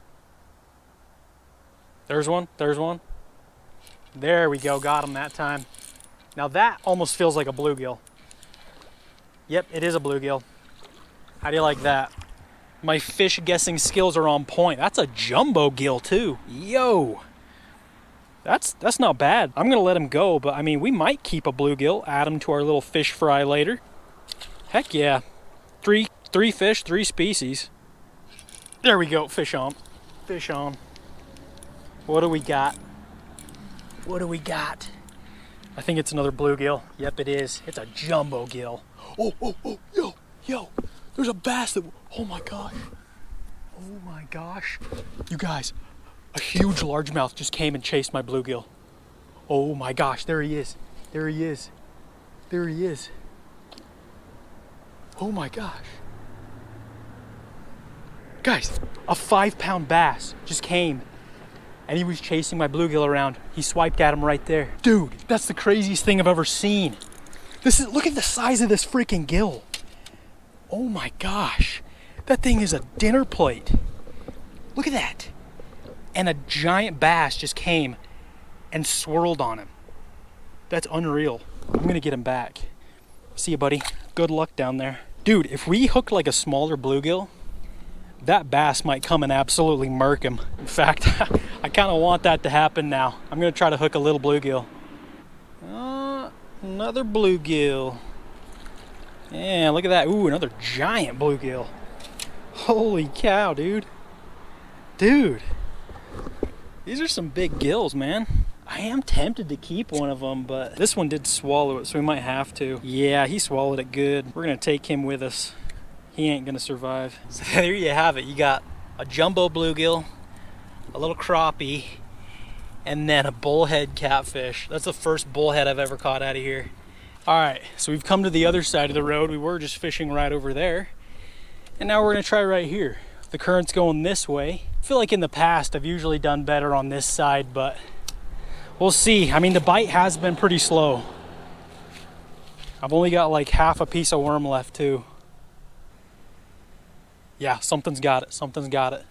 There's one. There we go, got him that time. Now that almost feels like a bluegill. Yep, it is a bluegill. How do you like that? My fish guessing skills are on point. That's a jumbo gill too. Yo, that's not bad. I'm gonna let him go, but I mean, we might keep a bluegill, add him to our little fish fry later. Heck yeah. Three fish, 3 species. There we go, fish on. What do we got? I think it's another bluegill. Yep, it is. It's a jumbo gill. Oh, yo. There's a bass that, oh my gosh. You guys, a huge largemouth just came and chased my bluegill. Oh my gosh, there he is. Oh my gosh. Guys, a 5-pound bass just came and he was chasing my bluegill around. He swiped at him right there. Dude, that's the craziest thing I've ever seen. Look at the size of this freaking gill. Oh my gosh, that thing is a dinner plate. Look at that. And a giant bass just came and swirled on him. That's unreal. I'm gonna get him back. See you, buddy. Good luck down there. Dude, if we hook like a smaller bluegill, that bass might come and absolutely murk him. In fact, I kind of want that to happen now. I'm gonna try to hook a little bluegill. Another bluegill. Yeah, look at that. Ooh, another giant bluegill. Holy cow, dude. Dude, these are some big gills, man. I am tempted to keep one of them, but this one did swallow it, so we might have to. Yeah, he swallowed it good. We're gonna take him with us. He ain't gonna survive. So there you have it. You got a jumbo bluegill, a little crappie, and then a bullhead catfish. That's the first bullhead I've ever caught out of here. All right, so we've come to the other side of the road. We were just fishing right over there. And now we're gonna try right here. The current's going this way. I feel like in the past, I've usually done better on this side, but we'll see. I mean, the bite has been pretty slow. I've only got like half a piece of worm left too. Yeah, something's got it, something's got it.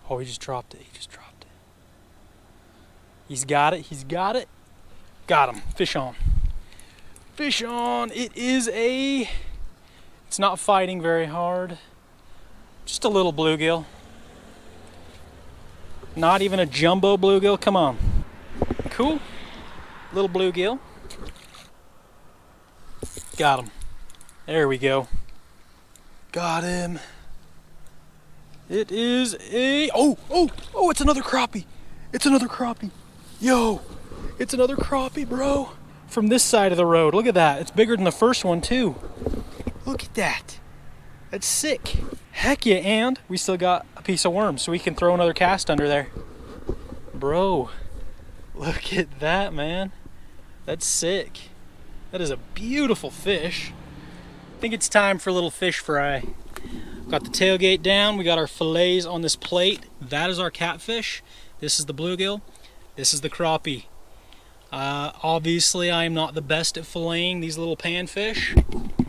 Oh, he just dropped it, he just dropped it. He's got it, he's got it. Got him, fish on. Fish on, it is a, it's not fighting very hard. Just a little bluegill. Not even a jumbo bluegill, come on. Cool, little bluegill. Got him, there we go. Got him. It is a, oh, it's another crappie. It's another crappie. Yo, it's another crappie, bro. From this side of the road, look at that. It's bigger than the first one too. Look at that. That's sick. Heck yeah, and we still got a piece of worm, so we can throw another cast under there. Bro, look at that, man. That's sick. That is a beautiful fish. I think it's time for a little fish fry. Got the tailgate down, we got our fillets on this plate. That is our catfish. This is the bluegill. This is the crappie. Obviously, I am not the best at filleting these little panfish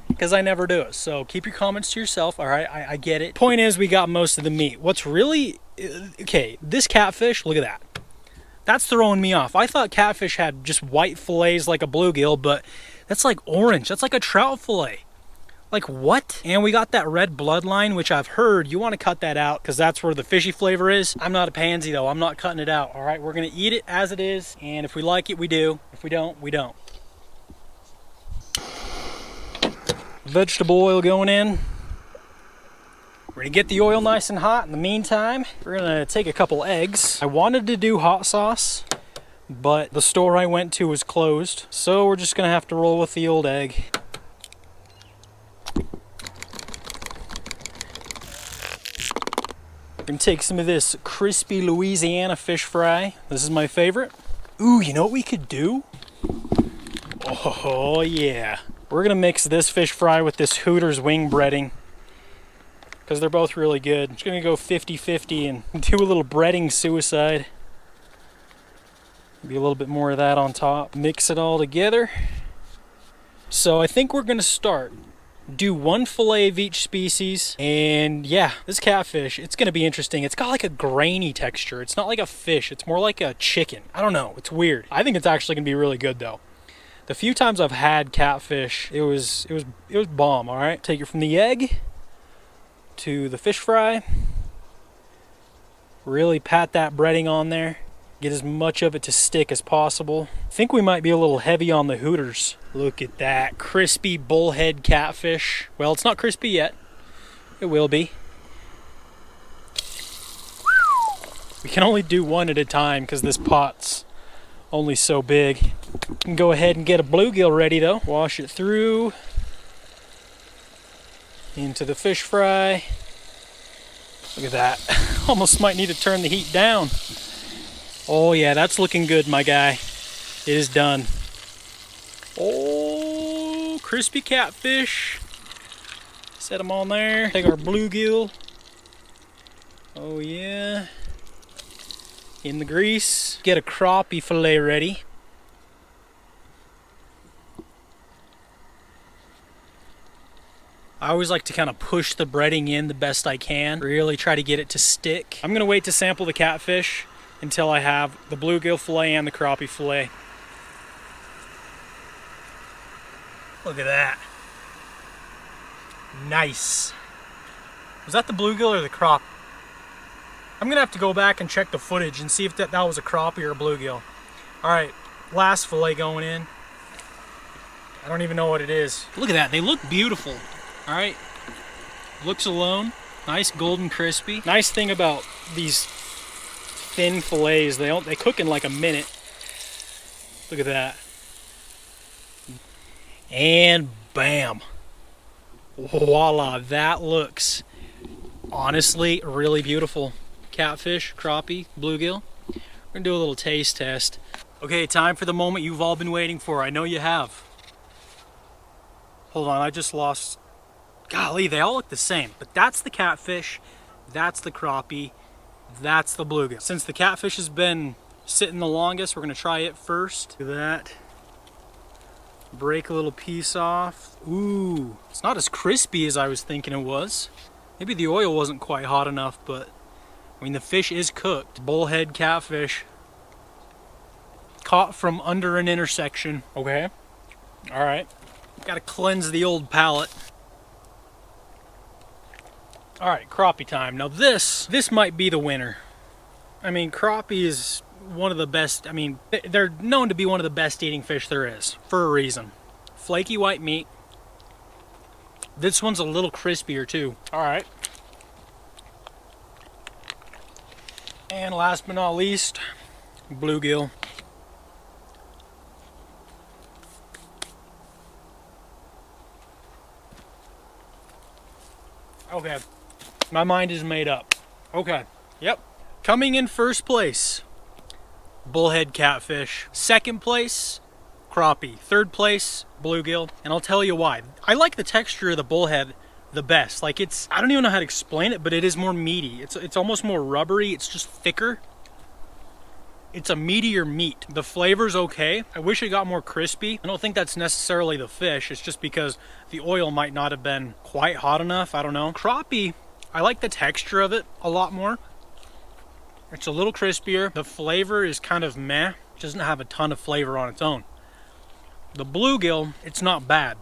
because I never do it. So keep your comments to yourself, all right? I get it. Point is, we got most of the meat. What's really, okay, this catfish, look at that. That's throwing me off. I thought catfish had just white fillets like a bluegill, but that's like orange. That's like a trout fillet. Like what? And we got that red bloodline, which I've heard you want to cut that out because that's where the fishy flavor is. I'm not a pansy though. I'm not cutting it out. All right, we're gonna eat it as it is. And if we like it, we do. If we don't, we don't. Vegetable oil going in. We're gonna get the oil nice and hot. In the meantime, we're gonna take a couple eggs. I wanted to do hot sauce, but the store I went to was closed. So we're just gonna have to roll with the old egg. We're gonna take some of this crispy Louisiana fish fry. This is my favorite. Ooh, you know what we could do? Oh yeah. We're gonna mix this fish fry with this Hooters wing breading because they're both really good. Just gonna go 50-50 and do a little breading suicide. Maybe a little bit more of that on top. Mix it all together. So I think we're gonna start. Do one fillet of each species, and yeah, this catfish, it's gonna be interesting. It's got like a grainy texture. It's not like a fish, it's more like a chicken. I don't know, it's weird. I think it's actually gonna be really good though. The few times I've had catfish, it was bomb, all right? Take it from the egg to the fish fry. Really pat that breading on there. Get as much of it to stick as possible. I think we might be a little heavy on the Hooters. Look at that crispy bullhead catfish. Well, it's not crispy yet. It will be. We can only do one at a time because this pot's only so big. We can go ahead and get a bluegill ready though. Wash it through. Into the fish fry. Look at that. Almost might need to turn the heat down. Oh yeah, that's looking good, my guy. It is done. Oh, crispy catfish. Set them on there. Take our bluegill. Oh yeah. In the grease. Get a crappie fillet ready. I always like to kind of push the breading in the best I can, really try to get it to stick. I'm gonna wait to sample the catfish until I have the bluegill fillet and the crappie fillet. Look at that. Nice. Was that the bluegill or the crappie? I'm gonna have to go back and check the footage and see if that was a crappie or a bluegill. All right, last fillet going in. I don't even know what it is. Look at that, they look beautiful. All right, looks alone, nice golden crispy. Nice thing about these thin fillets, they cook in like a minute. Look at that. And bam. Voila, that looks honestly really beautiful. Catfish, crappie, bluegill. We're gonna do a little taste test. Okay, time for the moment you've all been waiting for. I know you have. Hold on, I just lost. Golly, they all look the same, but that's the catfish, that's the crappie, that's the bluegill. Since the catfish has been sitting the longest, we're gonna try it first. Do that. Break a little piece off. Ooh, it's not as crispy as I was thinking it was. Maybe the oil wasn't quite hot enough, but I mean, the fish is cooked. Bullhead catfish. Caught from under an intersection. Okay. All right. Gotta cleanse the old palate. All right, crappie time. Now this might be the winner. I mean, crappie is one of the best. I mean, they're known to be one of the best eating fish there is, for a reason. Flaky white meat. This one's a little crispier too. All right. And last but not least, bluegill. Okay, my mind is made up. Okay, yep. Coming in first place, bullhead catfish. Second place, crappie. Third place, bluegill. And I'll tell you why. I like the texture of the bullhead the best. Like, it's, I don't even know how to explain it, but it is more meaty. It's almost more rubbery. It's just thicker. It's a meatier meat. The flavor's okay. I wish it got more crispy. I don't think that's necessarily the fish. It's just because the oil might not have been quite hot enough. I don't know. Crappie, I like the texture of it a lot more. It's a little crispier. The flavor is kind of meh. It doesn't have a ton of flavor on its own. The bluegill, it's not bad,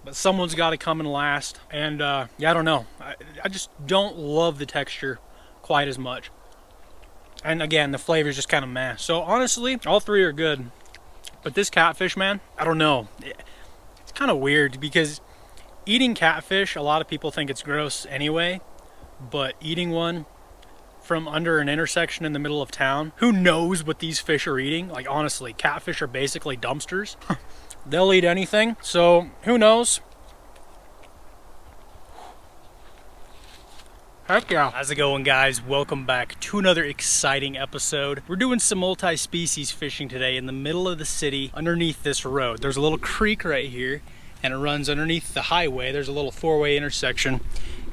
but someone's got to come in last. And yeah, I don't know. I just don't love the texture quite as much. And again, the flavor is just kind of meh. So honestly, all three are good. But this catfish, man, I don't know. It's kind of weird because eating catfish, a lot of people think it's gross anyway. But eating one from under an intersection in the middle of town, who knows what these fish are eating? Like, honestly, catfish are basically dumpsters. They'll eat anything. So who knows? Heck yeah. How's it going, guys? Welcome back to another exciting episode. We're doing some multi-species fishing today in the middle of the city underneath this road. There's a little creek right here and it runs underneath the highway. There's a little four-way intersection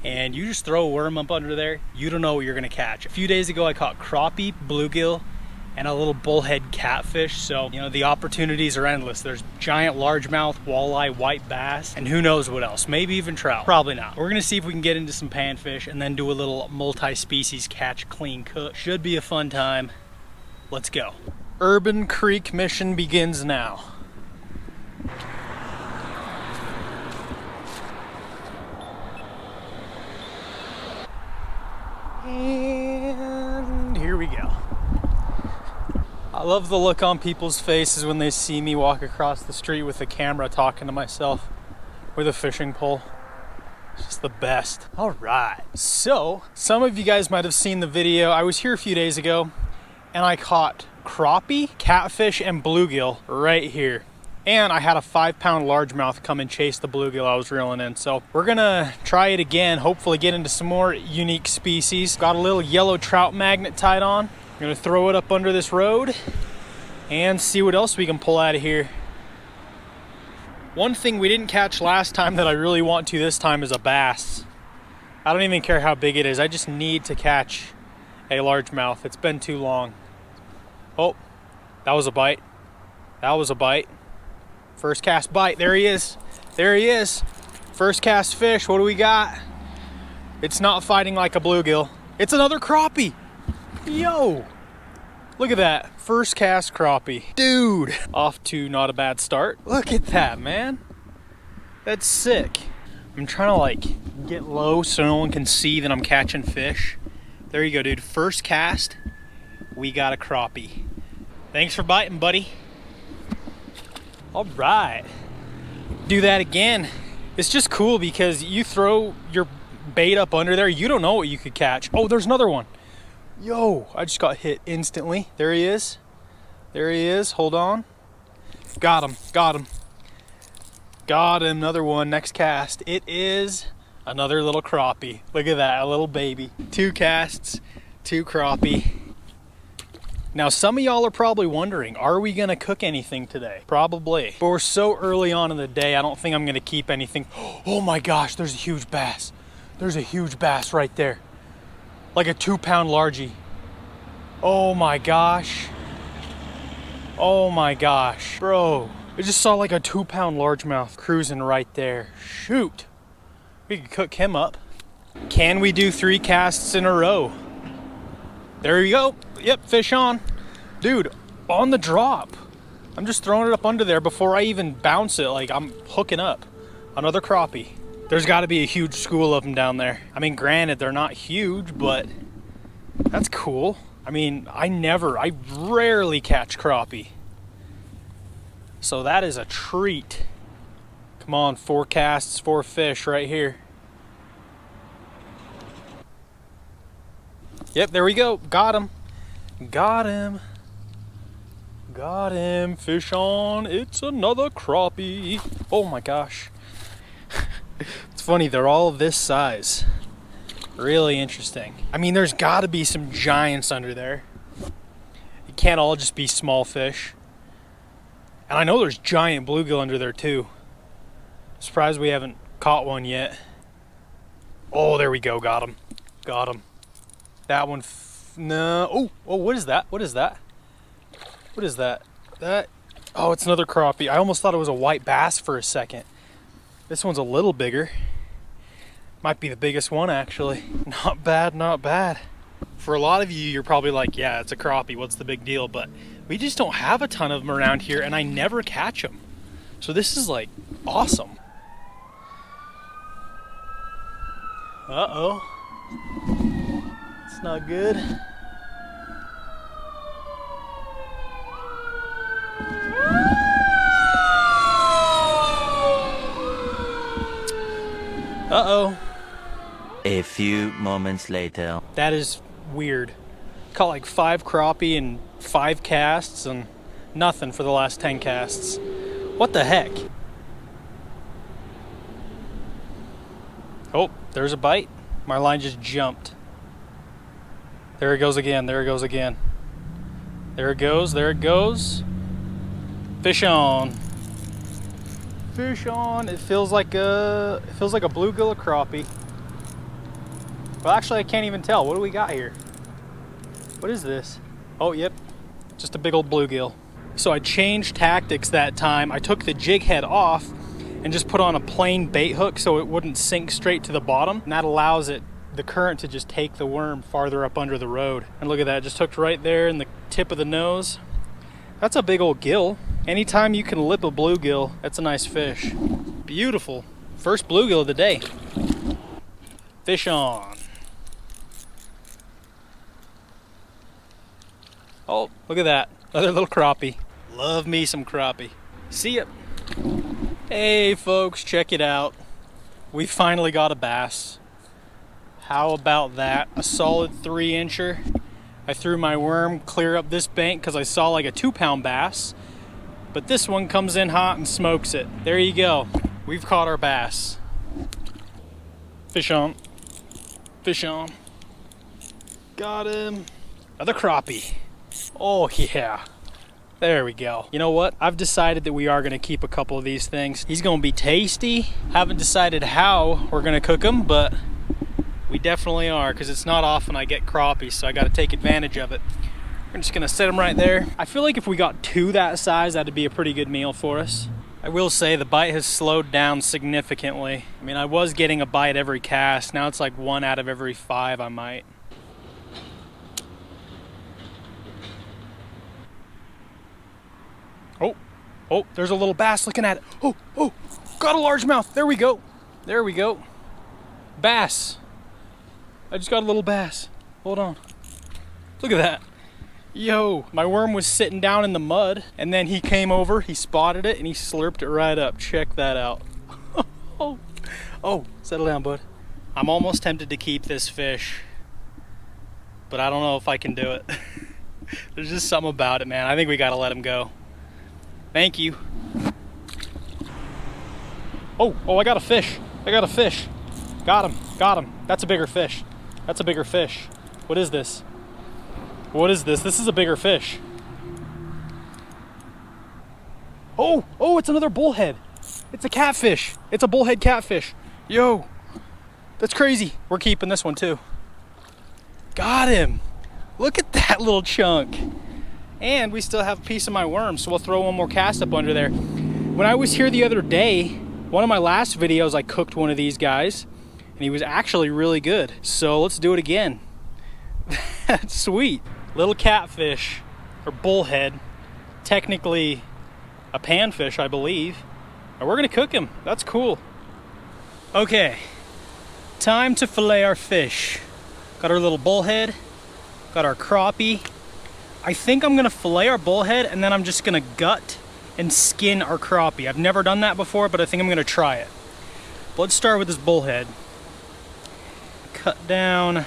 and you just throw a worm up under there, you don't know what you're gonna catch. A few days ago I caught crappie, bluegill, and a little bullhead catfish. So, you know, the opportunities are endless. There's giant largemouth, walleye, white bass, and who knows what else, maybe even trout. Probably not. We're gonna see if we can get into some panfish and then do a little multi-species catch, clean, cook. Should be a fun time. Let's go. Urban Creek mission begins now. And here we go. I love the look on people's faces when they see me walk across the street with the camera talking to myself with a fishing pole. It's just the best. All right. So, some of you guys might have seen the video. I was here a few days ago and I caught crappie, catfish, and bluegill right here. And I had a 5-pound largemouth come and chase the bluegill I was reeling in. So we're gonna try it again, hopefully get into some more unique species. Got a little yellow trout magnet tied on. I'm gonna throw it up under this road and see what else we can pull out of here. One thing we didn't catch last time that I really want to this time is a bass. I don't even care how big it is. I just need to catch a largemouth. It's been too long. Oh, that was a bite. That was a bite. First cast bite. There he is. There he is. First cast fish, what do we got? It's not fighting like a bluegill. It's another crappie. Yo, look at that. First cast crappie. Dude, off to not a bad start. Look at that, man. That's sick. I'm trying to like get low so no one can see that I'm catching fish. There you go, dude. First cast, we got a crappie. Thanks for biting, buddy. All right. Do that again. It's just cool because you throw your bait up under there, you don't know what you could catch. Oh, there's another one. Yo, I just got hit instantly. There he is. There he is. Hold on. Got him. Got him. Got another one. Next cast. It is another little crappie. Look at that, a little baby. 2 casts, 2 crappie. Now, some of y'all are probably wondering, are we gonna cook anything today? Probably. But we're so early on in the day, I don't think I'm gonna keep anything. Oh my gosh, there's a huge bass. There's a huge bass right there. Like a 2-pound largie. Oh my gosh. Oh my gosh. Bro, I just saw like a 2-pound largemouth cruising right there. Shoot. We could cook him up. Can we do 3 casts in a row? There you go. Yep, fish on. Dude, on the drop. I'm just throwing it up under there before I even bounce it. Like, I'm hooking up. Another crappie. There's got to be a huge school of them down there. I mean, granted, they're not huge, but that's cool. I mean, I rarely catch crappie. So that is a treat. Come on, 4 casts, 4 fish right here. Yep, there we go. Got him. Got him. Got him. Fish on. It's another crappie. Oh my gosh. It's funny, they're all this size. Really interesting. I mean, there's got to be some giants under there. It can't all just be small fish. And I know there's giant bluegill under there too. Surprised we haven't caught one yet. Oh, there we go. Got him. Got him. That one, no. Oh, what is that? What is that? What is that? Oh, it's another crappie. I almost thought it was a white bass for a second. This one's a little bigger. Might be the biggest one, actually. Not bad, not bad. For a lot of you, you're probably like, yeah, it's a crappie. What's the big deal? But we just don't have a ton of them around here, and I never catch them. So this is like awesome. Uh-oh. It's not good. Uh-oh. A few moments later. That is weird. Caught like 5 crappie and 5 casts and nothing for the last 10 casts. What the heck? Oh, there's a bite. My line just jumped. There it goes again, there it goes again. There it goes, there it goes. Fish on. Fish on. It feels like a bluegill or crappie. Well, actually, I can't even tell. What do we got here? What is this? Oh, yep. Just a big old bluegill. So I changed tactics that time. I took the jig head off and just put on a plain bait hook so it wouldn't sink straight to the bottom. And that allows the current to just take the worm farther up under the road. And look at that, just hooked right there in the tip of the nose. That's a big old gill. Anytime you can lip a bluegill, that's a nice fish. Beautiful. First bluegill of the day. Fish on. Oh, look at that. Another little crappie. Love me some crappie. See ya. Hey folks, check it out. We finally got a bass. How about that? A solid 3-incher. I threw my worm clear up this bank because I saw like a 2-pound bass. But this one comes in hot and smokes it. There you go. We've caught our bass. Fish on. Fish on. Got him. Another crappie. Oh yeah. There we go. You know what? I've decided that we are going to keep a couple of these things. He's going to be tasty. Haven't decided how we're going to cook them, but we definitely are, because it's not often I get crappie, so I got to take advantage of it. We're just going to set them right there. I feel like if we got 2 that size, that'd be a pretty good meal for us. I will say the bite has slowed down significantly. I mean, I was getting a bite every cast. Now it's like 1 out of every 5 I might. Oh, oh, there's a little bass looking at it. Oh, oh, got a largemouth. There we go. There we go. Bass. I just got a little bass. Hold on. Look at that. Yo, my worm was sitting down in the mud, and then he came over, he spotted it, and he slurped it right up. Check that out. Oh, oh, settle down, bud. I'm almost tempted to keep this fish, but I don't know if I can do it. There's just something about it, man. I think we gotta let him go. Thank you. Oh, oh, I got a fish. I got a fish. Got him, got him. That's a bigger fish. That's a bigger fish. What is this? What is this? This is a bigger fish. Oh, oh, it's another bullhead. It's a catfish. It's a bullhead catfish. Yo, that's crazy. We're keeping this one too. Got him. Look at that little chunk. And we still have a piece of my worm, so we'll throw one more cast up under there. When I was here the other day, one of my last videos, I cooked one of these guys, and he was actually really good. So let's do it again. That's sweet. Little catfish, or bullhead, technically a panfish, I believe. And we're gonna cook him. That's cool. Okay, time to fillet our fish. Got our little bullhead, got our crappie. I think I'm gonna fillet our bullhead and then I'm just gonna gut and skin our crappie. I've never done that before, but I think I'm gonna try it. But let's start with this bullhead. Cut down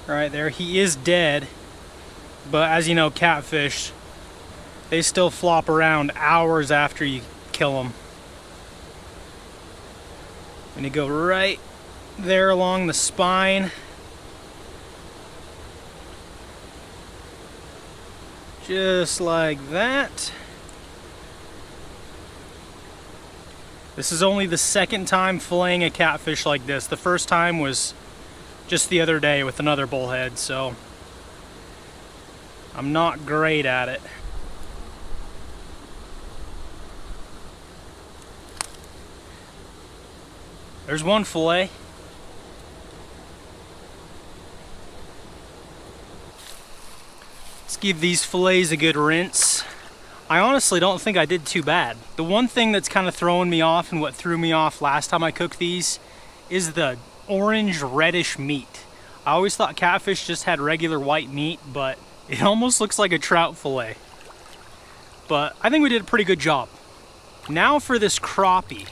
right there. He is dead, but as you know, catfish, they still flop around hours after you kill them. And you go right there along the spine. Just like that. This is only the second time filleting a catfish like this. The first time was just the other day with another bullhead, so I'm not great at it. There's one fillet. Let's give these fillets a good rinse. I honestly don't think I did too bad. The one thing that's kind of throwing me off and what threw me off last time I cooked these is the orange reddish meat. I always thought catfish just had regular white meat, but it almost looks like a trout fillet. But I think we did a pretty good job. Now for this crappie.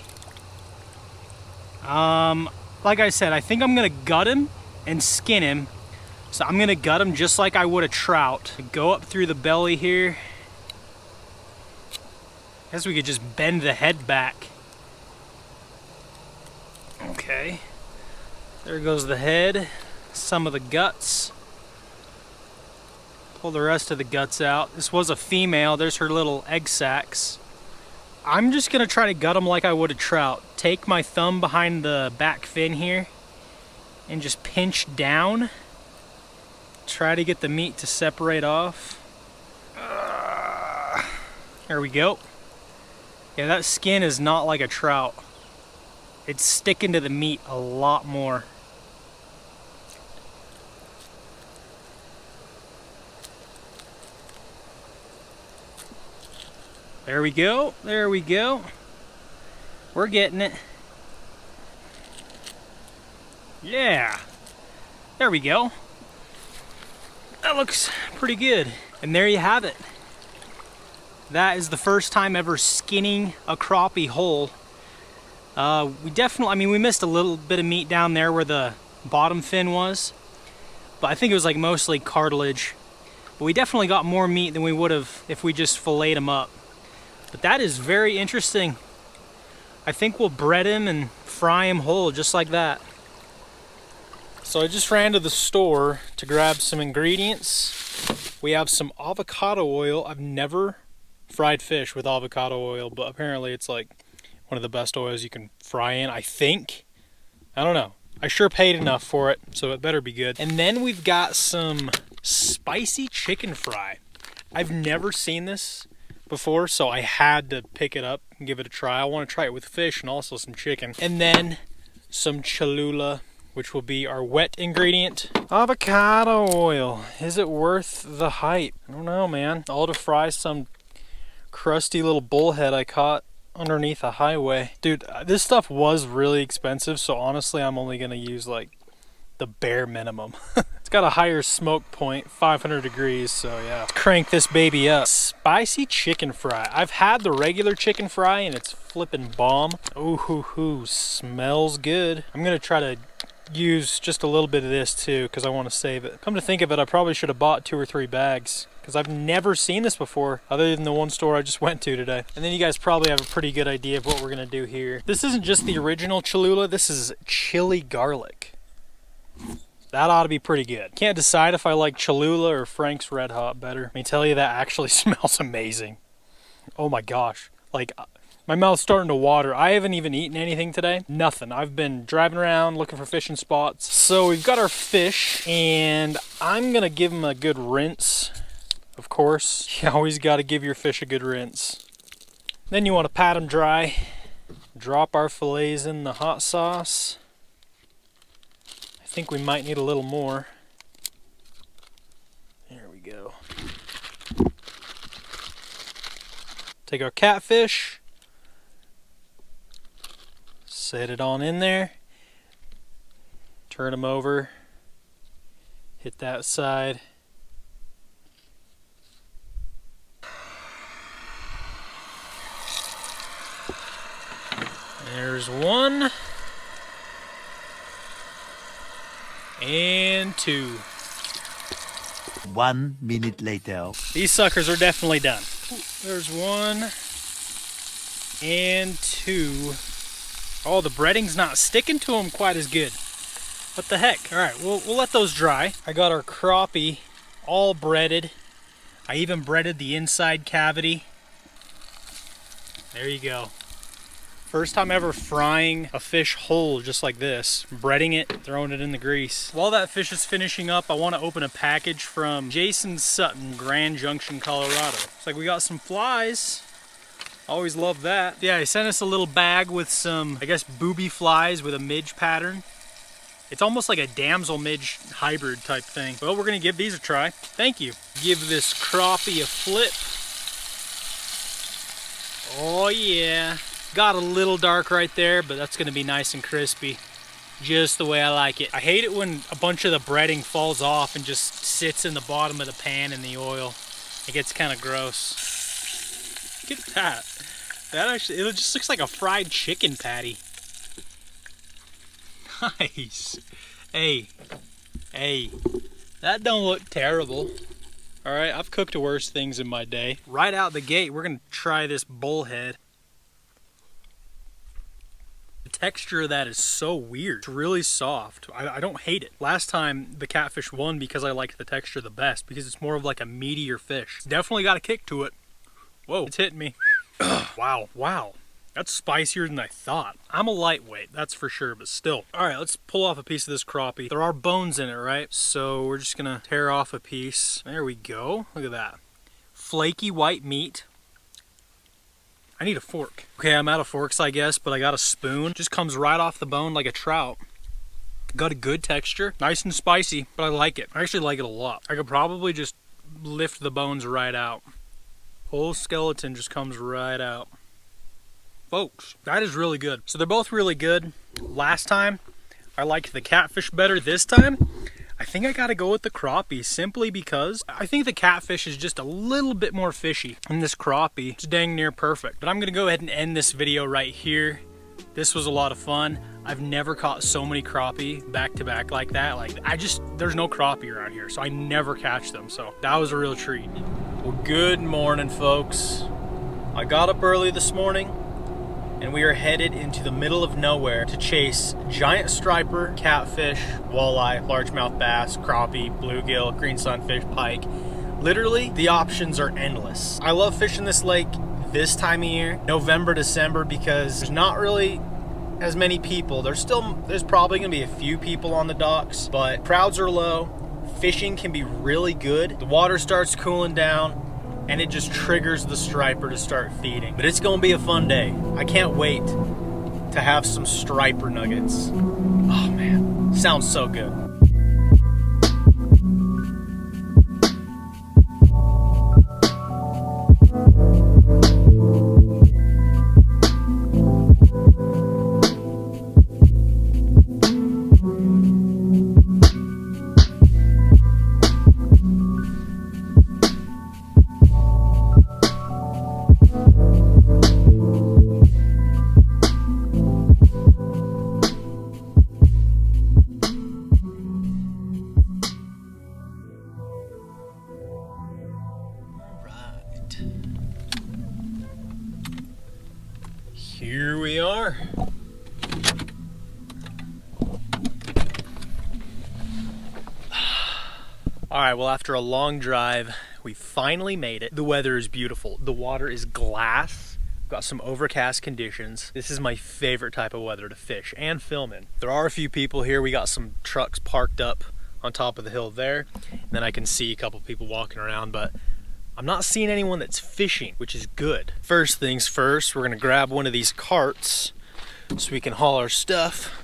Like I said, I think I'm gonna gut him and skin him. So I'm gonna gut him just like I would a trout. Go up through the belly here. I guess we could just bend the head back. Okay. There goes the head. Some of the guts. Pull the rest of the guts out. This was a female. There's her little egg sacs. I'm just gonna try to gut them like I would a trout. Take my thumb behind the back fin here and just pinch down. Try to get the meat to separate off. There we go. Yeah, that skin is not like a trout. It's sticking to the meat a lot more. There we go, there we go. We're getting it. Yeah, there we go. That looks pretty good. And there you have it. That is the first time ever skinning a crappie whole. We missed a little bit of meat down there where the bottom fin was, but I think it was like mostly cartilage. But we definitely got more meat than we would have if we just filleted them up. But that is very interesting. I think we'll bread him and fry him whole just like that. So I just ran to the store to grab some ingredients. We have some avocado oil. I've never fried fish with avocado oil, but apparently it's like one of the best oils you can fry in, I think. I don't know. I sure paid enough for it, so it better be good. And then we've got some spicy chicken fry. I've never seen this before, so I had to pick it up and give it a try. I want to try it with fish and also some chicken. And then some Cholula, which will be our wet ingredient. Avocado oil. Is it worth the hype? I don't know, man. All to fry some crusty little bullhead I caught underneath a highway. Dude, this stuff was really expensive, so honestly I'm only gonna use like the bare minimum. It's got a higher smoke point, 500 degrees, so yeah. Let's crank this baby up. Spicy chicken fry. I've had the regular chicken fry and it's flipping bomb. Ooh hoo hoo, smells good. I'm gonna try to use just a little bit of this too because I want to save it. Come to think of it, I probably should have bought 2 or 3 bags because I've never seen this before other than the one store I just went to today. And then you guys probably have a pretty good idea of what we're gonna do here. This isn't just the original Cholula, this is chili garlic. That ought to be pretty good. Can't decide if I like Cholula or Frank's Red Hot better. Let me tell you, that actually smells amazing. Oh my gosh. Like, my mouth's starting to water. I haven't even eaten anything today. Nothing. I've been driving around looking for fishing spots. So we've got our fish, and I'm gonna give them a good rinse. Of course, you always gotta give your fish a good rinse. Then you wanna pat them dry. Drop our fillets in the hot sauce. I think we might need a little more. There we go. Take our catfish. Set it on in there. Turn them over. Hit that side. There's 1. And 2. 1 minute later. These suckers are definitely done. There's 1 and 2. Oh, the breading's not sticking to them quite as good. What the heck? All right, we'll let those dry. I got our crappie all breaded. I even breaded the inside cavity. There you go. First time ever frying a fish whole just like this. Breading it, throwing it in the grease. While that fish is finishing up, I want to open a package from Jason Sutton, Grand Junction, Colorado. It's like we got some flies. Always love that. Yeah, he sent us a little bag with some, I guess, booby flies with a midge pattern. It's almost like a damsel midge hybrid type thing. Well, we're gonna give these a try. Thank you. Give this crappie a flip. Oh yeah. Got a little dark right there, but that's gonna be nice and crispy. Just the way I like it. I hate it when a bunch of the breading falls off and just sits in the bottom of the pan in the oil. It gets kind of gross. Look at that. That actually, it just looks like a fried chicken patty. Nice. Hey, that don't look terrible. All right, I've cooked worse things in my day. Right out the gate, we're gonna try this bullhead. The texture of that is so weird. It's really soft. I don't hate it. Last time the catfish won because I liked the texture the best because it's more of like a meatier fish. It's definitely got a kick to it. Whoa, it's hitting me. Wow. That's spicier than I thought. I'm a lightweight, that's for sure, but still. All right, let's pull off a piece of this crappie. There are bones in it, right? So we're just gonna tear off a piece. There we go, look at that. Flaky white meat. I need a fork. Okay, I'm out of forks, I guess, but I got a spoon. Just comes right off the bone like a trout. Got a good texture, nice and spicy, but I like it. I actually like it a lot. I could probably just lift the bones right out. Whole skeleton just comes right out. Folks, that is really good. So they're both really good. Last time, I liked the catfish better. This time, I think I gotta go with the crappie simply because I think the catfish is just a little bit more fishy and this crappie is dang near perfect. But I'm gonna go ahead and end this video right here. This was a lot of fun. I've never caught so many crappie back to back like that. There's no crappie around here, so I never catch them. So that was a real treat. Well, good morning, folks. I got up early this morning and we are headed into the middle of nowhere to chase giant striper, catfish, walleye, largemouth bass, crappie, bluegill, green sunfish, pike. Literally, the options are endless. I love fishing this lake this time of year, November, December, because there's not really as many people. There's probably gonna be a few people on the docks, but crowds are low. Fishing can be really good. The water starts cooling down and it just triggers the striper to start feeding. But it's gonna be a fun day. I can't wait to have some striper nuggets. Oh man, sounds so good. Here we are. All right, well, after a long drive, we finally made it. The weather is beautiful. The water is glass. Got some overcast conditions. This is my favorite type of weather to fish and film in. There are a few people here. We got some trucks parked up on top of the hill there. And then I can see a couple people walking around, but I'm not seeing anyone that's fishing, which is good. First things first, we're gonna grab one of these carts so we can haul our stuff.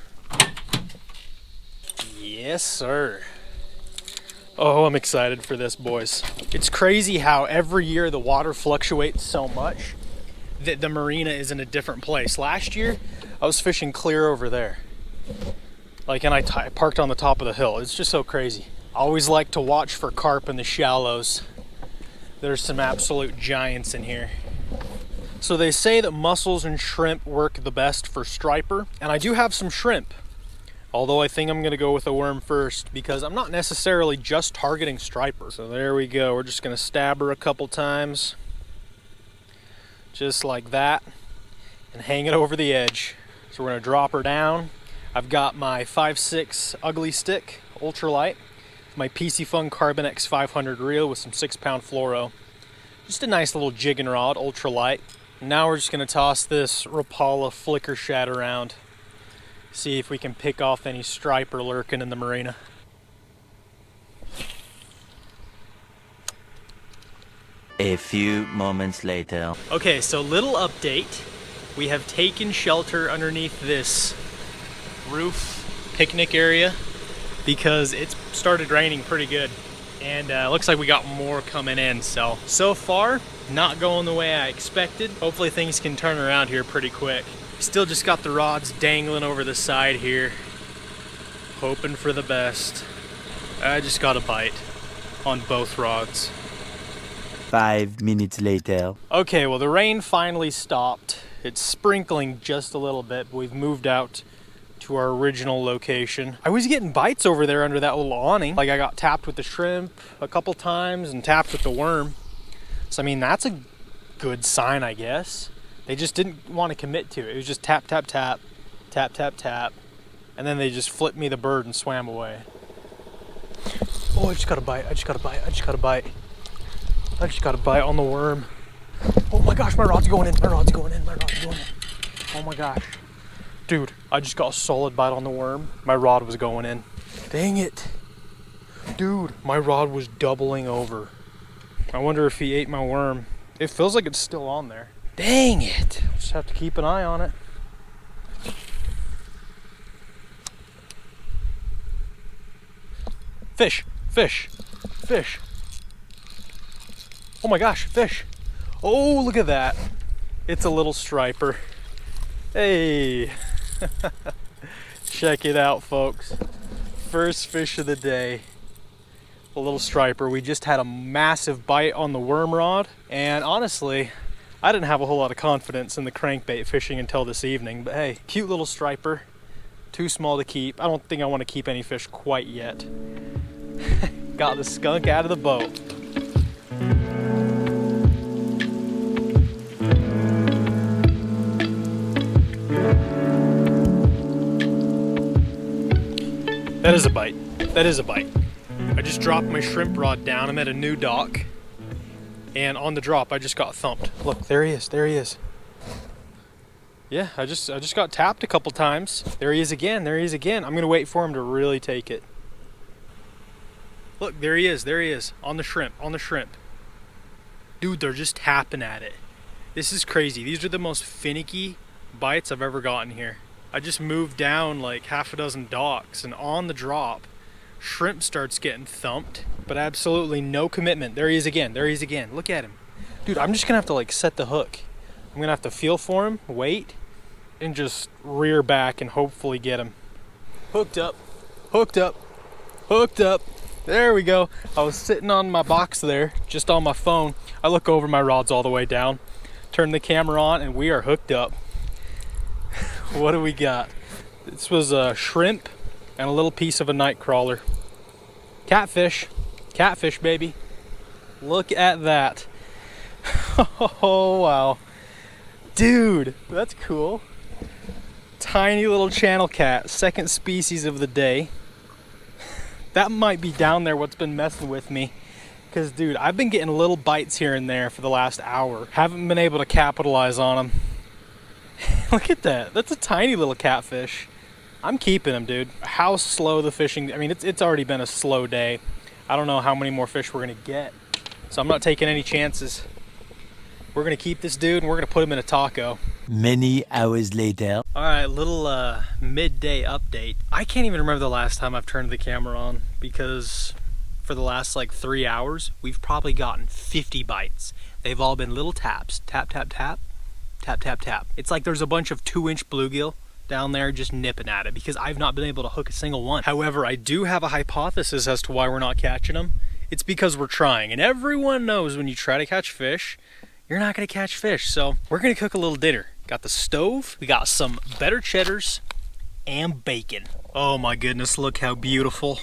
Yes, sir. Oh, I'm excited for this, boys. It's crazy how every year the water fluctuates so much that the marina is in a different place. Last year, I was fishing clear over there. Like, and I parked on the top of the hill. It's just so crazy. I always like to watch for carp in the shallows. There's some absolute giants in here. So they say that mussels and shrimp work the best for striper, and I do have some shrimp. Although I think I'm gonna go with a worm first because I'm not necessarily just targeting striper. So there we go. We're just gonna stab her a couple times. Just like that. And hang it over the edge. So we're gonna drop her down. I've got my 5.6 ugly stick, ultralight. My PC Fun Carbon X 500 reel with some 6-pound fluoro. Just a nice little jigging rod, ultralight. Now we're just gonna toss this Rapala flicker shad around. See if we can pick off any striper lurking in the marina. A few moments later. Okay, so little update. We have taken shelter underneath this roof picnic area because it's started raining pretty good. And looks like we got more coming in. So far, not going the way I expected. Hopefully things can turn around here pretty quick. Still just got the rods dangling over the side here. Hoping for the best. I just got a bite on both rods. 5 minutes later. Okay, well the rain finally stopped. It's sprinkling just a little bit, but we've moved out to our original location. I was getting bites over there under that little awning. Like I got tapped with the shrimp a couple times and tapped with the worm. So I mean, that's a good sign, I guess. They just didn't want to commit to it. It was just tap, tap, tap, tap, tap, tap. And then they just flipped me the bird and swam away. Oh, I just got a bite, I just got a bite, I just got a bite. I just got a bite on the worm. Oh my gosh, my rod's going in, my rod's going in, my rod's going in. Oh my gosh. Dude, I just got a solid bite on the worm. My rod was going in. Dang it. Dude, my rod was doubling over. I wonder if he ate my worm. It feels like it's still on there. Dang it. Just have to keep an eye on it. Fish, fish, fish. Oh my gosh, fish. Oh, look at that. It's a little striper. Hey. Check it out, folks. First fish of the day. A little striper. We just had a massive bite on the worm rod, and honestly, I didn't have a whole lot of confidence in the crankbait fishing until this evening, but hey, cute little striper. Too small to keep. I don't think I want to keep any fish quite yet. Got the skunk out of the boat. That is a bite. That is a bite. I just dropped my shrimp rod down. I'm at a new dock. And on the drop, I just got thumped. Look, there he is, there he is. Yeah, I just got tapped a couple times. There he is again, there he is again. I'm gonna wait for him to really take it. Look, there he is, on the shrimp, on the shrimp. Dude, they're just tapping at it. This is crazy. These are the most finicky bites I've ever gotten here. I just moved down like half a dozen docks, and on the drop, shrimp starts getting thumped, but absolutely no commitment. There he is again. There he is again. Look at him. Dude, I'm just gonna have to like set the hook. I'm gonna have to feel for him, wait, and just rear back and hopefully get him. Hooked up, hooked up, hooked up. There we go. I was sitting on my box there, just on my phone. I look over, my rod's all the way down. Turn the camera on, and we are hooked up. What do we got? This was a shrimp and a little piece of a night crawler. Catfish. Catfish, baby. Look at that. Oh, wow. Dude, that's cool. Tiny little channel cat, second species of the day. That might be down there what's been messing with me. Because, dude, I've been getting little bites here and there for the last hour. Haven't been able to capitalize on them. Look at that. That's a tiny little catfish. I'm keeping him, dude. How slow the fishing... I mean, it's already been a slow day. I don't know how many more fish we're going to get. So I'm not taking any chances. We're going to keep this dude, and we're going to put him in a taco. Many hours later. All right, little midday update. I can't even remember the last time I've turned the camera on, because for the last like 3 hours, we've probably gotten 50 bites. They've all been little taps. Tap, tap, tap. Tap, tap, tap. It's like there's a bunch of 2-inch bluegill down there just nipping at it, because I've not been able to hook a single one. However, I do have a hypothesis as to why we're not catching them. It's because we're trying, and everyone knows when you try to catch fish, you're not gonna catch fish. So we're gonna cook a little dinner. Got the stove, we got some better cheddars and bacon. Oh my goodness, look how beautiful.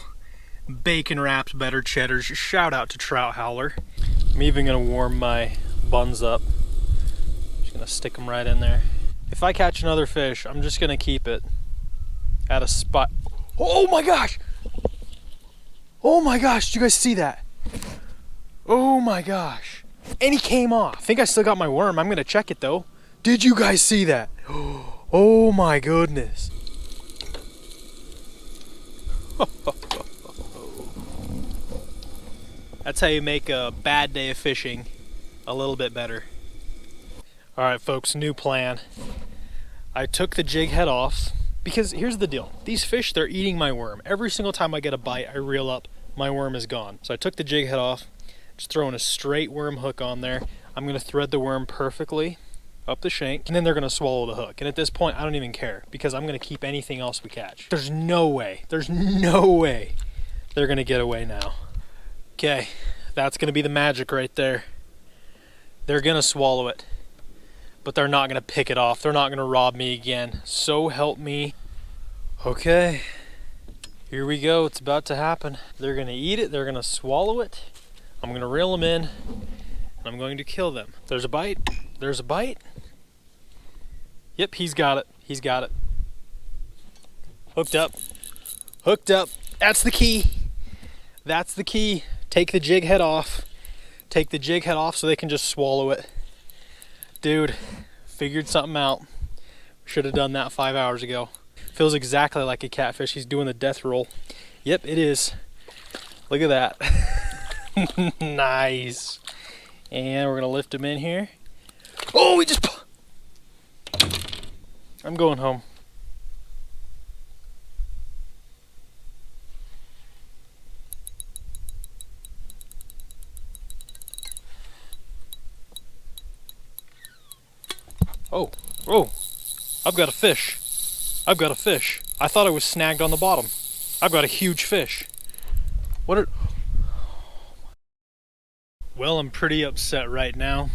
Bacon wrapped better cheddars. Shout out to Trout Howler. I'm even gonna warm my buns up. Just gonna stick them right in there. If I catch another fish, I'm just gonna keep it at a spot. Oh my gosh! Oh my gosh, did you guys see that? Oh my gosh. And he came off. I think I still got my worm. I'm gonna check it though. Did you guys see that? Oh my goodness. That's how you make a bad day of fishing a little bit better. All right, folks, new plan. I took the jig head off because here's the deal. These fish, they're eating my worm. Every single time I get a bite, I reel up, my worm is gone. So I took the jig head off, just throwing a straight worm hook on there. I'm gonna thread the worm perfectly up the shank, and then they're gonna swallow the hook. And at this point, I don't even care, because I'm gonna keep anything else we catch. There's no way they're gonna get away now. Okay, that's gonna be the magic right there. They're gonna swallow it, but they're not gonna pick it off. They're not gonna rob me again. So help me. Okay, here we go. It's about to happen. They're gonna eat it, they're gonna swallow it. I'm gonna reel them in, and I'm going to kill them. There's a bite, there's a bite. Yep, he's got it, he's got it. Hooked up, hooked up. That's the key, that's the key. Take the jig head off. Take the jig head off so they can just swallow it. Dude, figured something out. Should have done that 5 hours ago. Feels exactly like a catfish. He's doing the death roll. Yep, it is. Look at that. Nice. And we're gonna lift him in here. Oh, he just... I'm going home. Oh, oh, I've got a fish. I've got a fish. I thought I was snagged on the bottom. I've got a huge fish. What are... Well, I'm pretty upset right now.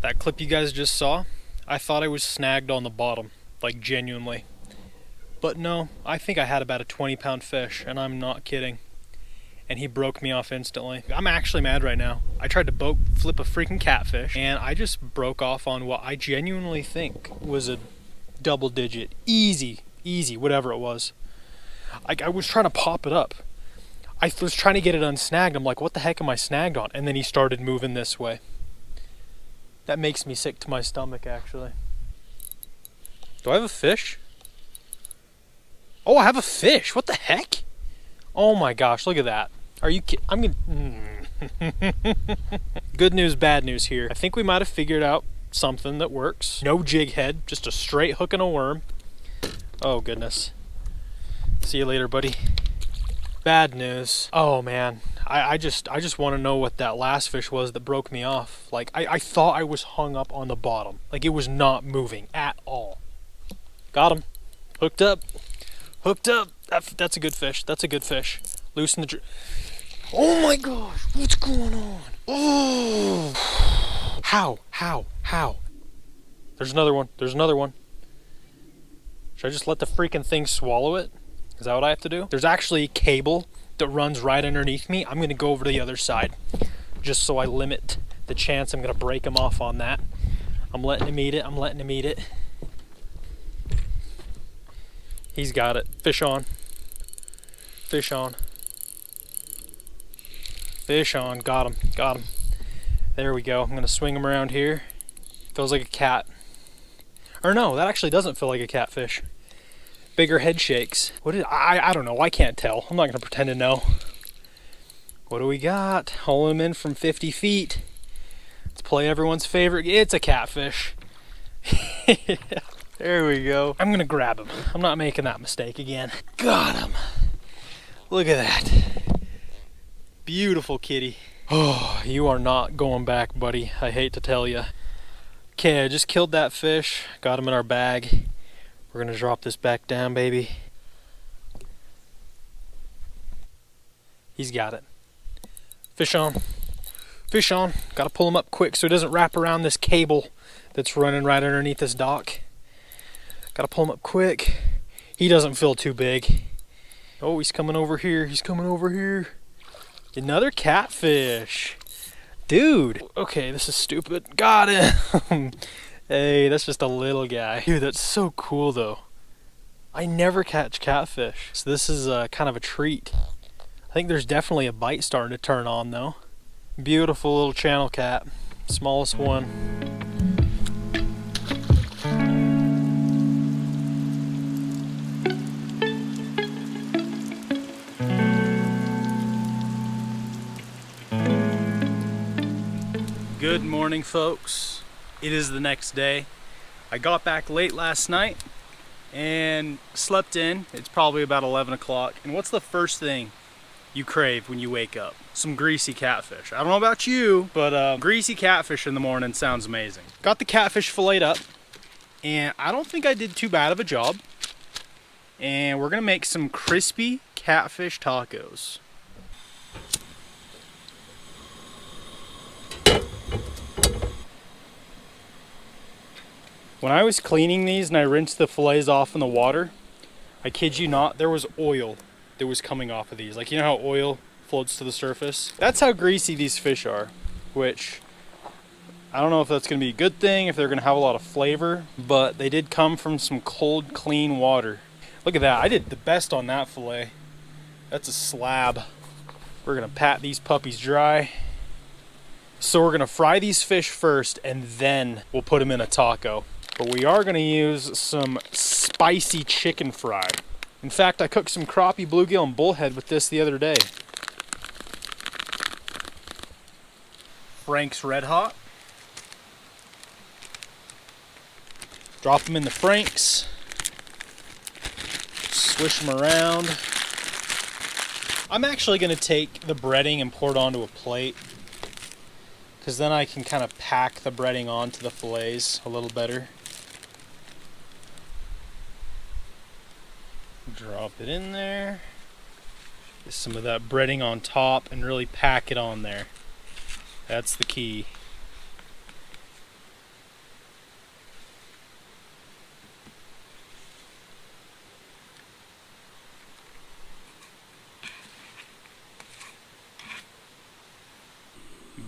That clip you guys just saw, I thought I was snagged on the bottom, like genuinely. But no, I think I had about a 20-pound fish, and I'm not kidding. And he broke me off instantly. I'm actually mad right now. I tried to flip a freaking catfish, and I just broke off on what I genuinely think was a double digit, easy, whatever it was. I was trying to pop it up. I was trying to get it unsnagged. I'm like, what the heck am I snagged on? And then he started moving this way. That makes me sick to my stomach, actually. Do I have a fish? Oh, I have a fish. What the heck? Oh my gosh, look at that. Are you kidding? I'm gonna... Good news, bad news here. I think we might have figured out something that works. No jig head, just a straight hook and a worm. Oh goodness. See you later, buddy. Bad news. Oh man, I just want to know what that last fish was that broke me off. Like I thought I was hung up on the bottom. Like it was not moving at all. Got him. Hooked up. Hooked up. That's a good fish. That's a good fish. Loosen the. Oh my gosh! What's going on? Oh! How? There's another one. There's another one. Should I just let the freaking thing swallow it? Is that what I have to do? There's actually cable that runs right underneath me. I'm gonna go over to the other side, just so I limit the chance I'm gonna break him off on that. I'm letting him eat it. I'm letting him eat it. He's got it. Fish on. Fish on. Fish on. Got him. Got him. There we go. I'm gonna swing him around here. Feels like a cat. Or no, that actually doesn't feel like a catfish. Bigger head shakes. What is I don't know. I can't tell. I'm not gonna pretend to know. What do we got? Haul him in from 50 feet. Let's play everyone's favorite. It's a catfish. There we go. I'm gonna grab him. I'm not making that mistake again. Got him. Look at that. Beautiful kitty. Oh, you are not going back, buddy. I hate to tell you. Okay, I just killed that fish. Got him in our bag. We're gonna drop this back down, baby. He's got it. Fish on. Fish on. Gotta pull him up quick so he doesn't wrap around this cable that's running right underneath this dock. Gotta pull him up quick. He doesn't feel too big. Oh, he's coming over here. He's coming over here. Another catfish. Dude. Okay, this is stupid. Got him. Hey, that's just a little guy. Dude, that's so cool though. I never catch catfish, so this is kind of a treat. I think there's definitely a bite starting to turn on though. Beautiful little channel cat. Smallest one. Good morning, folks. It is the next day. I got back late last night and slept in. It's probably about 11 o'clock. And what's the first thing you crave when you wake up? Some greasy catfish. I don't know about you, but greasy catfish in the morning sounds amazing. Got the catfish filleted up, and I don't think I did too bad of a job. And we're gonna make some crispy catfish tacos. When I was cleaning these and I rinsed the fillets off in the water, I kid you not, there was oil that was coming off of these. Like, you know how oil floats to the surface? That's how greasy these fish are, which I don't know if that's gonna be a good thing, if they're gonna have a lot of flavor, but they did come from some cold, clean water. Look at that, I did the best on that fillet. That's a slab. We're gonna pat these puppies dry. So we're gonna fry these fish first and then we'll put them in a taco. But we are gonna use some spicy chicken fry. In fact, I cooked some crappie, bluegill, and bullhead with this the other day. Frank's Red Hot. Drop them in the Frank's. Swish them around. I'm actually gonna take the breading and pour it onto a plate, because then I can kind of pack the breading onto the fillets a little better. Drop it in there. Get some of that breading on top and really pack it on there. That's the key.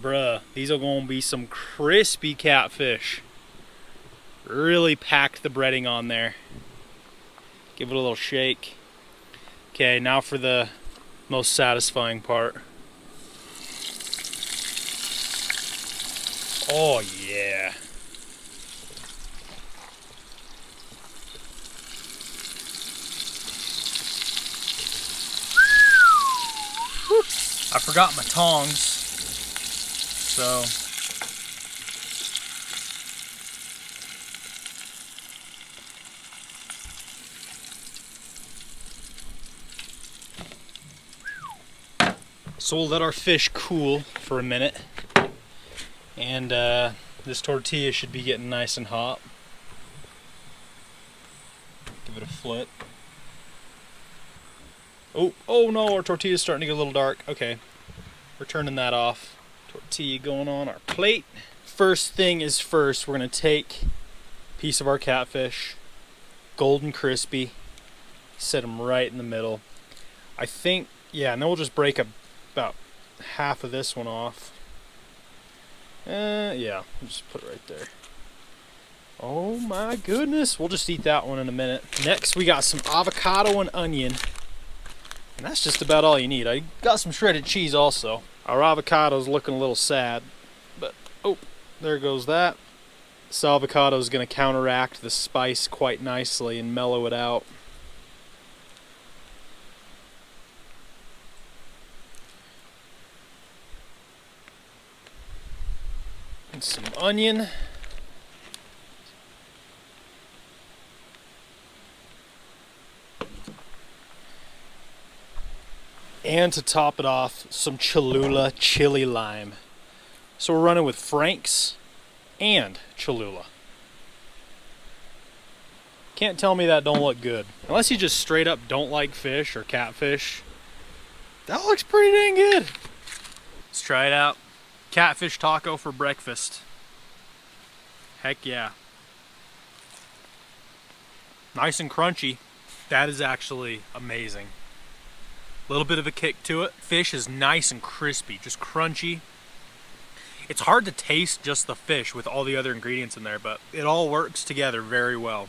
Bruh, these are gonna be some crispy catfish. Really pack the breading on there. Give it a little shake. Okay, now for the most satisfying part. Oh yeah. I forgot my tongs. So we'll let our fish cool for a minute, and this tortilla should be getting nice and hot. Give it a flip. Oh no, our tortilla's starting to get a little dark. Okay, we're turning that off. Tortilla going on our plate. First thing is first, we're gonna take a piece of our catfish, golden crispy, set them right in the middle. I think, yeah, and then we'll just break about half of this one off. Yeah, we'll just put it right there. Oh my goodness, we'll just eat that one in a minute. Next, we got some avocado and onion. And that's just about all you need. I got some shredded cheese also. Our avocado's looking a little sad, but oh, there goes that. This avocado is going to counteract the spice quite nicely and mellow it out. And some onion. And to top it off, some Cholula chili lime. So we're running with Frank's and Cholula. Can't tell me that don't look good. Unless you just straight up don't like fish or catfish. That looks pretty dang good. Let's try it out. Catfish taco for breakfast. Heck yeah. Nice and crunchy. That is actually amazing. A little bit of a kick to it. Fish is nice and crispy, just crunchy. It's hard to taste just the fish with all the other ingredients in there, but it all works together very well.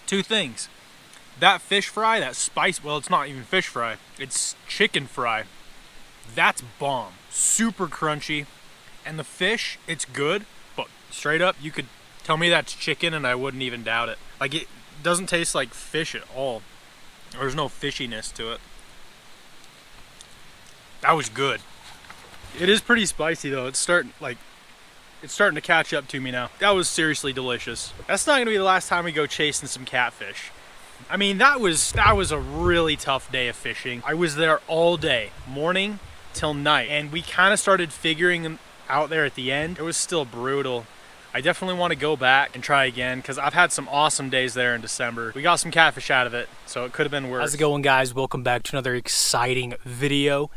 Two things. That fish fry, that spice, well, it's not even fish fry, it's chicken fry. That's bomb. Super crunchy. And the fish, it's good, but straight up, you could tell me that's chicken and I wouldn't even doubt it. Like, it doesn't taste like fish at all. There's no fishiness to it. That was good. It is pretty spicy though. It's starting to catch up to me now. That was seriously delicious. That's not gonna be the last time we go chasing some catfish. I mean, that was a really tough day of fishing. I was there all day, morning till night, and we kind of started figuring them out there at the end. It was still brutal. I definitely want to go back and try again because I've had some awesome days there in December. We got some catfish out of it, so it could have been worse. How's it going, guys? Welcome back to another exciting video.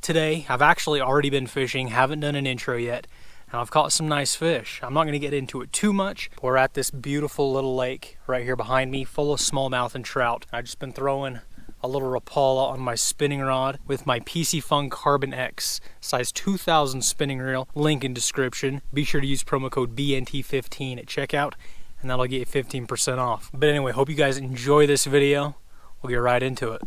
Today, I've actually already been fishing, haven't done an intro yet, and I've caught some nice fish. I'm not going to get into it too much. We're at this beautiful little lake right here behind me, full of smallmouth and trout. I've just been throwing a little Rapala on my spinning rod with my PC Fun Carbon X size 2000 spinning reel. Link in description. Be sure to use promo code BNT15 at checkout, and that'll get you 15% off. But anyway, hope you guys enjoy this video. We'll get right into it.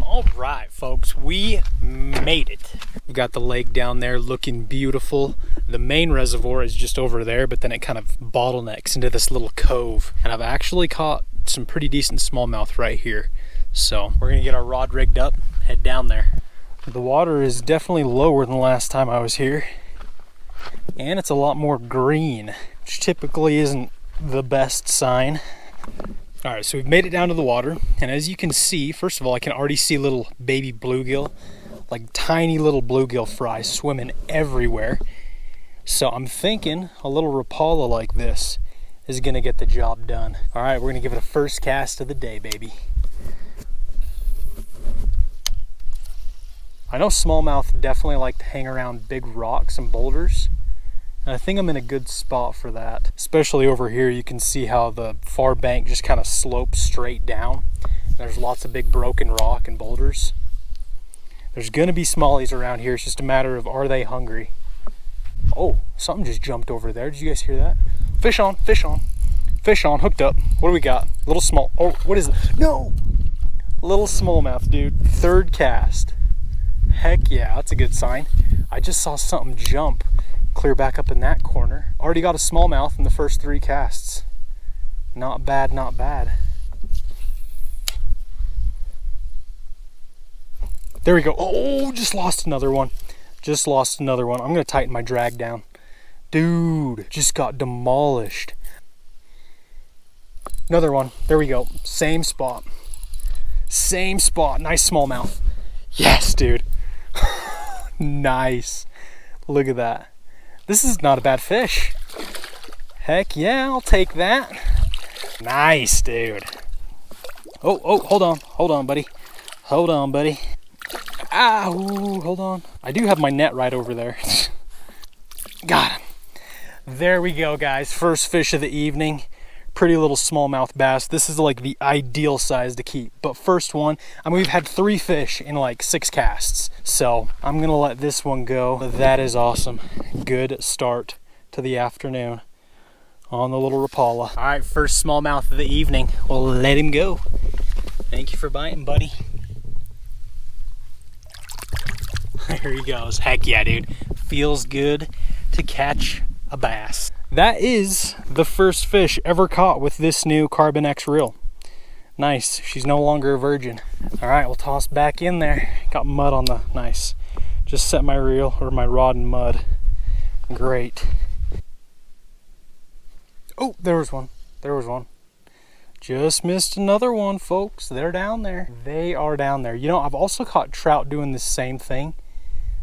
All right, folks, we made it. We got the lake down there looking beautiful. The main reservoir is just over there, but then it kind of bottlenecks into this little cove. And I've actually caught some pretty decent smallmouth right here. So we're gonna get our rod rigged up, head down there. The water is definitely lower than the last time I was here. And it's a lot more green, which typically isn't the best sign. All right, so we've made it down to the water, and as you can see, first of all, I can already see little baby bluegill, like tiny little bluegill fry swimming everywhere. So I'm thinking a little Rapala like this is gonna get the job done. All right, we're gonna give it a first cast of the day, baby. I know smallmouth definitely like to hang around big rocks and boulders, and I think I'm in a good spot for that. Especially over here, you can see how the far bank just kind of slopes straight down. There's lots of big broken rock and boulders. There's gonna be smallies around here. It's just a matter of, are they hungry? Oh, something just jumped over there. Did you guys hear that? Fish on, fish on, fish on, hooked up. What do we got? Little small, oh, what is it? No! Little smallmouth, dude. Third cast. Heck yeah, that's a good sign. I just saw something jump clear back up in that corner. Already got a smallmouth in the first 3 casts. Not bad, not bad. There we go. Oh, just lost another one. Just lost another one. I'm gonna tighten my drag down. Dude, just got demolished. Another one. There we go. Same spot. Same spot. Nice smallmouth. Yes, dude. Nice. Look at that. This is not a bad fish. Heck yeah, I'll take that. Nice, dude. Oh, hold on. Hold on, buddy. Hold on, buddy. Ow, hold on. I do have my net right over there. Got him. There we go, guys. First fish of the evening. Pretty little smallmouth bass. This is like the ideal size to keep. But first one, I mean, we've had 3 fish in like 6 casts. So I'm gonna let this one go. But that is awesome. Good start to the afternoon on the little Rapala. All right, first smallmouth of the evening. We'll let him go. Thank you for biting, buddy. There he goes. Heck yeah, dude. Feels good to catch a bass. That is the first fish ever caught with this new Carbon X reel. Nice. She's no longer a virgin. All right, we'll toss back in there. Got mud on the, nice. Just set my reel or my rod in mud. Great. Oh, there was one. There was one. Just missed another one, folks. They're down there. They are down there. You know, I've also caught trout doing the same thing.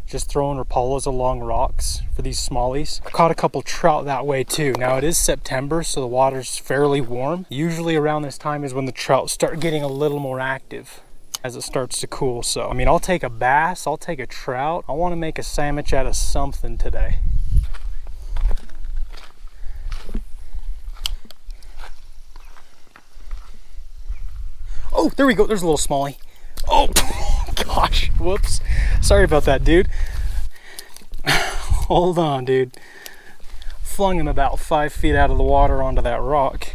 Just throwing Rapalas along rocks for these smallies. I caught a couple trout that way too. Now it is September, so the water's fairly warm. Usually around this time is when the trout start getting a little more active as it starts to cool. So, I mean, I'll take a bass, I'll take a trout. I want to make a sandwich out of something today. Oh, there we go. There's a little smallie. Oh, gosh. Whoops. Sorry about that, dude. Hold on, dude. Flung him about 5 feet out of the water onto that rock.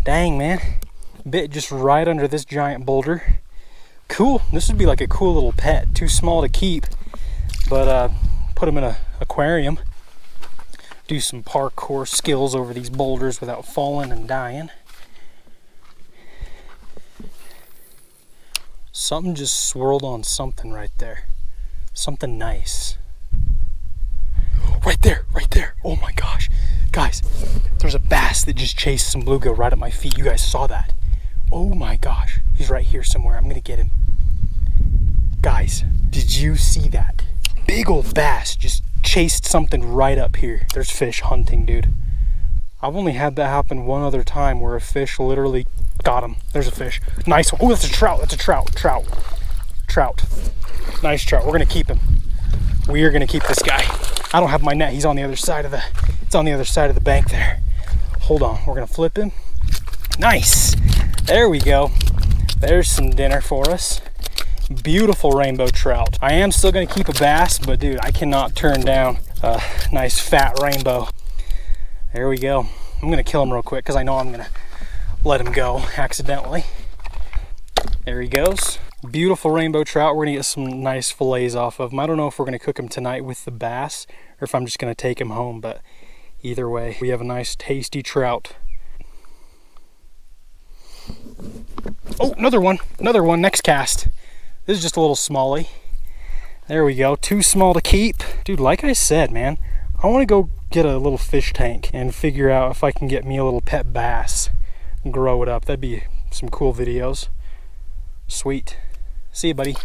Dang, man. Bit just right under this giant boulder. Cool. This would be like a cool little pet. Too small to keep, but put him in an aquarium. Do some parkour skills over these boulders without falling and dying. Something just swirled on something right there. Something nice. Right there, right there. Oh my gosh. Guys, there's a bass that just chased some bluegill right at my feet. You guys saw that. Oh my gosh. He's right here somewhere. I'm gonna get him. Guys, did you see that? Big old bass just chased something right up here. There's fish hunting, dude. I've only had that happen one other time where a fish literally got him. There's a fish. Nice one. Oh, that's a trout. That's a trout. Trout. Trout. Nice trout. We're gonna keep him. We are gonna keep this guy. I don't have my net. He's on the other side of the, it's on the other side of the bank there. Hold on. We're gonna flip him. Nice. There we go. There's some dinner for us. Beautiful rainbow trout. I am still gonna keep a bass, but dude, I cannot turn down a nice fat rainbow. There we go. I'm gonna kill him real quick because I know I'm gonna let him go accidentally. There he goes. Beautiful rainbow trout. We're gonna get some nice fillets off of him. I don't know if we're gonna cook him tonight with the bass or if I'm just gonna take him home, but either way, we have a nice tasty trout. Oh, another one, next cast. This is just a little smallie. There we go, too small to keep. Dude, like I said, man, I wanna go get a little fish tank and figure out if I can get me a little pet bass and grow it up. That'd be some cool videos. Sweet. See you, buddy.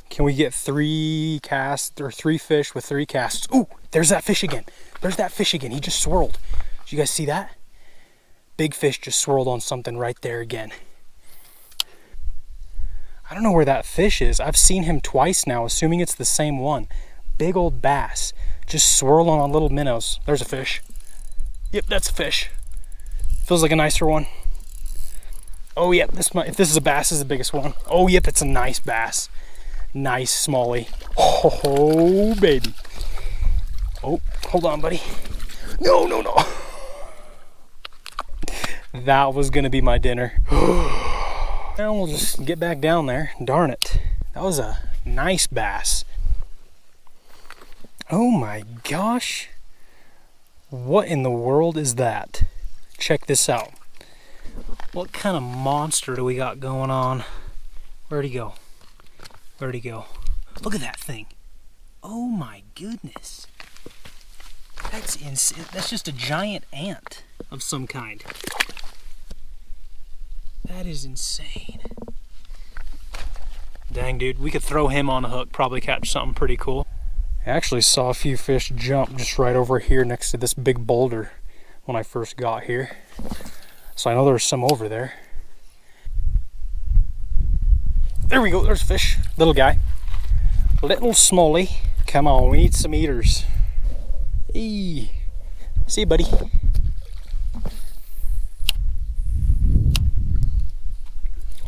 Can we get 3 casts or 3 fish with 3 casts? Ooh, there's that fish again. There's that fish again. He just swirled. Did you guys see that? Big fish just swirled on something right there again. I don't know where that fish is. I've seen him twice now, assuming it's the same one. Big old bass, just swirling on little minnows. There's a fish. Yep, that's a fish. Feels like a nicer one. Oh yep, if this is a bass, this is the biggest one. Oh yep, it's a nice bass. Nice smallie. Oh baby. Oh, hold on, buddy. No, no, no. That was gonna be my dinner. Now we'll just get back down there. Darn it. That was a nice bass. Oh my gosh. What in the world is that? Check this out. What kind of monster do we got going on? Where'd he go? Where'd he go? Look at that thing. Oh my goodness. That's insane. That's just a giant ant of some kind. That is insane. Dang, dude, we could throw him on a hook, probably catch something pretty cool. I actually saw a few fish jump just right over here next to this big boulder when I first got here. So I know there's some over there. There we go, there's a fish. Little guy. Little smallie. Come on, we need some eaters. Hey. See you, buddy.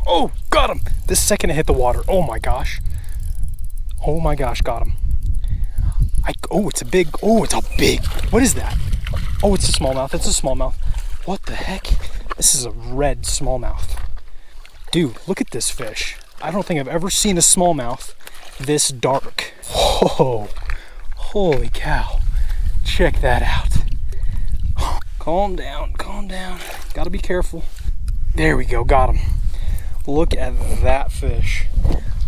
Oh, got him! This second it hit the water. Oh my gosh. Oh my gosh, got him. Oh, it's a big, what is that? Oh, it's a smallmouth, it's a smallmouth. What the heck? This is a red smallmouth. Dude, look at this fish. I don't think I've ever seen a smallmouth this dark. Whoa, holy cow. Check that out. Calm down, calm down. Gotta be careful. There we go, got him. Look at that fish.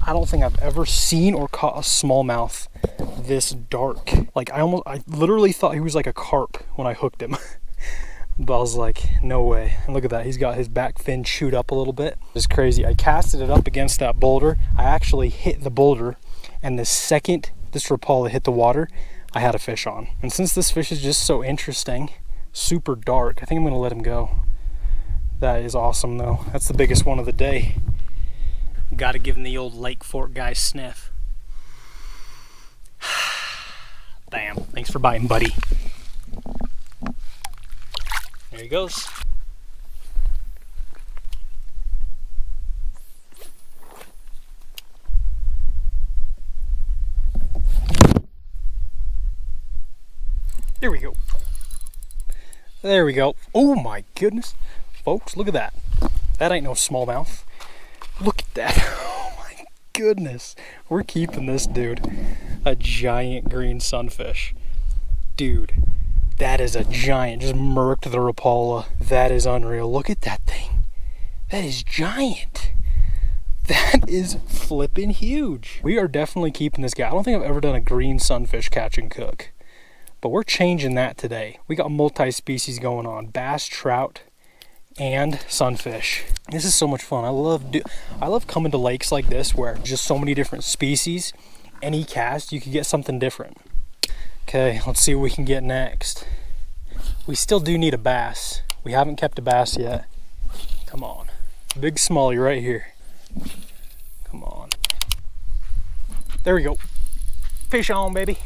I don't think I've ever seen or caught a smallmouth this dark. Like I literally thought he was like a carp when I hooked him. But I was like, no way. And look at that, he's got his back fin chewed up a little bit. It's crazy. I casted it up against that boulder. I actually hit the boulder, and the second this Rapala hit the water, I had a fish on. And since this fish is just so interesting, super dark, I think I'm gonna let him go. That is awesome though. That's the biggest one of the day. Gotta give him the old Lake Fork guy sniff. Bam, thanks for biting, buddy. There he goes. There we go. There we go. Oh my goodness. Folks, look at that. That ain't no smallmouth. Look at that. Oh my goodness. We're keeping this dude. A giant green sunfish. Dude, that is a giant. Just murked the Rapala. That is unreal. Look at that thing. That is giant. That is flipping huge. We are definitely keeping this guy. I don't think I've ever done a green sunfish catch and cook, but we're changing that today. We got multi-species going on. Bass, trout, and sunfish. This is so much fun. I love coming to lakes like this where just so many different species. Any cast, you could get something different. Okay, let's see what we can get next. We still do need a bass. We haven't kept a bass yet. Come on. Big smallie right here. Come on. There we go. Fish on, baby.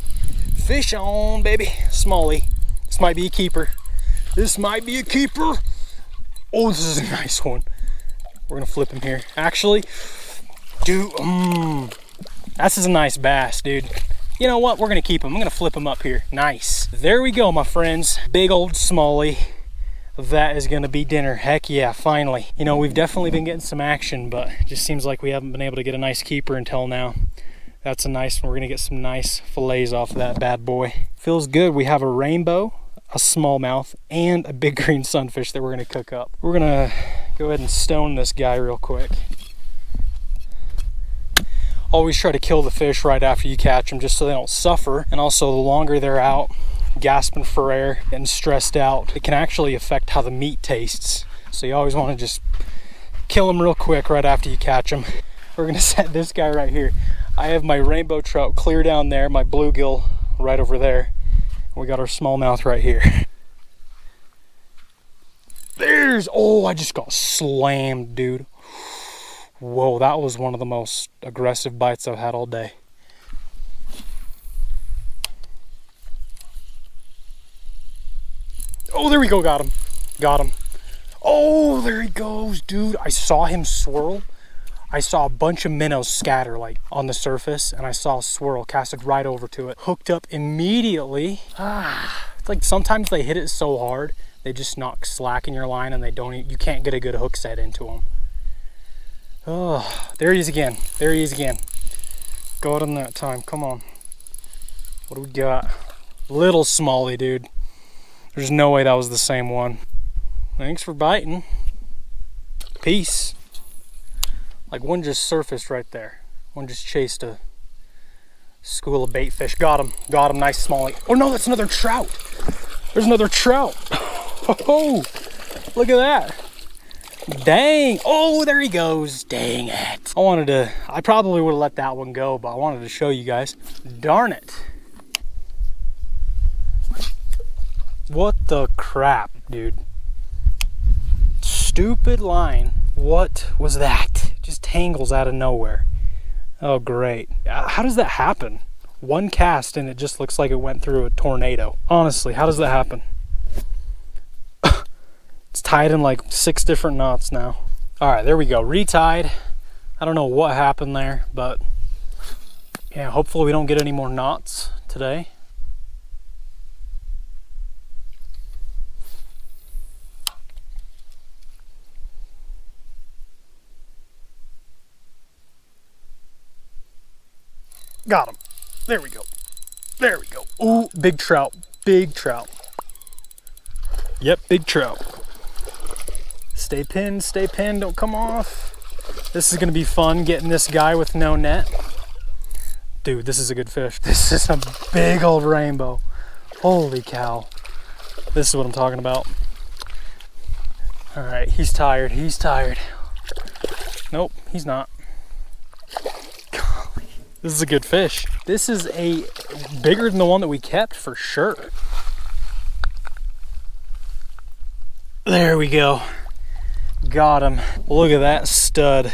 Fish on, baby. Smallie. This might be a keeper. This might be a keeper. Oh, this is a nice one. We're gonna flip him here. Actually, dude, that's a nice bass, dude. You know what? We're gonna keep him. I'm gonna flip him up here. Nice. There we go, my friends. Big old smallie. That is gonna be dinner. Heck yeah, finally. You know, we've definitely been getting some action, but it just seems like we haven't been able to get a nice keeper until now. That's a nice one. We're gonna get some nice fillets off of that bad boy. Feels good. We have a rainbow, a smallmouth, and a big green sunfish that we're gonna cook up. We're gonna go ahead and stone this guy real quick. Always try to kill the fish right after you catch them just so they don't suffer. And also, the longer they're out gasping for air and stressed out, it can actually affect how the meat tastes. So you always want to just kill them real quick right after you catch them. We're gonna set this guy right here. I have my rainbow trout clear down there, my bluegill right over there. We got our smallmouth right here. Oh, I just got slammed, dude. Whoa, that was one of the most aggressive bites I've had all day. Oh, there we go, got him. Got him. Oh, there he goes, dude. I saw him swirl. I saw a bunch of minnows scatter like on the surface, and I saw a swirl, casted right over to it. Hooked up immediately. It's like sometimes they hit it so hard, they just knock slack in your line and you can't get a good hook set into them. Oh, there he is again. There he is again. Got him that time. Come on. What do we got? Little smallie, dude. There's no way that was the same one. Thanks for biting. Peace. Like one just surfaced right there. One just chased a school of bait fish. Got him, nice smallie. Oh no, that's another trout. There's another trout. Oh, look at that. Dang, oh, there he goes. Dang it. I probably would have let that one go, but I wanted to show you guys. Darn it. What the crap, dude. Stupid line. What was that? Just tangles out of nowhere. Oh, great. How does that happen? One cast and it just looks like it went through a tornado. Honestly, how does that happen? It's tied in like 6 different knots now. All right, there we go, retied. I don't know what happened there, but yeah, hopefully we don't get any more knots today. Got him. There we go. There we go. Ooh, big trout. Big trout. Yep, big trout. Stay pinned, don't come off. This is gonna be fun getting this guy with no net. Dude, this is a good fish. This is a big old rainbow. Holy cow. This is what I'm talking about. All right, he's tired, Nope, he's not. Golly, this is a good fish. This is bigger than the one that we kept for sure. There we go. Got him. Look at that stud.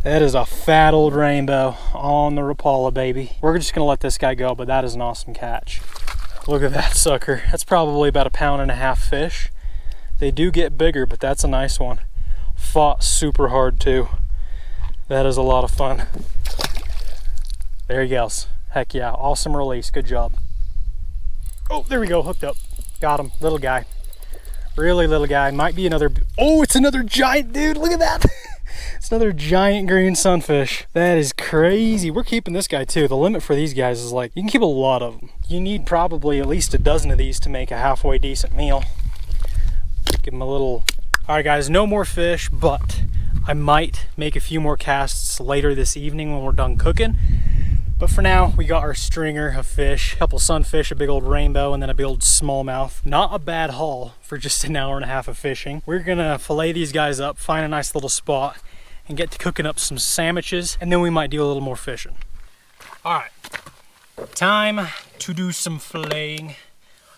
That is a fat old rainbow on the Rapala, baby. We're just gonna let this guy go, but that is an awesome catch. Look at that sucker. That's probably about 1.5 pound fish. They do get bigger, but that's a nice one. Fought super hard too. That is a lot of fun. There he goes. Heck yeah, awesome release, good job. Oh, there we go, hooked up. Got him, little guy. Really little guy, might be another, oh, it's another giant, dude, look at that. It's another giant green sunfish. That is crazy. We're keeping this guy too. The limit for these guys is like, you can keep a lot of them. You need probably at least a dozen of these to make a halfway decent meal. Give them a little, all right guys, no more fish, but I might make a few more casts later this evening when we're done cooking. But for now, we got our stringer of fish, a couple sunfish, a big old rainbow, and then a big old smallmouth. Not a bad haul for just 1.5 hours of fishing. We're gonna fillet these guys up, find a nice little spot, and get to cooking up some sandwiches, and then we might do a little more fishing. All right, time to do some filleting.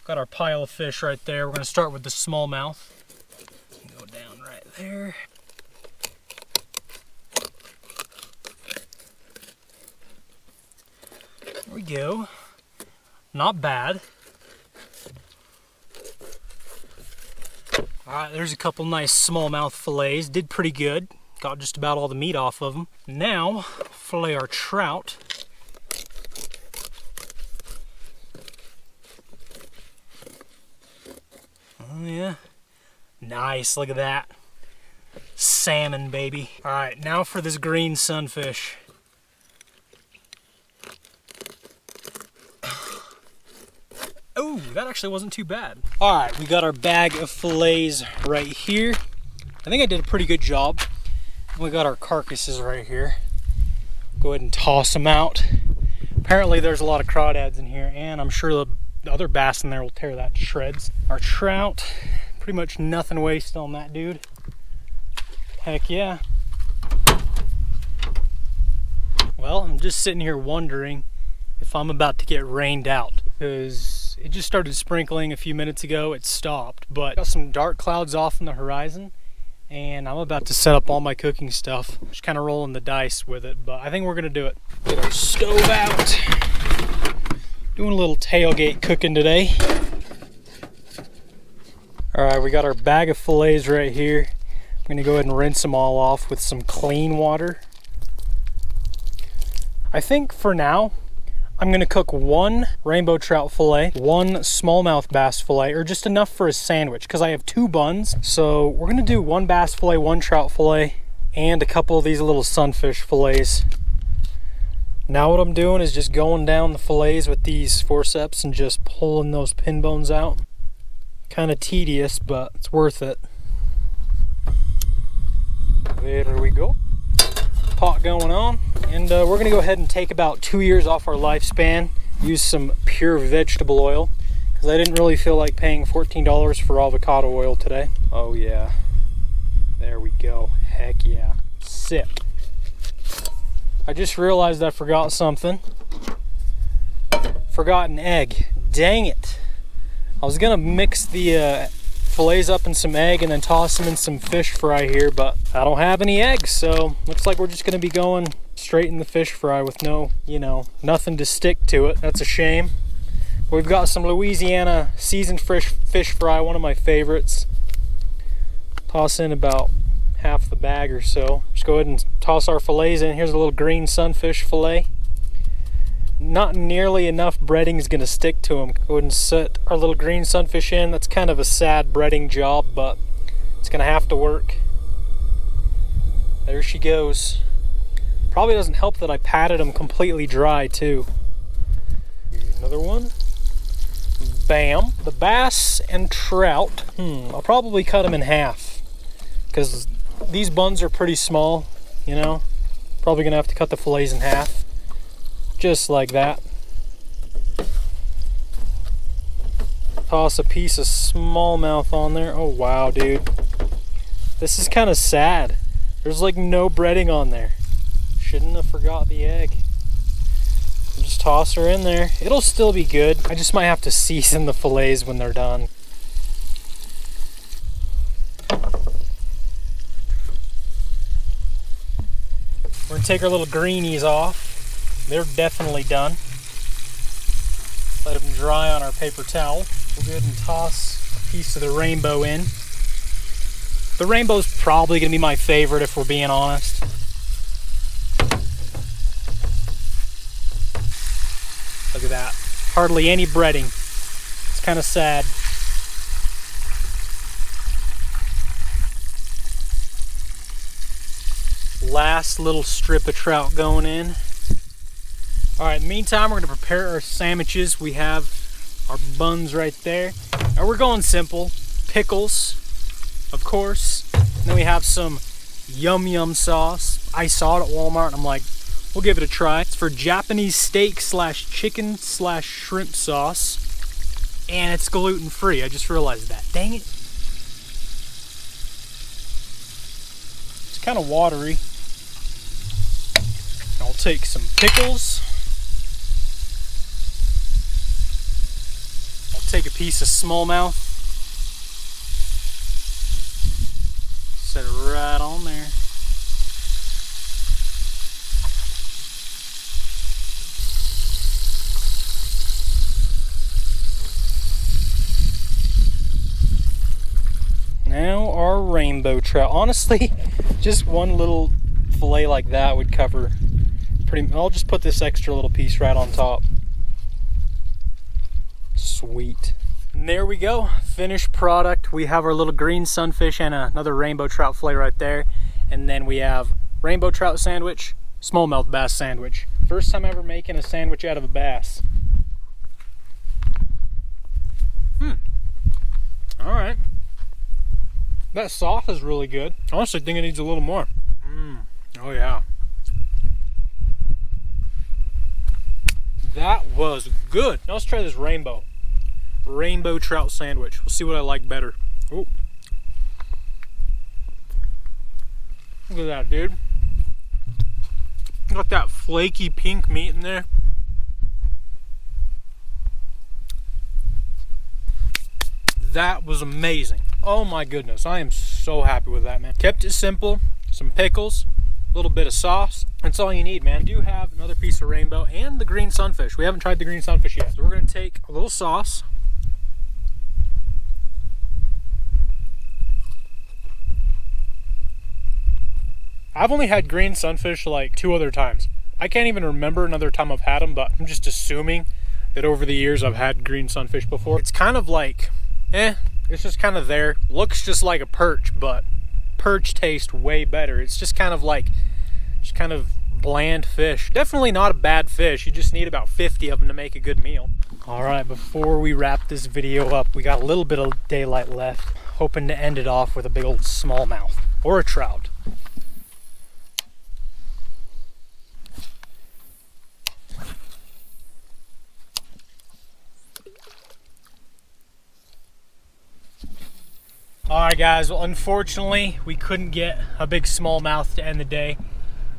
Got our pile of fish right there. We're gonna start with the smallmouth. Go down right there. There we go. Not bad. All right, there's a couple nice smallmouth fillets. Did pretty good. Got just about all the meat off of them. Now, fillet our trout. Oh yeah. Nice, look at that. Salmon, baby. All right, now for this green sunfish. Oh, that actually wasn't too bad. All right, we got our bag of fillets right here. I think I did a pretty good job. We got our carcasses right here. Go ahead and toss them out. Apparently there's a lot of crawdads in here, and I'm sure the other bass in there will tear that to shreds. Our trout, pretty much nothing wasted on that dude. Heck yeah. Well, I'm just sitting here wondering if I'm about to get rained out, because it just started sprinkling a few minutes ago. It stopped, but got some dark clouds off in the horizon, and I'm about to set up all my cooking stuff. Just kind of rolling the dice with it, but I think we're gonna do it. Get our stove out. Doing a little tailgate cooking today. All right, we got our bag of fillets right here. I'm gonna go ahead and rinse them all off with some clean water. I think for now, I'm gonna cook 1 rainbow trout fillet, 1 smallmouth bass fillet, or just enough for a sandwich, because I have 2 buns. So we're gonna do 1 bass fillet, 1 trout fillet, and a couple of these little sunfish fillets. Now what I'm doing is just going down the fillets with these forceps and just pulling those pin bones out. Kind of tedious, but it's worth it. There we go. pot going on, and we're gonna go ahead and take about 2 years off our lifespan, use some pure vegetable oil, because I didn't really feel like paying $14 for avocado oil today. Oh yeah, there we go. Heck yeah. Sip. I just realized I forgot something. Forgot an egg. Dang it. I was gonna mix the fillets up in some egg and then toss them in some fish fry here, but I don't have any eggs, so looks like we're just gonna be going straight in the fish fry with no, nothing to stick to it. That's a shame. We've got some Louisiana seasoned fish fry, one of my favorites. Toss in about half the bag or so. Just go ahead and toss our fillets in. Here's a little green sunfish fillet. Not nearly enough breading is going to stick to them. Go ahead and set our little green sunfish in. That's kind of a sad breading job, but it's going to have to work. There she goes. Probably doesn't help that I patted them completely dry too. Another one. Bam. The bass and trout. I'll probably cut them in half because these buns are pretty small, Probably going to have to cut the fillets in half. Just like that. Toss a piece of smallmouth on there. Oh wow, dude. This is kind of sad. There's like no breading on there. Shouldn't have forgot the egg. Just toss her in there. It'll still be good. I just might have to season the fillets when they're done. We're gonna take our little greenies off. They're definitely done. Let them dry on our paper towel. We'll go ahead and toss a piece of the rainbow in. The rainbow's probably gonna be my favorite if we're being honest. Look at that. Hardly any breading. It's kind of sad. Last little strip of trout going in. Alright, in the meantime, we're going to prepare our sandwiches. We have our buns right there. And we're going simple. Pickles, of course. And then we have some yum sauce. I saw it at Walmart and I'm like, we'll give it a try. It's for Japanese steak / chicken / shrimp sauce. And it's gluten free. I just realized that. Dang it. It's kind of watery. I'll take some pickles. Take a piece of smallmouth, set it right on there. Now our rainbow trout. Honestly, just one little fillet like that would cover pretty. I'll just put this extra little piece right on top. Sweet. And there we go, finished product. We have our little green sunfish and another rainbow trout fillet right there. And then we have rainbow trout sandwich, smallmouth bass sandwich. First time ever making a sandwich out of a bass. All right. That sauce is really good. I honestly think it needs a little more. Oh yeah. That was good. Now let's try this rainbow trout sandwich. We'll see what I like better. Ooh. Look at that, dude. Got that flaky pink meat in there. That was amazing. Oh my goodness, I am so happy with that, man. Kept it simple, some pickles, a little bit of sauce. That's all you need, man. I do have another piece of rainbow and the green sunfish. We haven't tried the green sunfish yet. So we're gonna take a little sauce. I've only had green sunfish like 2 other times. I can't even remember another time I've had them, but I'm just assuming that over the years I've had green sunfish before. It's kind of like, it's just kind of there. Looks just like a perch, but perch tastes way better. It's just kind of like, bland fish. Definitely not a bad fish. You just need about 50 of them to make a good meal. All right, before we wrap this video up, we got a little bit of daylight left. Hoping to end it off with a big old smallmouth or a trout. All right, guys. Well, unfortunately, we couldn't get a big smallmouth to end the day.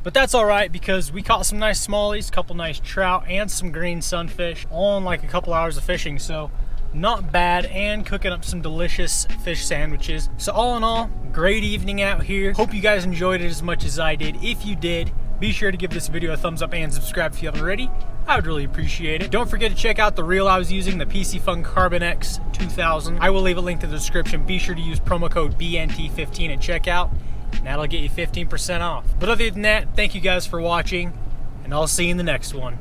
But that's all right because we caught some nice smallies, a couple nice trout, and some green sunfish all in like a couple hours of fishing. So not bad, and cooking up some delicious fish sandwiches. So all in all, great evening out here. Hope you guys enjoyed it as much as I did. If you did, be sure to give this video a thumbs up and subscribe if you haven't already. I would really appreciate it. Don't forget to check out the reel I was using, the PC Fun Carbon X 2000. I will leave a link to the description. Be sure to use promo code BNT15 at checkout. And that'll get you 15% off. But other than that, thank you guys for watching, and I'll see you in the next one.